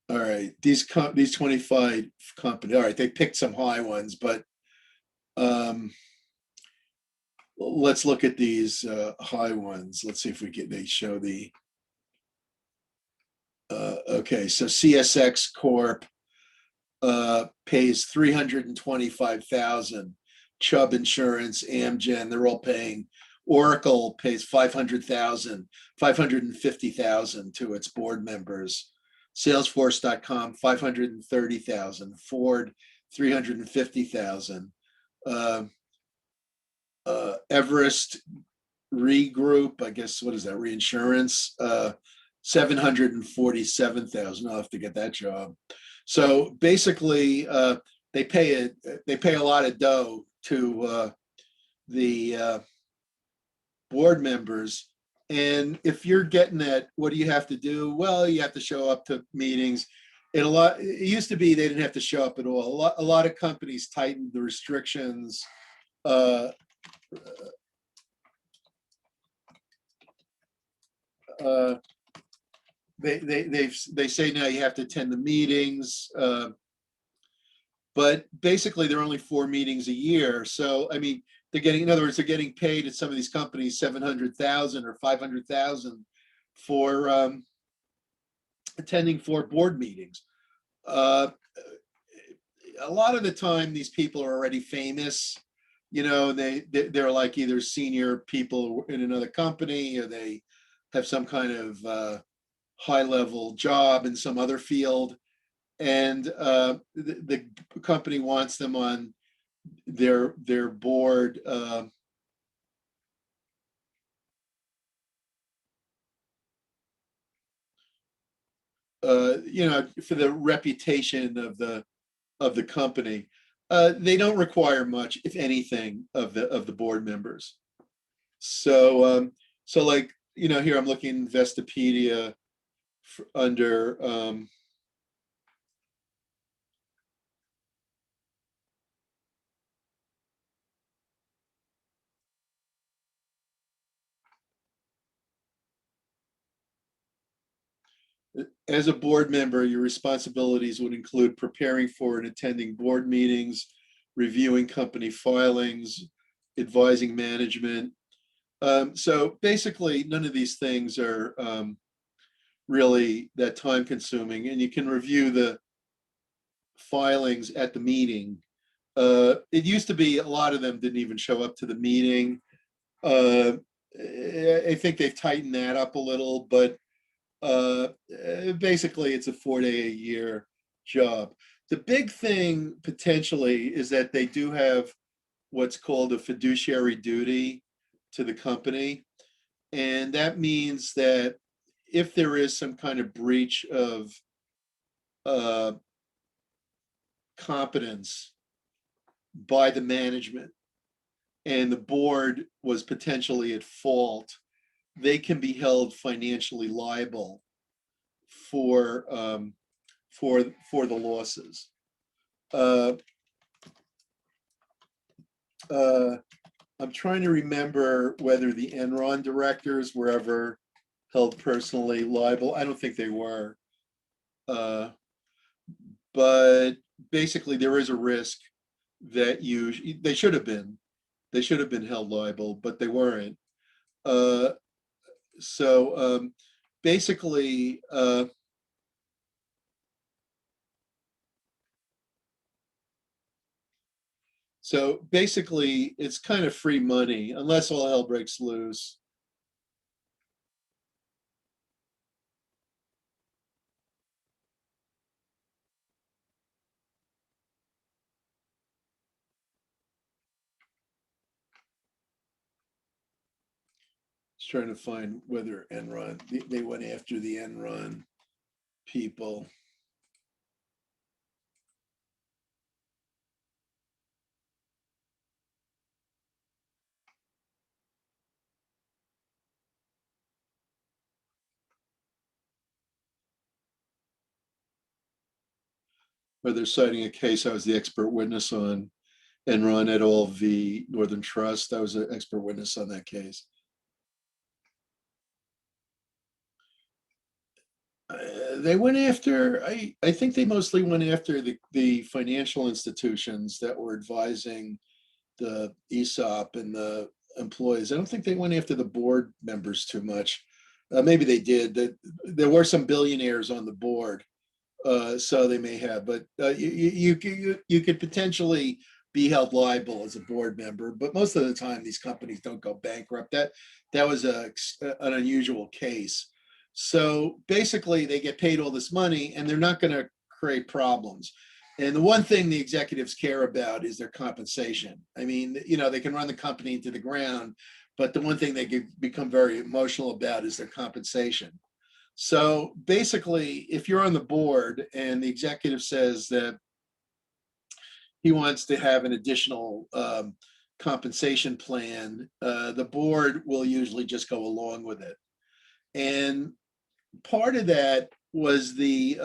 [SPEAKER 1] All right, these 25 companies. All right, they picked some high ones, but let's look at these high ones. Let's see if they show the. Okay, so CSX Corp pays $325,000. Chubb Insurance, Amgen, they're all paying. Oracle pays $550,000 to its board members. Salesforce.com, $530,000. Ford, $350,000. Everest Regroup, I guess, what is that? Reinsurance, $747,000. I'll have to get that job. So basically, they pay a lot of dough to the board members. And if you're getting that, what do you have to do? Well, you have to show up to meetings. It used to be they didn't have to show up at all. A lot of companies tightened the restrictions. They say now you have to attend the meetings, but basically there are only 4 meetings a year. So I mean, in other words, they're getting paid at some of these companies $700,000 or $500,000 for attending 4 board meetings. A lot of the time, these people are already famous. They're like either senior people in another company, or they have some kind of high-level job in some other field, and the company wants them on their board. For the reputation of the company. They don't require much, if anything, of the board members. So like, here I'm looking Investopedia under as a board member, your responsibilities would include preparing for and attending board meetings, reviewing company filings, advising management. So basically, none of these things are really that time consuming, and you can review the filings at the meeting. It used to be a lot of them didn't even show up to the meeting. I think they've tightened that up a little, but basically it's a 4-day-a-year job. The big thing potentially is that they do have what's called a fiduciary duty to the company. And that means that if there is some kind of breach of competence by the management and the board was potentially at fault, they can be held financially liable for the losses. I'm trying to remember whether the Enron directors were ever held personally liable. I don't think they were. But basically there is a risk that they should have been. They should have been held liable, but they weren't. Uh, so basically, it's kind of free money unless all hell breaks loose. Just trying to find whether Enron, they went after the Enron people. Where they're citing a case I was the expert witness on, Enron et al. V. Northern Trust. I was an expert witness on that case. They went after, I think they mostly went after the financial institutions that were advising the ESOP and the employees. I don't think they went after the board members too much. Maybe they did. There were some billionaires on the board, so they may have. But you could potentially be held liable as a board member. But most of the time, these companies don't go bankrupt. That was an unusual case. So basically, they get paid all this money, and they're not going to create problems. And the one thing the executives care about is their compensation. I mean, they can run the company into the ground, but the one thing they can become very emotional about is their compensation. So basically, if you're on the board and the executive says that he wants to have an additional compensation plan, the board will usually just go along with it. And part of that was the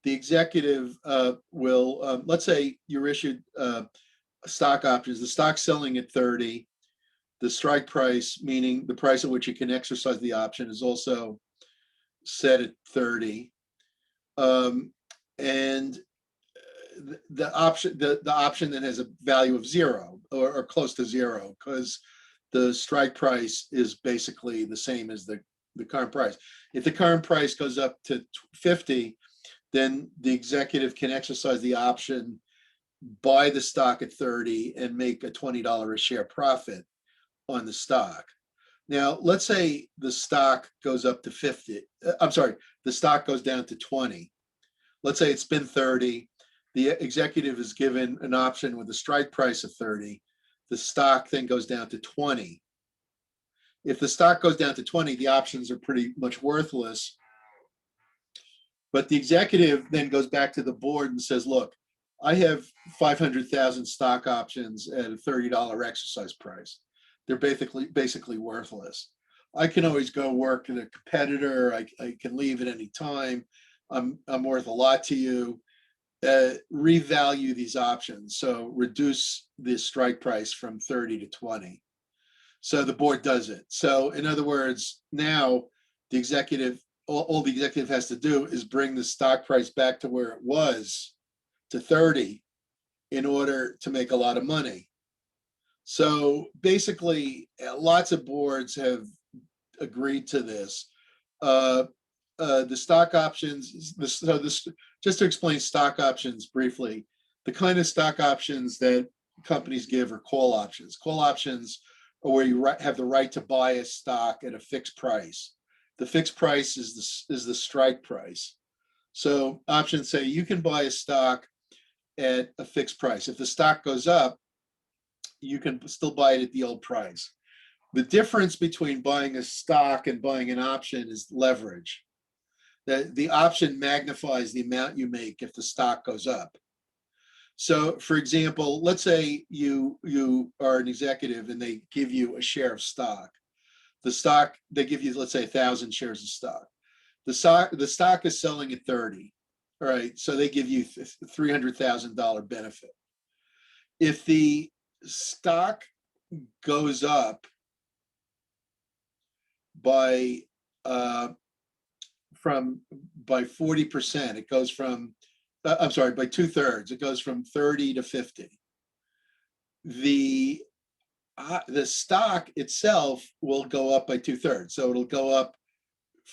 [SPEAKER 1] executive will, let's say you're issued stock options, the stock's selling at 30, the strike price, meaning the price at which you can exercise the option, is also set at 30. And the option that has a value of zero or close to zero, because the strike price is basically the same as the current price. If the current price goes up to 50, then the executive can exercise the option, buy the stock at 30 and make a $20 a share profit on the stock. Now, let's say the stock goes up to 50. The stock goes down to 20. Let's say it's been 30. The executive is given an option with a strike price of 30. The stock then goes down to 20. If the stock goes down to 20, the options are pretty much worthless. But the executive then goes back to the board and says, look, I have 500,000 stock options at a $30 exercise price. They're basically worthless. I can always go work at a competitor. I can leave at any time. I'm worth a lot to you. Revalue these options. So reduce the strike price from 30 to 20. So the board does it. So in other words, now the executive, all the executive has to do is bring the stock price back to where it was, to 30, in order to make a lot of money. So basically, lots of boards have agreed to this. The stock options, just to explain stock options briefly, the kind of stock options that companies give are call options. Call options are where you have the right to buy a stock at a fixed price. The fixed price is the strike price. So options say you can buy a stock at a fixed price. If the stock goes up, you can still buy it at the old price. The difference between buying a stock and buying an option is leverage. The option magnifies the amount you make if the stock goes up. So for example, let's say you are an executive and they give you a share of stock. They give you, let's say, 1,000 shares of stock. The stock is selling at 30. All right, so they give you $300,000 benefit. If the stock goes up by by 40%. It goes from I'm sorry, by 2/3. It goes from 30 to 50. The stock itself will go up by 2/3. So it'll go up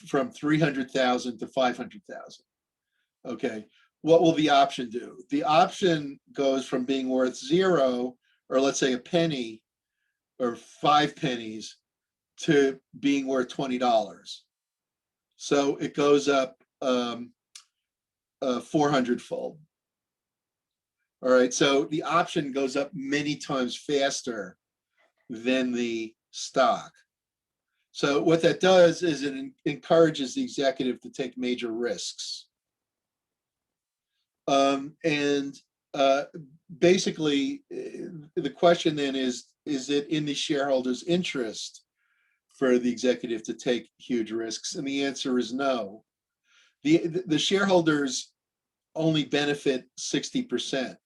[SPEAKER 1] from 300,000 to 500,000. Okay. What will the option do? The option goes from being worth 0, or let's say a penny or 5 pennies, to being worth $20. So it goes up 400-fold. All right. So the option goes up many times faster than the stock. So what that does is it encourages the executive to take major risks. Basically, the question then is it in the shareholders' interest for the executive to take huge risks? And the answer is no. The shareholders only benefit 60%.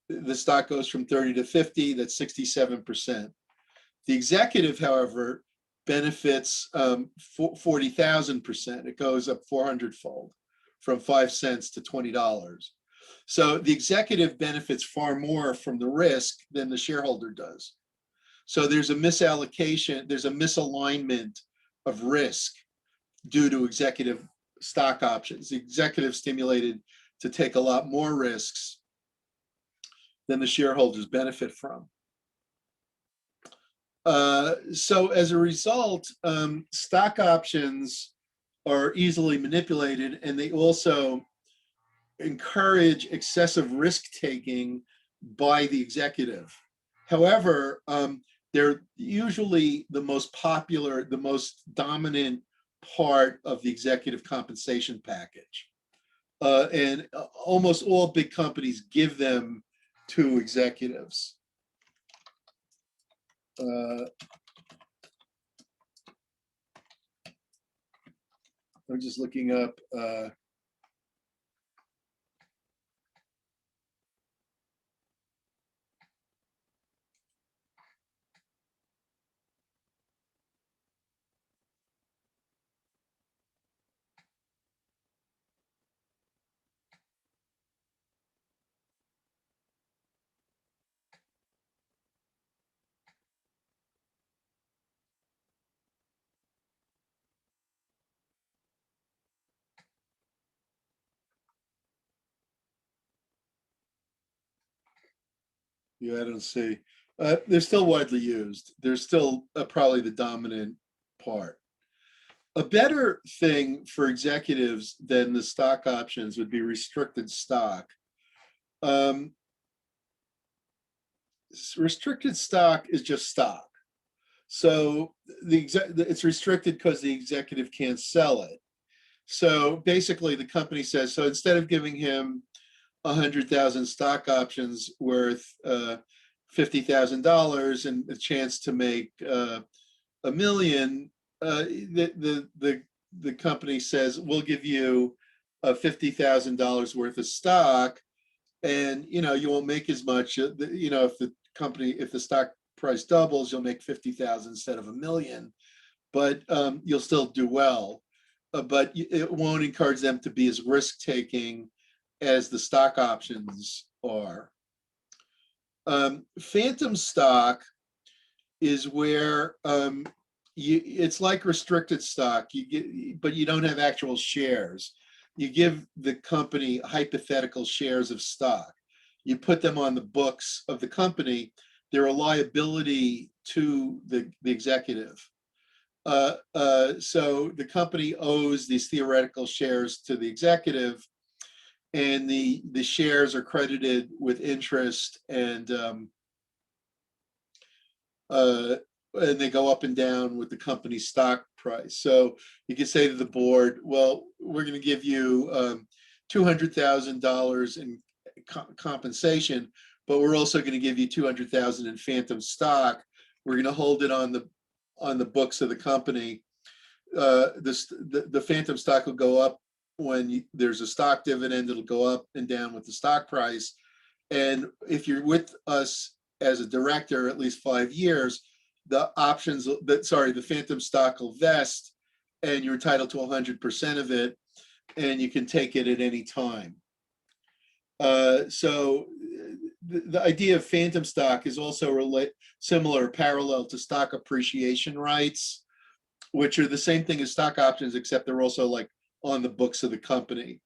[SPEAKER 1] The stock goes from 30 to 50, that's 67%. The executive, however, benefits 40,000%. It goes up 400-fold, from 5 cents to $20. So the executive benefits far more from the risk than the shareholder does. So there's a misallocation, there's a misalignment of risk due to executive stock options. The executive stimulated to take a lot more risks than the shareholders benefit from. So as a result, stock options are easily manipulated, and they also encourage excessive risk-taking by the executive. However, they're usually the most popular, the most dominant part of the executive compensation package. And almost all big companies give them to executives. I'm just looking up yeah, I don't see. They're still widely used. They're still probably the dominant part. A better thing for executives than the stock options would be restricted stock. Restricted stock is just stock. So it's restricted because the executive can't sell it. So basically the company says, so instead of giving him 100,000 stock options worth $50,000 and a chance to make $1 million, the company says, we'll give you $50,000 worth of stock, and you won't make as much. If the stock price doubles, you'll make 50,000 instead of $1 million, but you'll still do well. But it won't encourage them to be as risk-taking as the stock options are. Phantom stock is where it's like restricted stock. But you don't have actual shares. You give the company hypothetical shares of stock. You put them on the books of the company. They're a liability to the executive. So the company owes these theoretical shares to the executive, and the shares are credited with interest, and they go up and down with the company's stock price. So you can say to the board, well, we're going to give you $200,000 in compensation, but we're also going to give you $200,000 in phantom stock. We're going to hold it on the books of the company. The phantom stock will go up when there's a stock dividend. It'll go up and down with the stock price. And if you're with us as a director at least 5 years, the phantom stock will vest and you're entitled to 100% of it, and you can take it at any time. So the idea of phantom stock is also similar, parallel to stock appreciation rights, which are the same thing as stock options, except they're also like on the books of the company.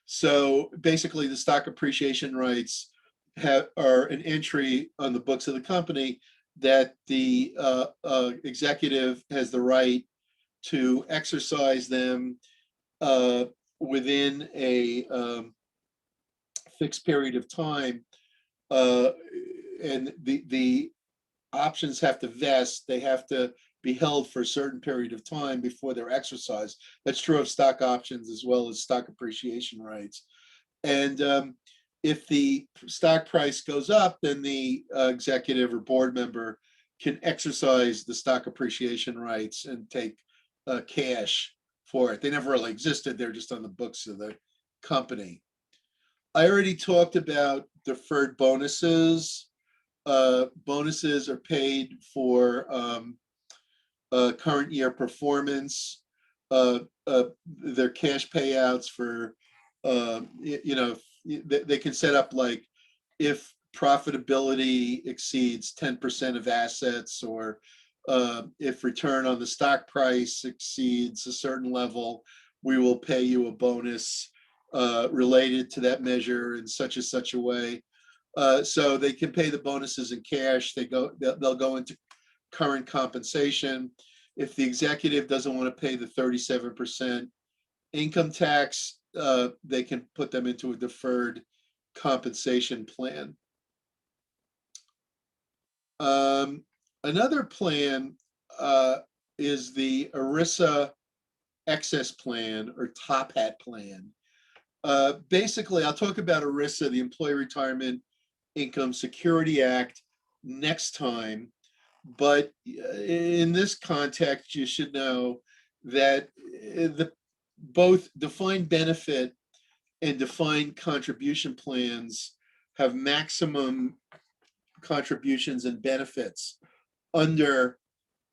[SPEAKER 1] So basically the stock appreciation rights are an entry on the books of the company that the executive has the right to exercise them within a fixed period of time, and the options have to vest. They have to be held for a certain period of time before they're exercised. That's true of stock options as well as stock appreciation rights. And if the stock price goes up, then the executive or board member can exercise the stock appreciation rights and take cash for it. They never really existed. They're just on the books of the company. I already talked about deferred bonuses. Bonuses are paid for current year performance. They're cash payouts for, they can set up like if profitability exceeds 10% of assets, or if return on the stock price exceeds a certain level, we will pay you a bonus related to that measure in such and such a way. So they can pay the bonuses in cash. They'll go into current compensation. If the executive doesn't want to pay the 37% income tax, they can put them into a deferred compensation plan. Another plan is the ERISA excess plan or top hat plan. Basically, I'll talk about ERISA, the Employee Retirement Income Security Act, next time. But in this context, you should know that both defined benefit and defined contribution plans have maximum contributions and benefits under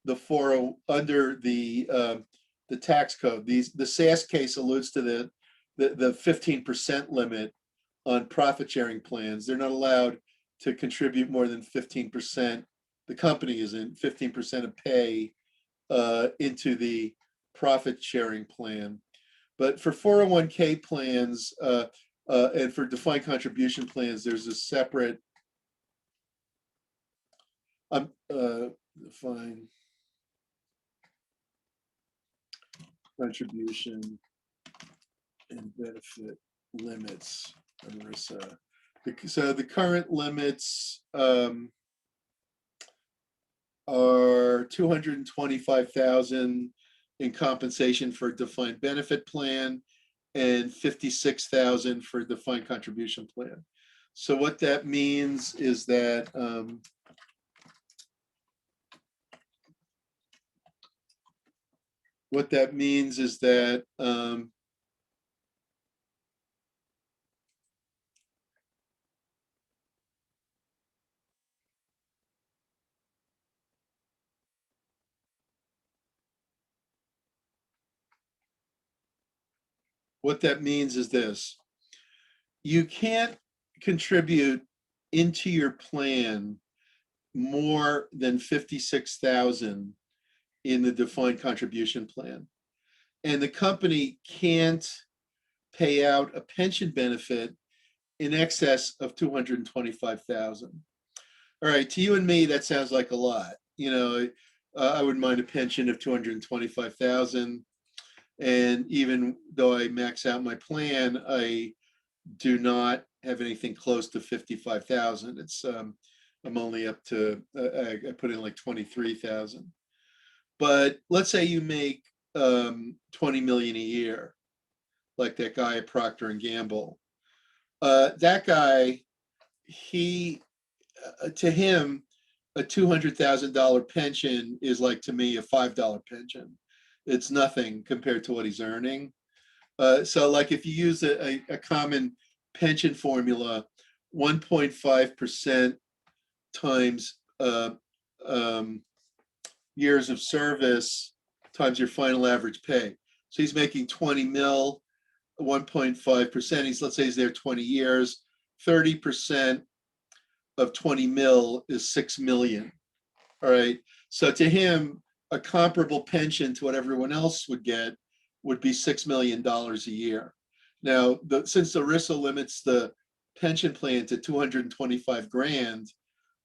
[SPEAKER 1] the tax code. The SAS case alludes to the 15% limit on profit sharing plans. They're not allowed to contribute more than 15%. The company is in 15% of pay into the profit sharing plan. But for 401k plans and for defined contribution plans, there's a separate defined contribution and benefit limits, ERISA. So the current limits are $225,000 in compensation for a defined benefit plan and $56,000 for a defined contribution plan. So what that means is that this: you can't contribute into your plan more than $56,000 in the defined contribution plan, and the company can't pay out a pension benefit in excess of $225,000. All right, to you and me, that sounds like a lot. I wouldn't mind a pension of $225,000. And even though I max out my plan, I do not have anything close to 55,000. It's I'm only up to I put in like 23,000. But let's say you make 20 million a year, like that guy at Procter and Gamble. That guy, to him, a $200,000 pension is like, to me, a $5 pension. It's nothing compared to what he's earning. So like if you use a common pension formula, 1.5% times years of service times your final average pay. So he's making 20 mil, 1.5%. Let's say he's there 20 years, 30% of 20 mil is 6 million. All right. So to him, a comparable pension to what everyone else would get would be $6 million a year. Now, since ERISA limits the pension plan to 225 grand,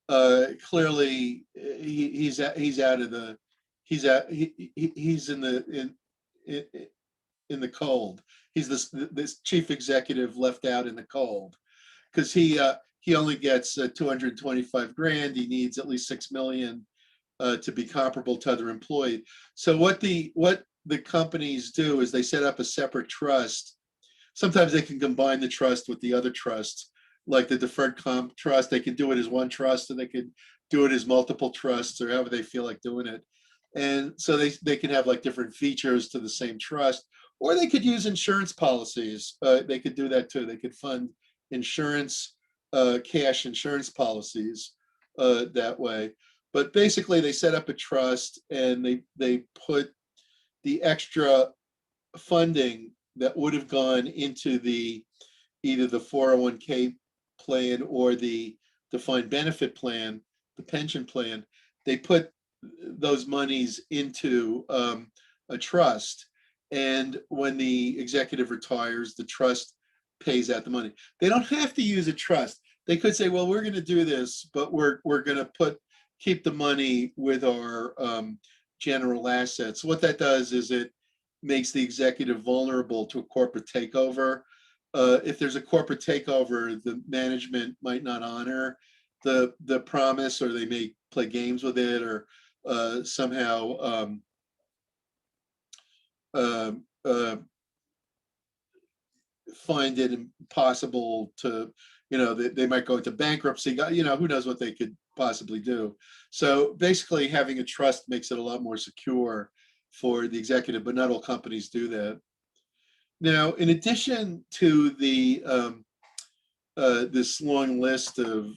[SPEAKER 1] clearly he's in the cold. He's this chief executive left out in the cold because he only gets 225 grand. He needs at least 6 million to be comparable to other employees. So what the companies do is they set up a separate trust. Sometimes they can combine the trust with the other trusts, like the deferred comp trust. They can do it as one trust, and they could do it as multiple trusts, or however they feel like doing it. And so they can have like different features to the same trust, or they could use insurance policies. They could do that too. They could fund insurance, cash insurance policies that way. But basically, they set up a trust and they put the extra funding that would have gone into either the 401k plan or the defined benefit plan, the pension plan. They put those monies into a trust, and when the executive retires, the trust pays out the money. They don't have to use a trust. They could say, well, we're going to do this, but we're going to keep the money with our general assets. What that does is it makes the executive vulnerable to a corporate takeover. If there's a corporate takeover, the management might not honor the promise, or they may play games with it, or somehow find it impossible to, they might go into bankruptcy. Who knows what they could possibly do. So basically, having a trust makes it a lot more secure for the executive, but not all companies do that. Now, in addition to this long list of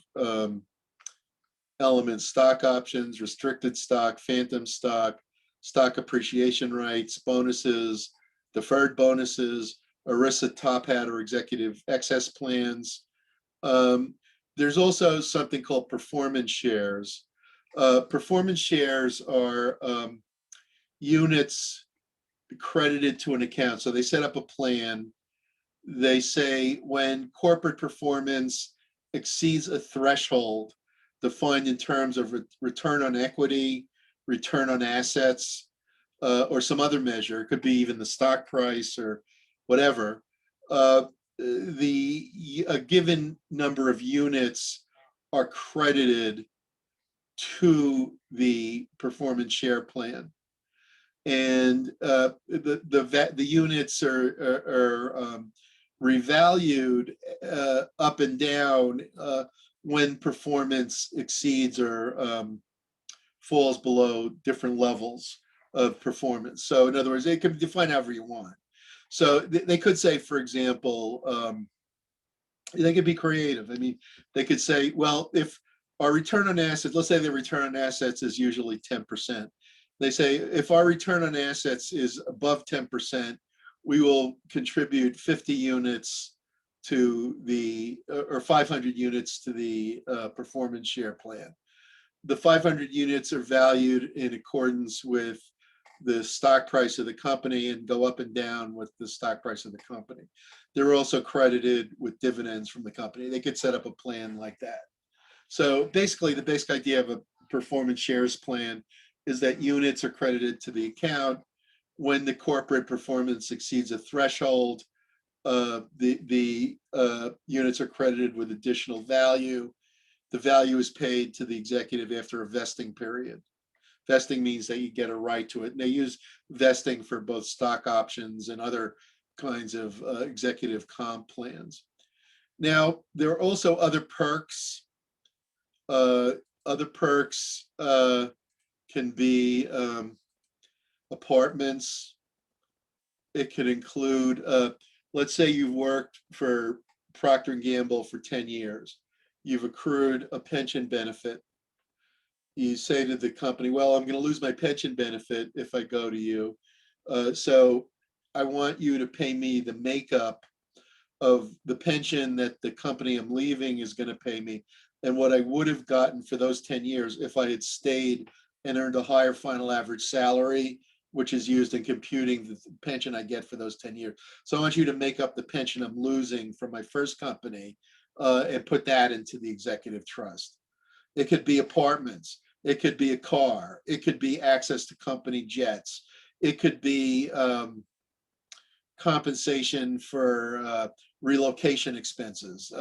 [SPEAKER 1] elements, stock options, restricted stock, phantom stock, stock appreciation rights, bonuses, deferred bonuses, ERISA top hat or executive excess plans. There's also something called performance shares. Performance shares are units credited to an account. So they set up a plan. They say when corporate performance exceeds a threshold defined in terms of return on equity, return on assets, or some other measure, it could be even the stock price or whatever, a given number of units are credited to the performance share plan. And the units are revalued up and down when performance exceeds or falls below different levels of performance. So in other words, they can be defined however you want. So they could say, for example, they could be creative. I mean, they could say, well, if our return on assets, let's say the return on assets is usually 10%. They say, if our return on assets is above 10%, we will contribute 50 units to or 500 units to the performance share plan. The 500 units are valued in accordance with the stock price of the company and go up and down with the stock price of the company. They're also credited with dividends from the company. They could set up a plan like that. So basically, the basic idea of a performance shares plan is that units are credited to the account. When the corporate performance exceeds a threshold, the units are credited with additional value. The value is paid to the executive after a vesting period. Vesting means that you get a right to it. And they use vesting for both stock options and other kinds of executive comp plans. Now, there are also other perks. Other perks can be apartments. It could include, let's say you've worked for Procter & Gamble for 10 years. you've accrued a pension benefit. You say to the company, well, I'm going to lose my pension benefit if I go to you. So I want you to pay me the makeup of the pension that the company I'm leaving is going to pay me, and what I would have gotten for those 10 years if I had stayed and earned a higher final average salary, which is used in computing the pension I get for those 10 years. So I want you to make up the pension I'm losing from my first company and put that into the executive trust. It could be apartments. It could be a car. It could be access to company jets. It could be compensation for relocation expenses.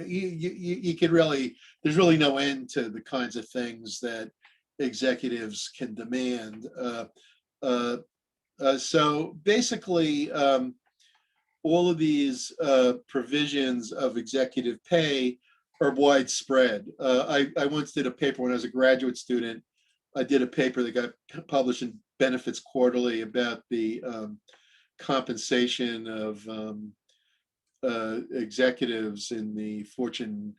[SPEAKER 1] You could really, there's really no end to the kinds of things that executives can demand. So basically, all of these provisions of executive pay are widespread. I once did a paper when I was a graduate student. I did a paper that got published in Benefits Quarterly about the compensation of executives in the Fortune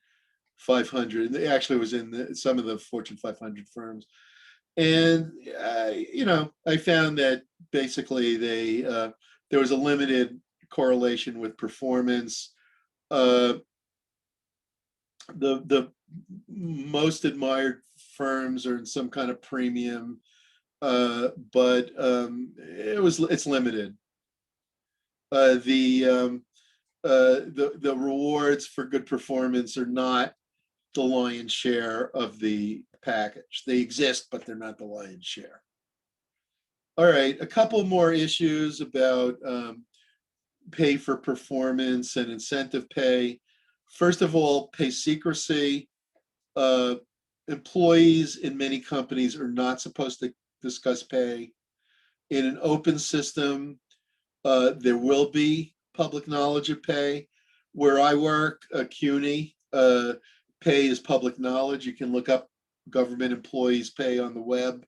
[SPEAKER 1] 500. It actually was in some of the Fortune 500 firms. And, I found that basically there was a limited correlation with performance. The most admired firms are in some kind of premium, but it's limited. The rewards for good performance are not the lion's share of the package. They exist, but they're not the lion's share. All right, a couple more issues about pay for performance and incentive pay. First of all, pay secrecy. Employees in many companies are not supposed to discuss pay. In an open system, there will be public knowledge of pay. Where I work, CUNY, pay is public knowledge. You can look up government employees' pay on the web.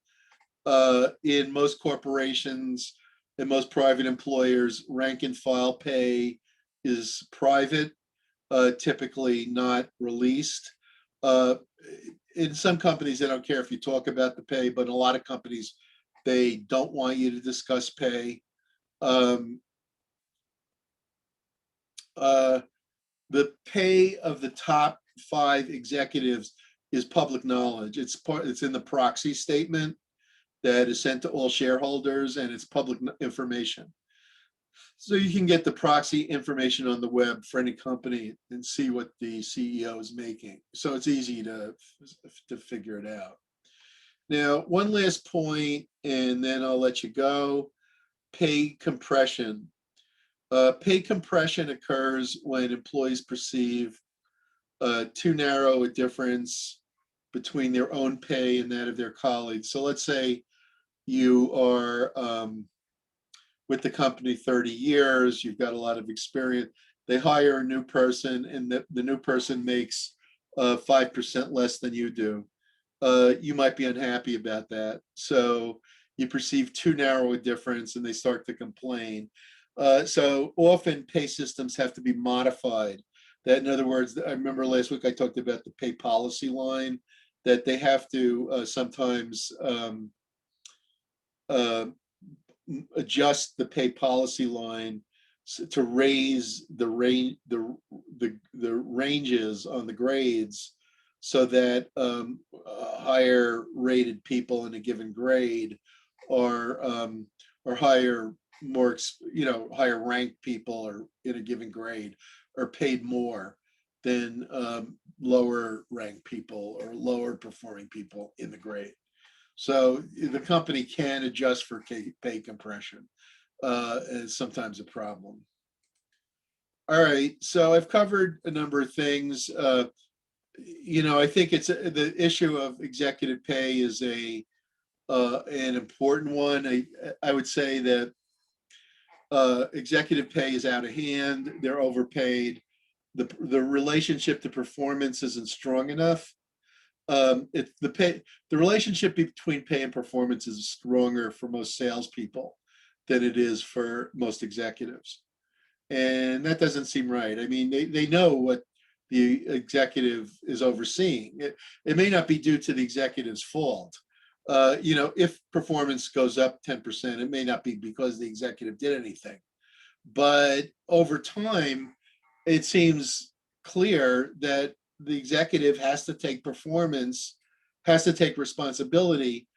[SPEAKER 1] In most corporations and most private employers, rank and file pay is private, typically not released. In some companies, they don't care if you talk about the pay, but in a lot of companies, they don't want you to discuss pay. The pay of the top 5 executives is public knowledge. It's in the proxy statement that is sent to all shareholders, and it's public information. So you can get the proxy information on the web for any company and see what the CEO is making. So it's easy to figure it out. Now, one last point, and then I'll let you go. Pay compression. Pay compression occurs when employees perceive too narrow a difference between their own pay and that of their colleagues. So let's say you are with the company 30 years, you've got a lot of experience. They hire a new person, and the new person makes 5% less than you do. You might be unhappy about that. So you perceive too narrow a difference, and they start to complain. So often pay systems have to be modified. That, in other words, I remember last week I talked about the pay policy line, that they have to sometimes adjust the pay policy line to raise the ranges on the grades, so that higher rated people in a given grade are higher, higher ranked people or in a given grade are paid more than lower ranked people or lower performing people in the grade. So the company can adjust for pay compression. It's sometimes a problem. All right, so I've covered a number of things. I think it's the issue of executive pay is an important one. I would say that executive pay is out of hand. They're overpaid. The relationship to performance isn't strong enough. The relationship between pay and performance is stronger for most salespeople than it is for most executives, and that doesn't seem right. I mean, they know what the executive is overseeing. It may not be due to the executive's fault. If performance goes up 10%, it may not be because the executive did anything. But over time, it seems clear that the executive has to take responsibility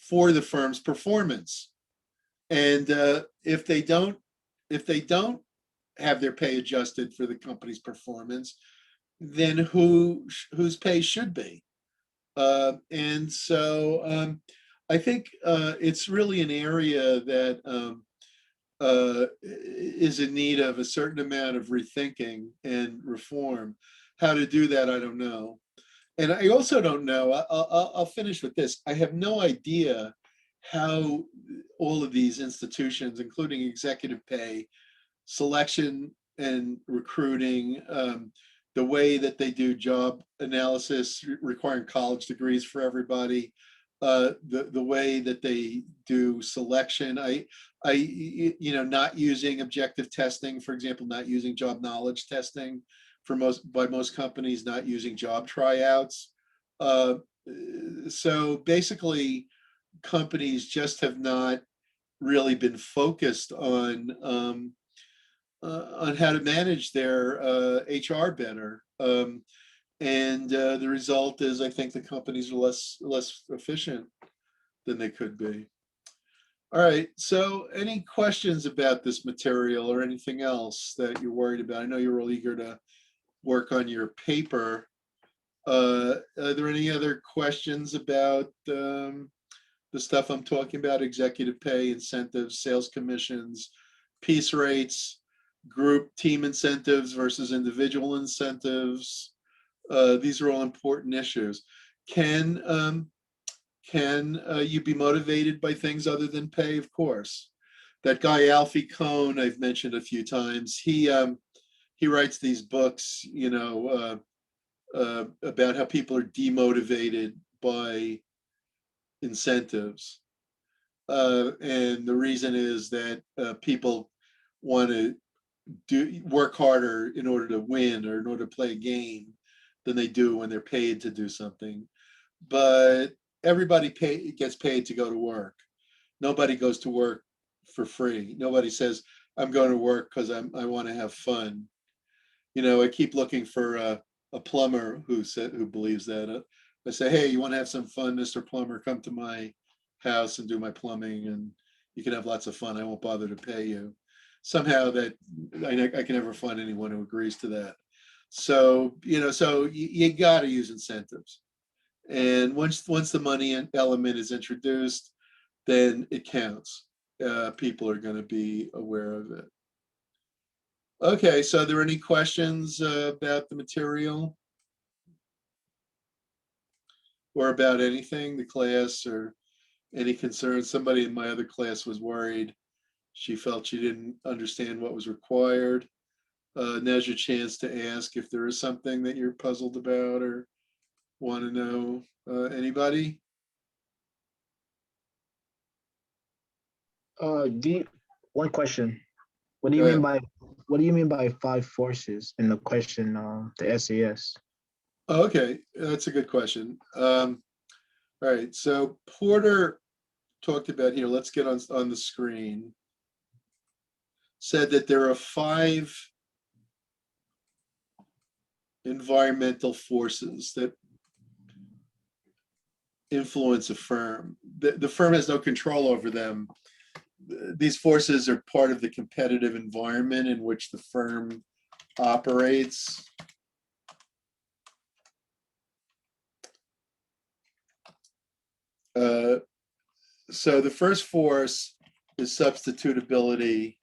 [SPEAKER 1] for the firm's performance. And if they don't have their pay adjusted for the company's performance, then whose pay should be? And so I think it's really an area that is in need of a certain amount of rethinking and reform. How to do that, I don't know. And I also don't know, I'll finish with this. I have no idea how all of these institutions, including executive pay, selection and recruiting, the way that they do job analysis requiring college degrees for everybody, the way that they do selection, not using objective testing, for example, not using job knowledge testing by most companies, not using job tryouts. So basically, companies just have not really been focused on how to manage their HR better. And the result is, I think the companies are less efficient than they could be. All right, so any questions about this material or anything else that you're worried about? I know you're real eager to work on your paper. Are there any other questions about the stuff I'm talking about? Executive pay, incentives, sales commissions, piece rates, group team incentives versus individual incentives. These are all important issues. Can you be motivated by things other than pay? Of course. That guy Alfie Kohn, I've mentioned a few times. He writes these books, about how people are demotivated by incentives, and the reason is that people want to work harder in order to win or in order to play a game than they do when they're paid to do something. But everybody gets paid to go to work. Nobody goes to work for free. Nobody says, I'm going to work because I want to have fun. I keep looking for a plumber who believes that. I say, hey, you want to have some fun, Mr. Plumber? Come to my house and do my plumbing, and you can have lots of fun. I won't bother to pay you. Somehow that I can never find anyone who agrees to that. So you got to use incentives, and once the money element is introduced, then it counts. People are going to be aware of it. Okay, so are there any questions about the material or about anything, the class, or any concerns? Somebody in my other class was worried. She felt she didn't understand what was required. Now's your chance to ask if there is something that you're puzzled about or want to know. Anybody?
[SPEAKER 9] One question. What do
[SPEAKER 1] Go
[SPEAKER 9] you mean
[SPEAKER 1] ahead.
[SPEAKER 9] by five forces in the question, the SAS?
[SPEAKER 1] Oh, okay, that's a good question. All right, so Porter talked about here, let's get on the screen, said that there are 5 environmental forces that influence a firm. The firm has no control over them. These forces are part of the competitive environment in which the firm operates. So the first force is substitutability.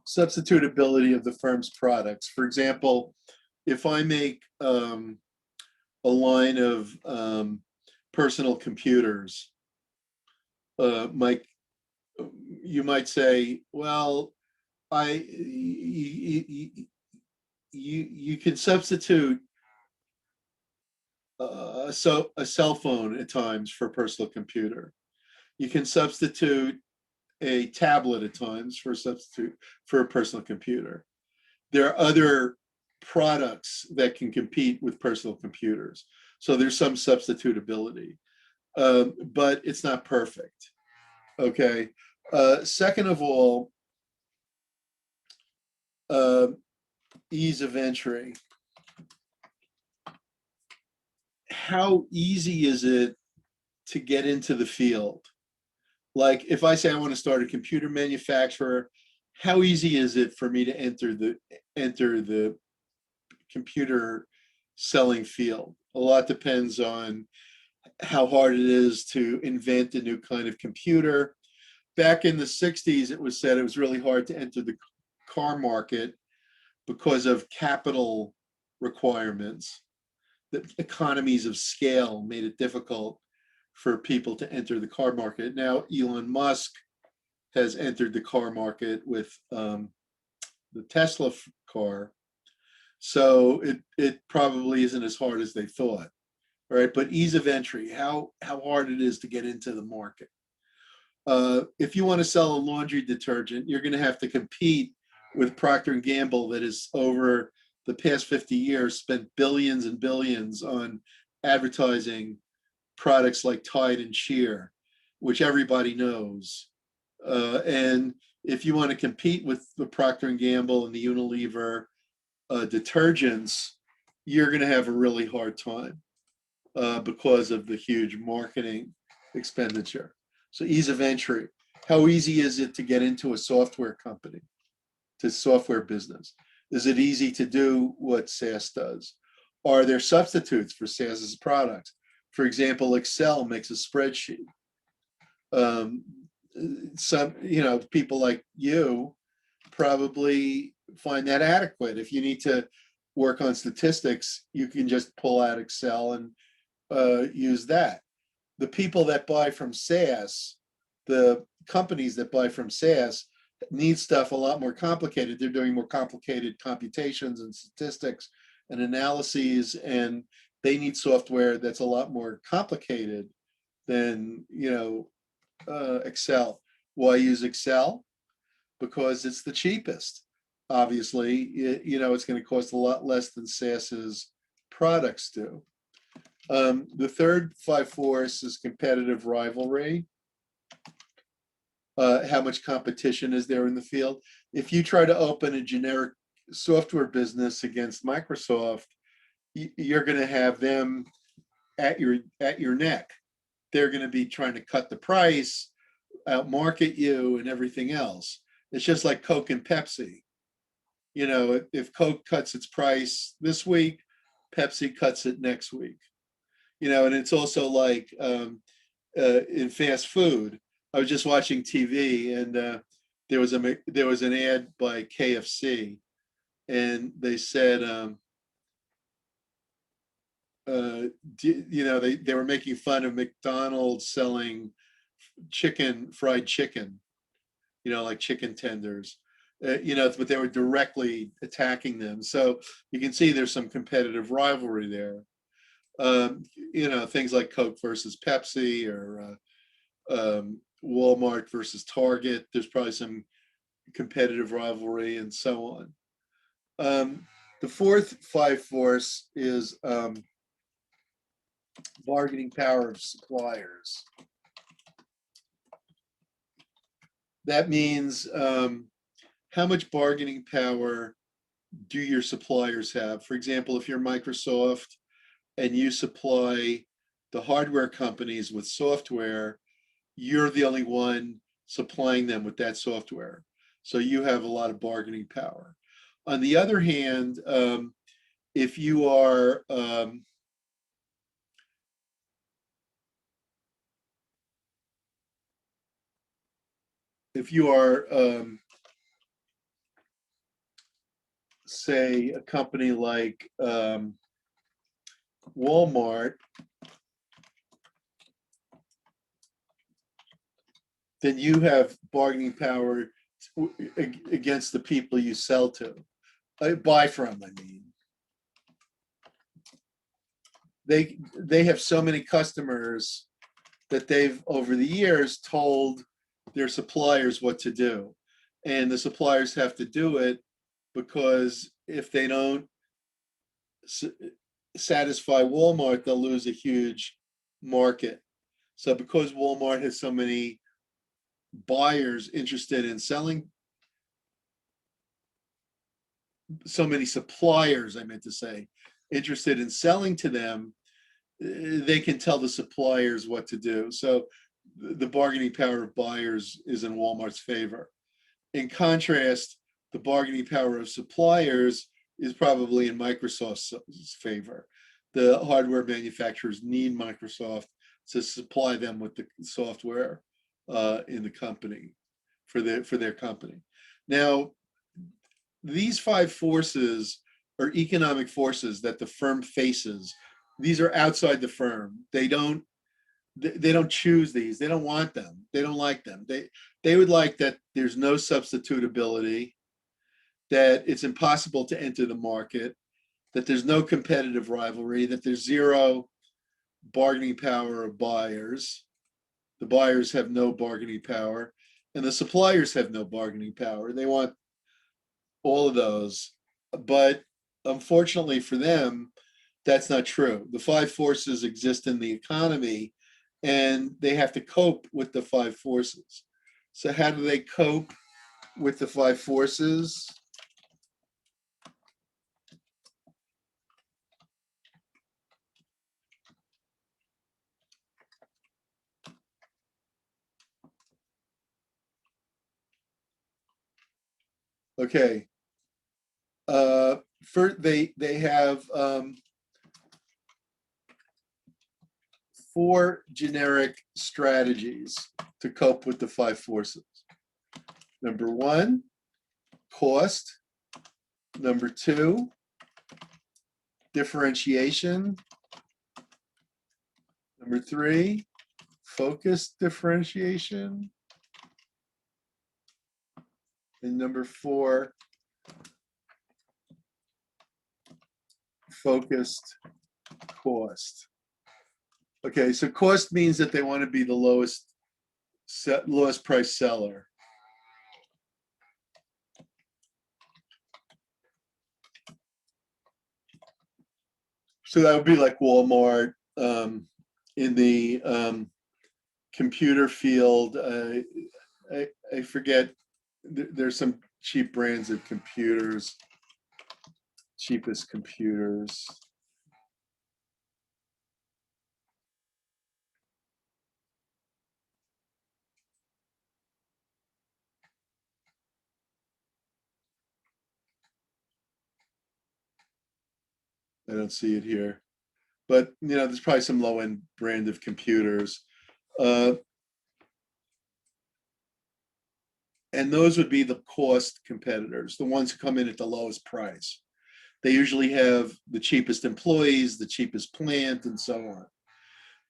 [SPEAKER 1] Substitutability of the firm's products. For example, if I make a line of personal computers, Mike, you might say, well, you can substitute so a cell phone at times for a personal computer. You can substitute a tablet at times for a substitute for a personal computer. There are other products that can compete with personal computers. So there's some substitutability, but it's not perfect. Okay. Second of all, ease of entry. How easy is it to get into the field? Like if I say I want to start a computer manufacturer, how easy is it for me to enter the computer selling field? A lot depends on how hard it is to invent a new kind of computer. Back in the 60s, it was said it was really hard to enter the car market because of capital requirements. The economies of scale made it difficult for people to enter the car market. Now, Elon Musk has entered the car market with the Tesla car. So it probably isn't as hard as they thought, right? But ease of entry, how hard it is to get into the market. If you want to sell a laundry detergent, you're going to have to compete with Procter & Gamble that has over the past 50 years spent billions and billions on advertising products like Tide and Sheer, which everybody knows. And if you want to compete with the Procter & Gamble and the Unilever detergents, you're going to have a really hard time because of the huge marketing expenditure. So ease of entry. How easy is it to get into a software company, to software business? Is it easy to do what SAS does? Are there substitutes for SAS's products? For example, Excel makes a spreadsheet. Some, people like you probably find that adequate. If you need to work on statistics, you can just pull out Excel and use that. The people that buy from SAS, the companies that buy from SAS, need stuff a lot more complicated. They're doing more complicated computations and statistics and analyses, and they need software that's a lot more complicated than Excel. Why use Excel? Because it's the cheapest. Obviously, it's going to cost a lot less than SAS's products do. The third 5 force is competitive rivalry. How much competition is there in the field? If you try to open a generic software business against Microsoft, you're going to have them at your neck. They're going to be trying to cut the price, outmarket you, and everything else. It's just like Coke and Pepsi. If Coke cuts its price this week, Pepsi cuts it next week. And it's also like in fast food. I was just watching TV, and there was an ad by KFC, and they said, they were making fun of McDonald's selling fried chicken, like chicken tenders, but they were directly attacking them. So you can see there's some competitive rivalry there. Things like Coke versus Pepsi, or Walmart versus Target. There's probably some competitive rivalry and so on. The fourth 5 force is bargaining power of suppliers. That means how much bargaining power do your suppliers have? For example, if you're Microsoft and you supply the hardware companies with software, you're the only one supplying them with that software. So you have a lot of bargaining power. On the other hand, if you are say a company like Walmart, then you have bargaining power against the people you sell to, buy from, I mean. they have so many customers that they've over the years told their suppliers what to do. And the suppliers have to do it because if they don't satisfy Walmart, they'll lose a huge market. So because Walmart has so many buyers interested in selling, so many suppliers, I meant to say, interested in selling to them, they can tell the suppliers what to do. So the bargaining power of buyers is in Walmart's favor. In contrast, the bargaining power of suppliers is probably in Microsoft's favor. The hardware manufacturers need Microsoft to supply them with the software in the company for their company. Now, these 5 forces are economic forces that the firm faces. These are outside the firm. They don't choose these. They don't want them. They don't like them. They would like that there's no substitutability, that it's impossible to enter the market, that there's no competitive rivalry, that there's zero bargaining power of buyers. The buyers have no bargaining power, and the suppliers have no bargaining power. They want all of those. But unfortunately for them, that's not true. The 5 forces exist in the economy, and they have to cope with the 5 forces. So how do they cope with the 5 forces? Okay. First, they have 4 generic strategies to cope with the 5 forces. Number 1, cost. Number 2, differentiation. Number 3, focused differentiation. And number 4, focused cost. Okay, so cost means that they want to be the lowest price seller. So that would be like Walmart. In the computer field, I forget, there's some cheap brands of computers, cheapest computers. I don't see it here, but there's probably some low-end brand of computers. And those would be the cost competitors, the ones who come in at the lowest price. They usually have the cheapest employees, the cheapest plant, and so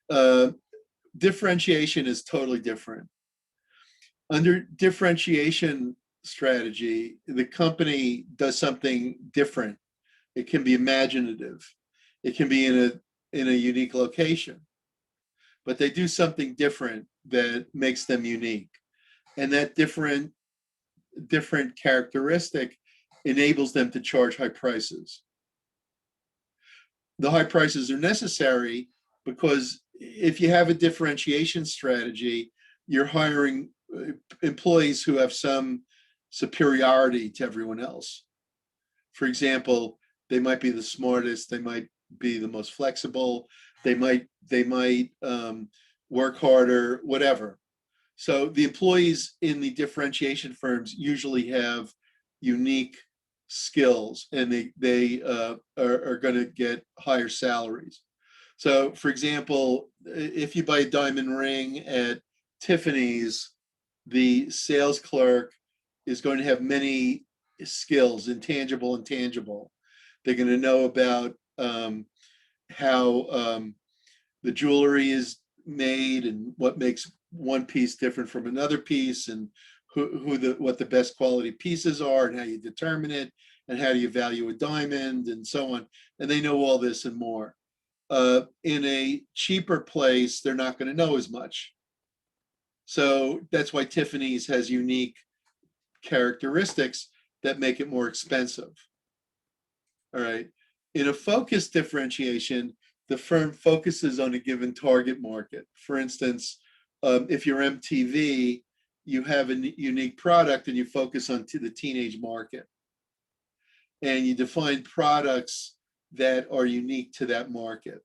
[SPEAKER 1] on. Differentiation is totally different. Under differentiation strategy, the company does something different. It can be imaginative. It can be in a unique location. But they do something different that makes them unique. And that different characteristic enables them to charge high prices. The high prices are necessary because if you have a differentiation strategy, you're hiring employees who have some superiority to everyone else. For example, they might be the smartest, they might be the most flexible, they might work harder, whatever. So the employees in the differentiation firms usually have unique skills, and they are going to get higher salaries. So, for example, if you buy a diamond ring at Tiffany's, the sales clerk is going to have many skills, intangible and tangible. They're going to know about how the jewelry is made and what makes one piece different from another piece, and what the best quality pieces are, and how you determine it, and how do you value a diamond, and so on. And they know all this and more. In a cheaper place, they're not going to know as much. So that's why Tiffany's has unique characteristics that make it more expensive. All right. In a focus differentiation, the firm focuses on a given target market. For instance, if you're MTV, you have a unique product and you focus on the teenage market. And you define products that are unique to that market.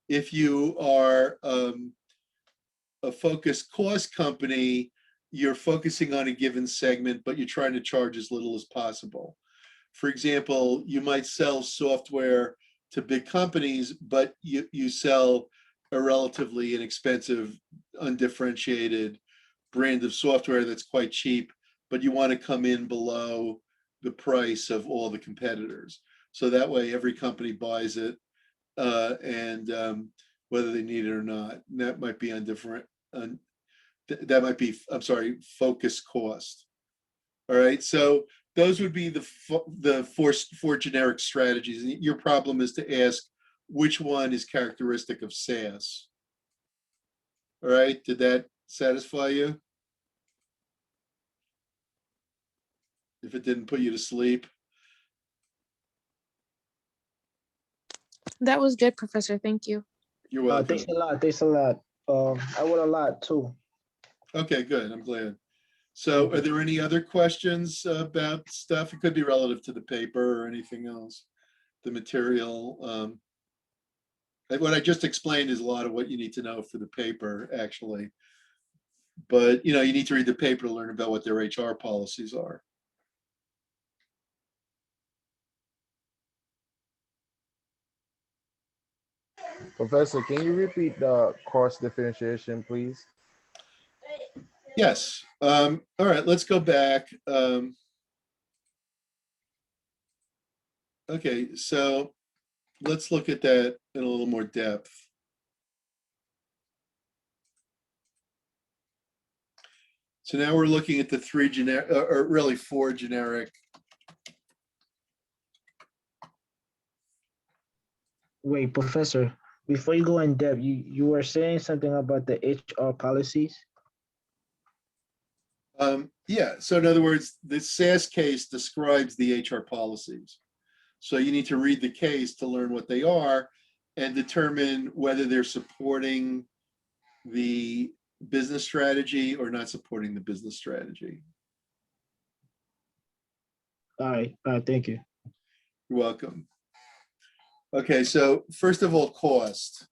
[SPEAKER 1] If you are a focused cost company, you're focusing on a given segment, but you're trying to charge as little as possible. For example, you might sell software to big companies, but you sell a relatively inexpensive, undifferentiated brand of software that's quite cheap, but you want to come in below the price of all the competitors. So that way every company buys it, and whether they need it or not. And that might be that might be, I'm sorry, focus cost. All right, so those would be the four generic strategies. And your problem is to ask which one is characteristic of SaaS. All right, did that satisfy you? If it didn't put you to sleep.
[SPEAKER 2] That was good, Professor. Thank you.
[SPEAKER 1] You're welcome.
[SPEAKER 9] Thanks a lot. Thanks a lot. I would a lot too.
[SPEAKER 1] Okay, good. I'm glad. So are there any other questions about stuff? It could be relative to the paper or anything else, the material. What I just explained is a lot of what you need to know for the paper, actually. But, you need to read the paper to learn about what their HR policies are.
[SPEAKER 10] Professor, can you repeat the cost differentiation, please?
[SPEAKER 1] Yes. All right, let's go back. Okay, so let's look at that in a little more depth. So now we're looking at the three generic, or really four generic.
[SPEAKER 9] Wait, Professor, before you go in depth, you were saying something about the HR policies?
[SPEAKER 1] Yeah, so in other words, the SAS case describes the HR policies. So you need to read the case to learn what they are and determine whether they're supporting the business strategy or not supporting the business strategy.
[SPEAKER 9] All right, thank you.
[SPEAKER 1] You're welcome. Okay, so first of all, cost.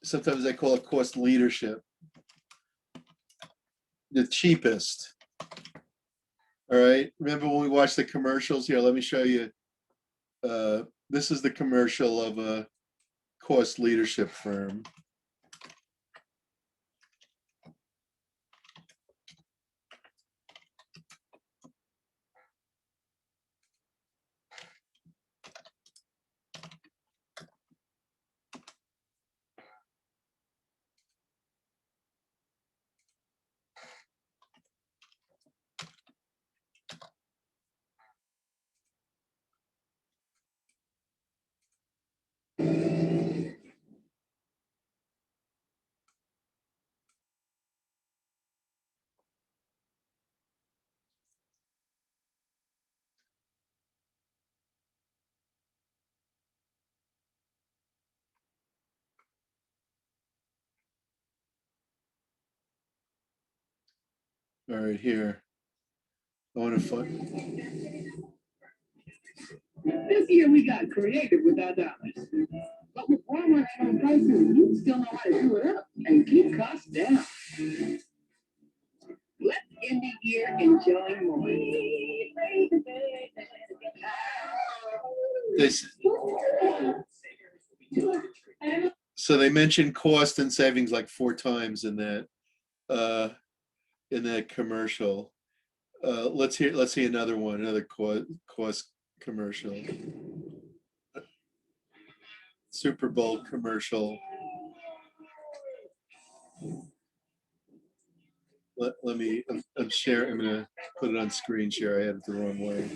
[SPEAKER 1] Sometimes I call it cost leadership. The cheapest. All right, remember when we watched the commercials? Here, let me show you. This is the commercial of a cost leadership firm. All right, here. I want to find.
[SPEAKER 11] This year we got creative with our dollars. But with Walmart's low prices, you still know how to do it up and keep costs down. Let's end the year enjoying more.
[SPEAKER 1] So they mentioned cost and savings like 4 times in that commercial. Let's see another one, another cost commercial. Super Bowl commercial. Let me, I'm sharing, I'm gonna put it on screen share. I had it the wrong way.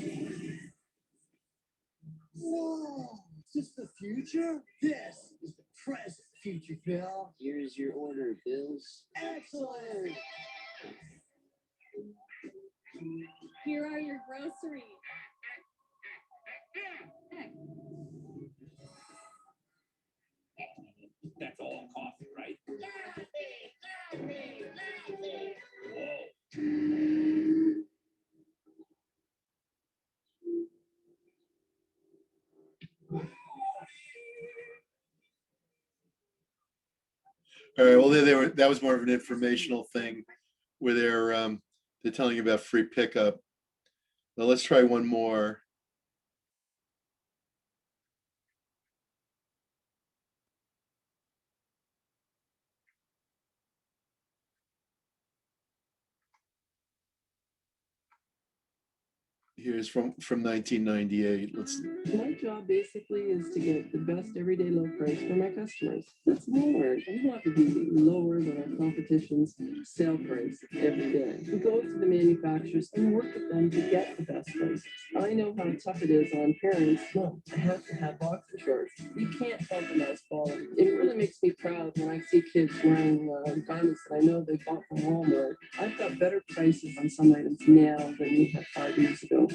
[SPEAKER 8] future? This is the present, future Phil. Here's your order, Bills. Excellent.
[SPEAKER 11] Here are your groceries.
[SPEAKER 5] That's all coffee, right?
[SPEAKER 1] All right, well, that was more of an informational thing where they're telling you about free pickup. Now let's try one more. Here's from 1998. Let's see.
[SPEAKER 11] My job basically is to get the best everyday low price for my customers. That's more. We want to be lower than our competition's sale price every day. We go to the manufacturers and work with them to get the best prices. I know how tough it is on parents. No, I have to have boxer shorts. You can't compromise quality. It really makes me proud when I see kids wearing garments that I know they bought from Walmart. I've got better prices on some items now than we had 5 years ago.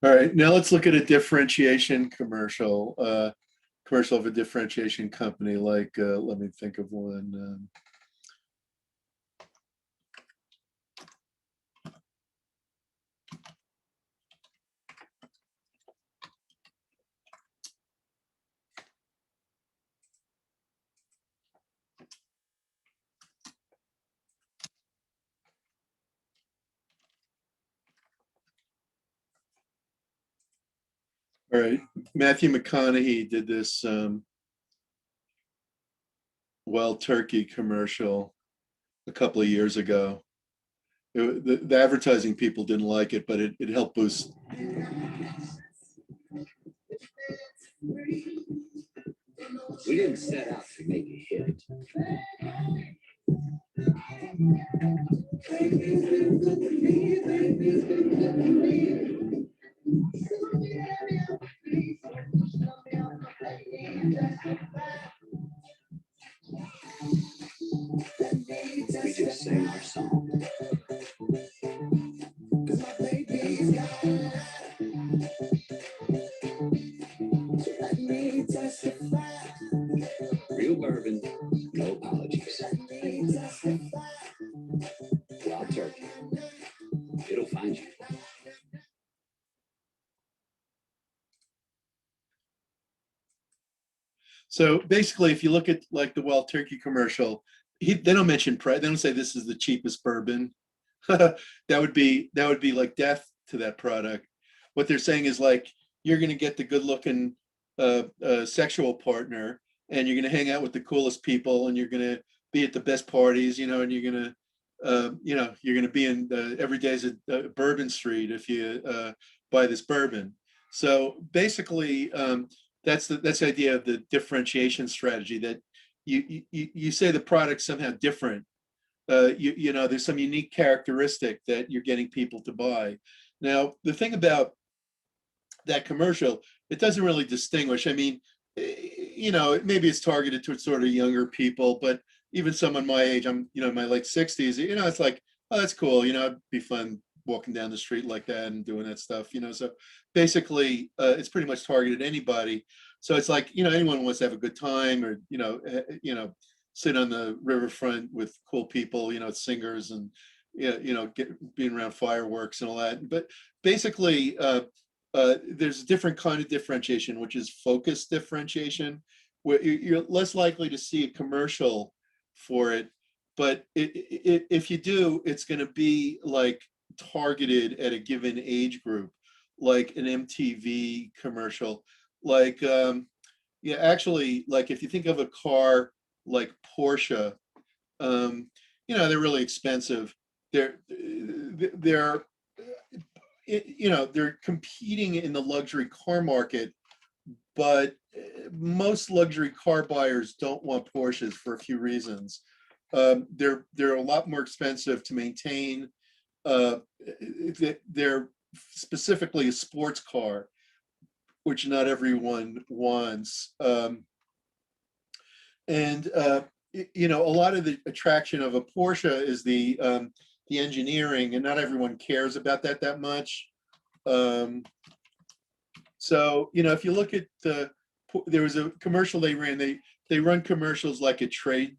[SPEAKER 1] All right, now let's look at a differentiation commercial. Commercial of a differentiation company. Like, let me think of one. All right, Matthew McConaughey did this Wild Turkey commercial a couple of years ago. The advertising people didn't like it, but it helped boost.
[SPEAKER 8] We didn't set out to make a hit. We just sang our song. Real bourbon, no apologies. Wild Turkey. It'll find you.
[SPEAKER 1] So basically, if you look at like the Wild Turkey commercial, they don't mention price. They don't say this is the cheapest bourbon. that would be like death to that product. What they're saying is like you're going to get the good-looking sexual partner, and you're going to hang out with the coolest people, and you're going to be at the best parties, and you're going to you're going to be in every day's a Bourbon Street if you buy this bourbon. So basically, that's the idea of the differentiation strategy, that you say the product's somehow different. There's some unique characteristic that you're getting people to buy. Now, the thing about that commercial, it doesn't really distinguish. I mean, maybe it's targeted towards sort of younger people, but even someone my age, I'm, in my late 60s, it's like, oh, that's cool. It'd be fun walking down the street like that and doing that stuff, so basically it's pretty much targeted anybody. So it's like, anyone who wants to have a good time, or, sit on the riverfront with cool people, singers, and, being around fireworks and all that. But basically, there's a different kind of differentiation, which is focused differentiation, where you're less likely to see a commercial for it. But if you do, it's going to be like targeted at a given age group, like an MTV commercial. Like, actually, like if you think of a car like Porsche, they're really expensive. They're competing in the luxury car market, but most luxury car buyers don't want Porsches for a few reasons. They're a lot more expensive to maintain. They're specifically a sports car. which not everyone wants. You know, a lot of the attraction of a Porsche is the engineering, and not everyone cares about that much. So, you know, if you look at there was a commercial they ran, they run commercials like at trade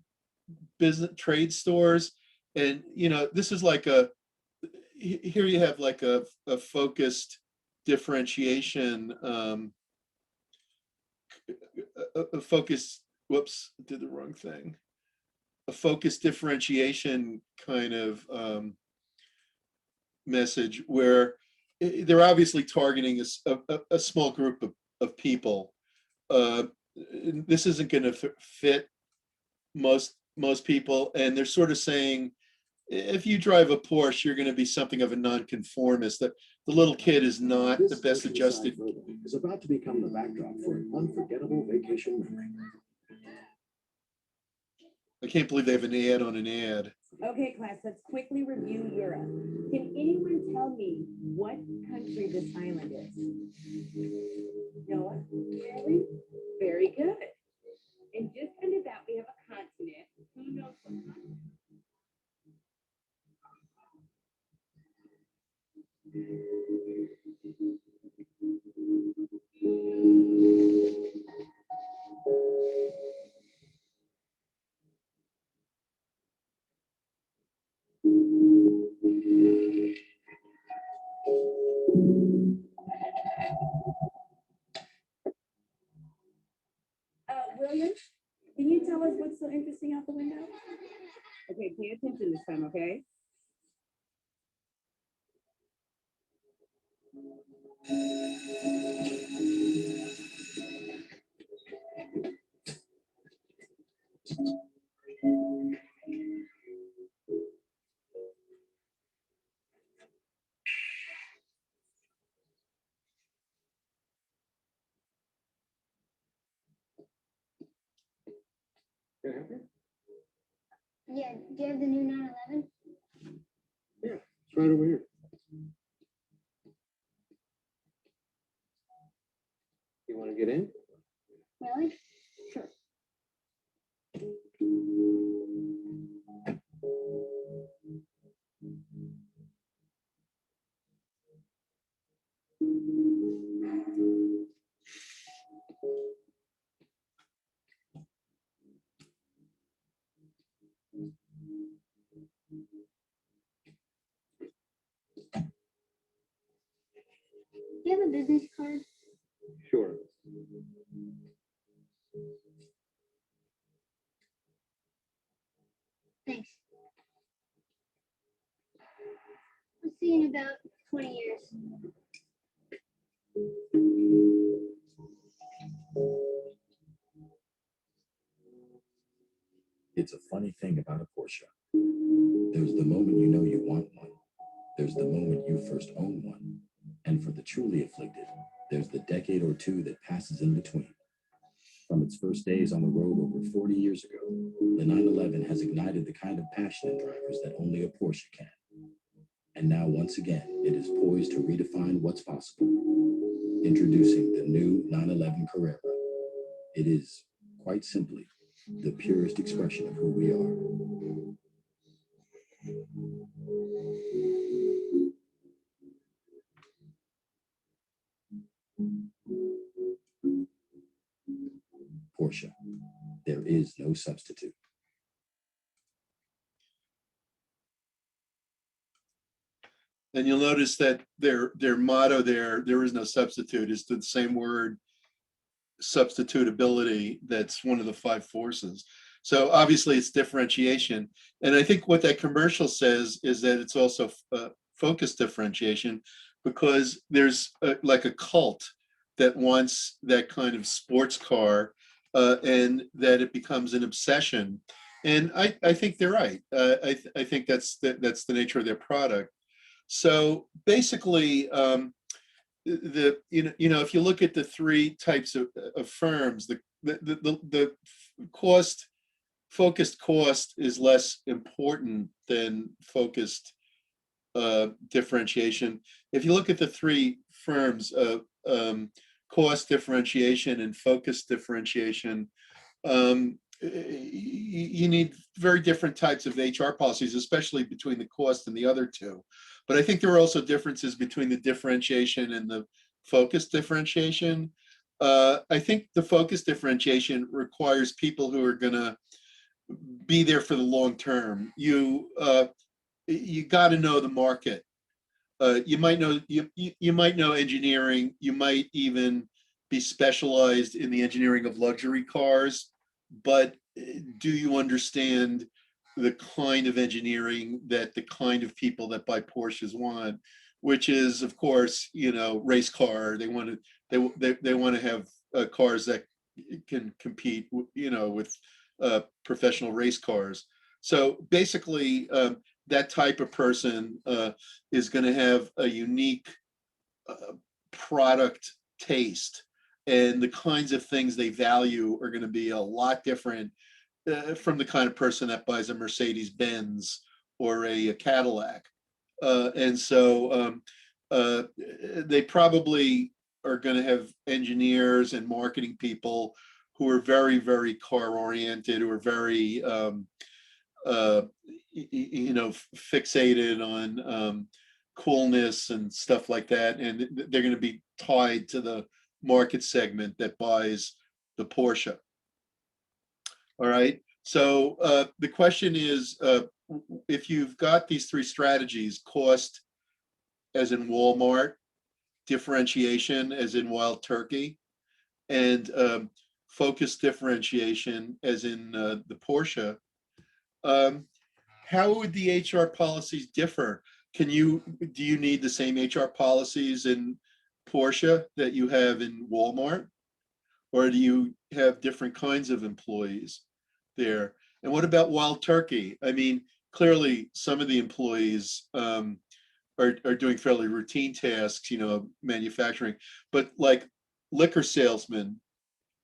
[SPEAKER 1] stores. And, you know, this is like here you have like a focused differentiation, a focus, whoops, did the wrong thing. A focused differentiation kind of message where they're obviously targeting a small group of people. This isn't going to fit most people, and they're sort of saying, if you drive a Porsche, you're going to be something of a nonconformist. That the little kid is not the best adjusted.
[SPEAKER 12] Is about to become the backdrop for an unforgettable vacation memory.
[SPEAKER 1] I can't believe they have an ad on an ad.
[SPEAKER 13] Okay, class, let's quickly review Europe. Can anyone tell me what country this island is? Noah? Really? Very good. And just under that, we have a continent. Who knows what continent? William, can you tell us what's so interesting out the window? Okay, pay attention this time, okay?
[SPEAKER 14] Yeah, do you have the new 911?
[SPEAKER 12] Yeah, it's right over here. You want to get in?
[SPEAKER 14] Really? Sure. Do you have a business card?
[SPEAKER 12] Sure.
[SPEAKER 14] Thanks. I'll see you in about 20 years.
[SPEAKER 12] It's a funny thing about a Porsche. There's the moment you know you want one. There's the moment you first own one. And for the truly afflicted, there's the decade or two that passes in between. From its first days on the road over 40 years ago, the 911 has ignited the kind of passion in drivers that only a Porsche can. And now, once again, it is poised to redefine what's possible. Introducing the new 911 Carrera. It is, quite simply, the purest expression of who we are. Porsche. There is no substitute.
[SPEAKER 1] And you'll notice that their motto there is no substitute, is the same word, substitutability. That's one of the 5 forces. So obviously it's differentiation. And I think what that commercial says is that it's also focus differentiation, because there's like a cult that wants that kind of sports car, and that it becomes an obsession. And I think they're right. I think that's the nature of their product. So basically, if you look at the 3 types of firms, the focused cost is less important than focused differentiation. If you look at the 3 firms, cost differentiation and focus differentiation, you need very different types of HR policies, especially between the cost and the other two. But I think there are also differences between the differentiation and the focus differentiation. I think the focus differentiation requires people who are going to be there for the long term. You got to know the market. You might know you might know engineering. You might even be specialized in the engineering of luxury cars, but do you understand the kind of engineering that the kind of people that buy Porsches want, which is, of course, race car. They want to they want to have cars that can compete, with professional race cars. So basically, that type of person is going to have a unique product taste, and the kinds of things they value are going to be a lot different from the kind of person that buys a Mercedes Benz or a Cadillac. And so they probably are going to have engineers and marketing people who are very, very car oriented, who are very, fixated on coolness and stuff like that. And they're going to be tied to the market segment that buys the Porsche. All right. So the question is, if you've got these three strategies, cost as in Walmart, differentiation as in Wild Turkey, and focus differentiation as in the Porsche, how would the HR policies differ? Do you need the same HR policies in Porsche that you have in Walmart? Or do you have different kinds of employees there? And what about Wild Turkey? I mean, clearly some of the employees are doing fairly routine tasks, manufacturing, but like liquor salesmen,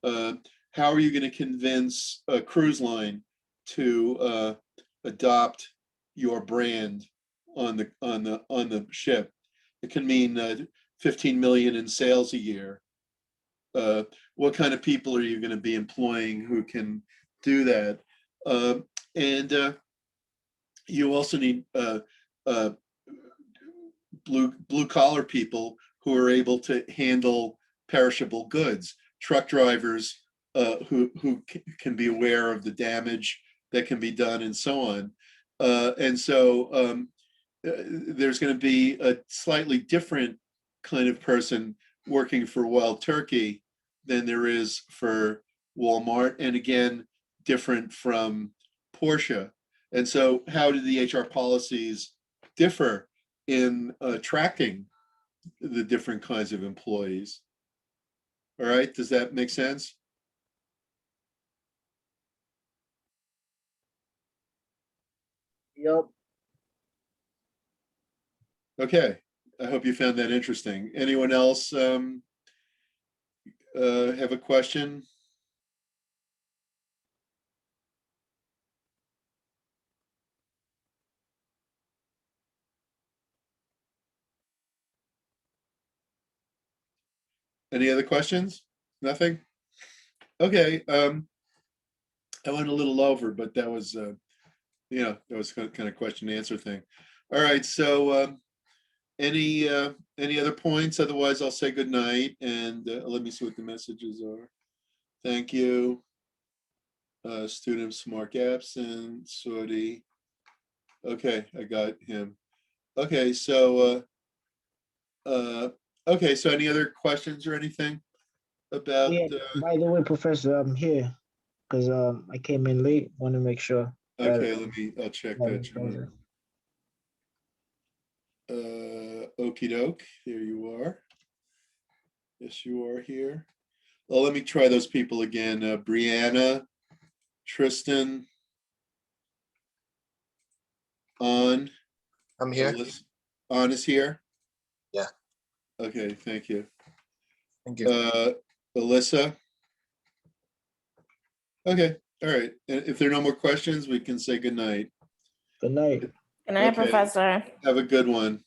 [SPEAKER 1] how are you going to convince a cruise line to adopt your brand on the ship? It can mean 15 million in sales a year. What kind of people are you going to be employing who can do that? And you also need blue collar people who are able to handle perishable goods, truck drivers who can be aware of the damage that can be done, and so on. And so there's going to be a slightly different kind of person working for Wild Turkey than there is for Walmart, and again, different from Porsche. And so how do the HR policies differ in attracting the different kinds of employees? All right, does that make sense?
[SPEAKER 9] Yep.
[SPEAKER 1] Okay, I hope you found that interesting. Anyone else have a question? Any other questions? Nothing? Okay, I went a little over, but that was, that was kind of question and answer thing. All right, so any other points? Otherwise, I'll say good night, and let me see what the messages are. Thank you. Students mark absent, Saudi. Okay, I got him. Okay, so any other questions or anything about?
[SPEAKER 9] Yeah. By the way, Professor, I'm here because I came in late. Want to make sure.
[SPEAKER 1] Okay, I'll check that. Okie doke, there you are. Yes, you are here. Well, let me try those people again. Brianna, Tristan, On.
[SPEAKER 15] I'm here.
[SPEAKER 1] On is here?
[SPEAKER 15] Yeah.
[SPEAKER 1] Okay, thank you.
[SPEAKER 15] Thank you.
[SPEAKER 1] Alyssa? Okay, all right. And if there are no more questions, we can say good night.
[SPEAKER 9] Good night.
[SPEAKER 2] Good night,
[SPEAKER 1] Okay.
[SPEAKER 2] Professor.
[SPEAKER 1] Have a good one.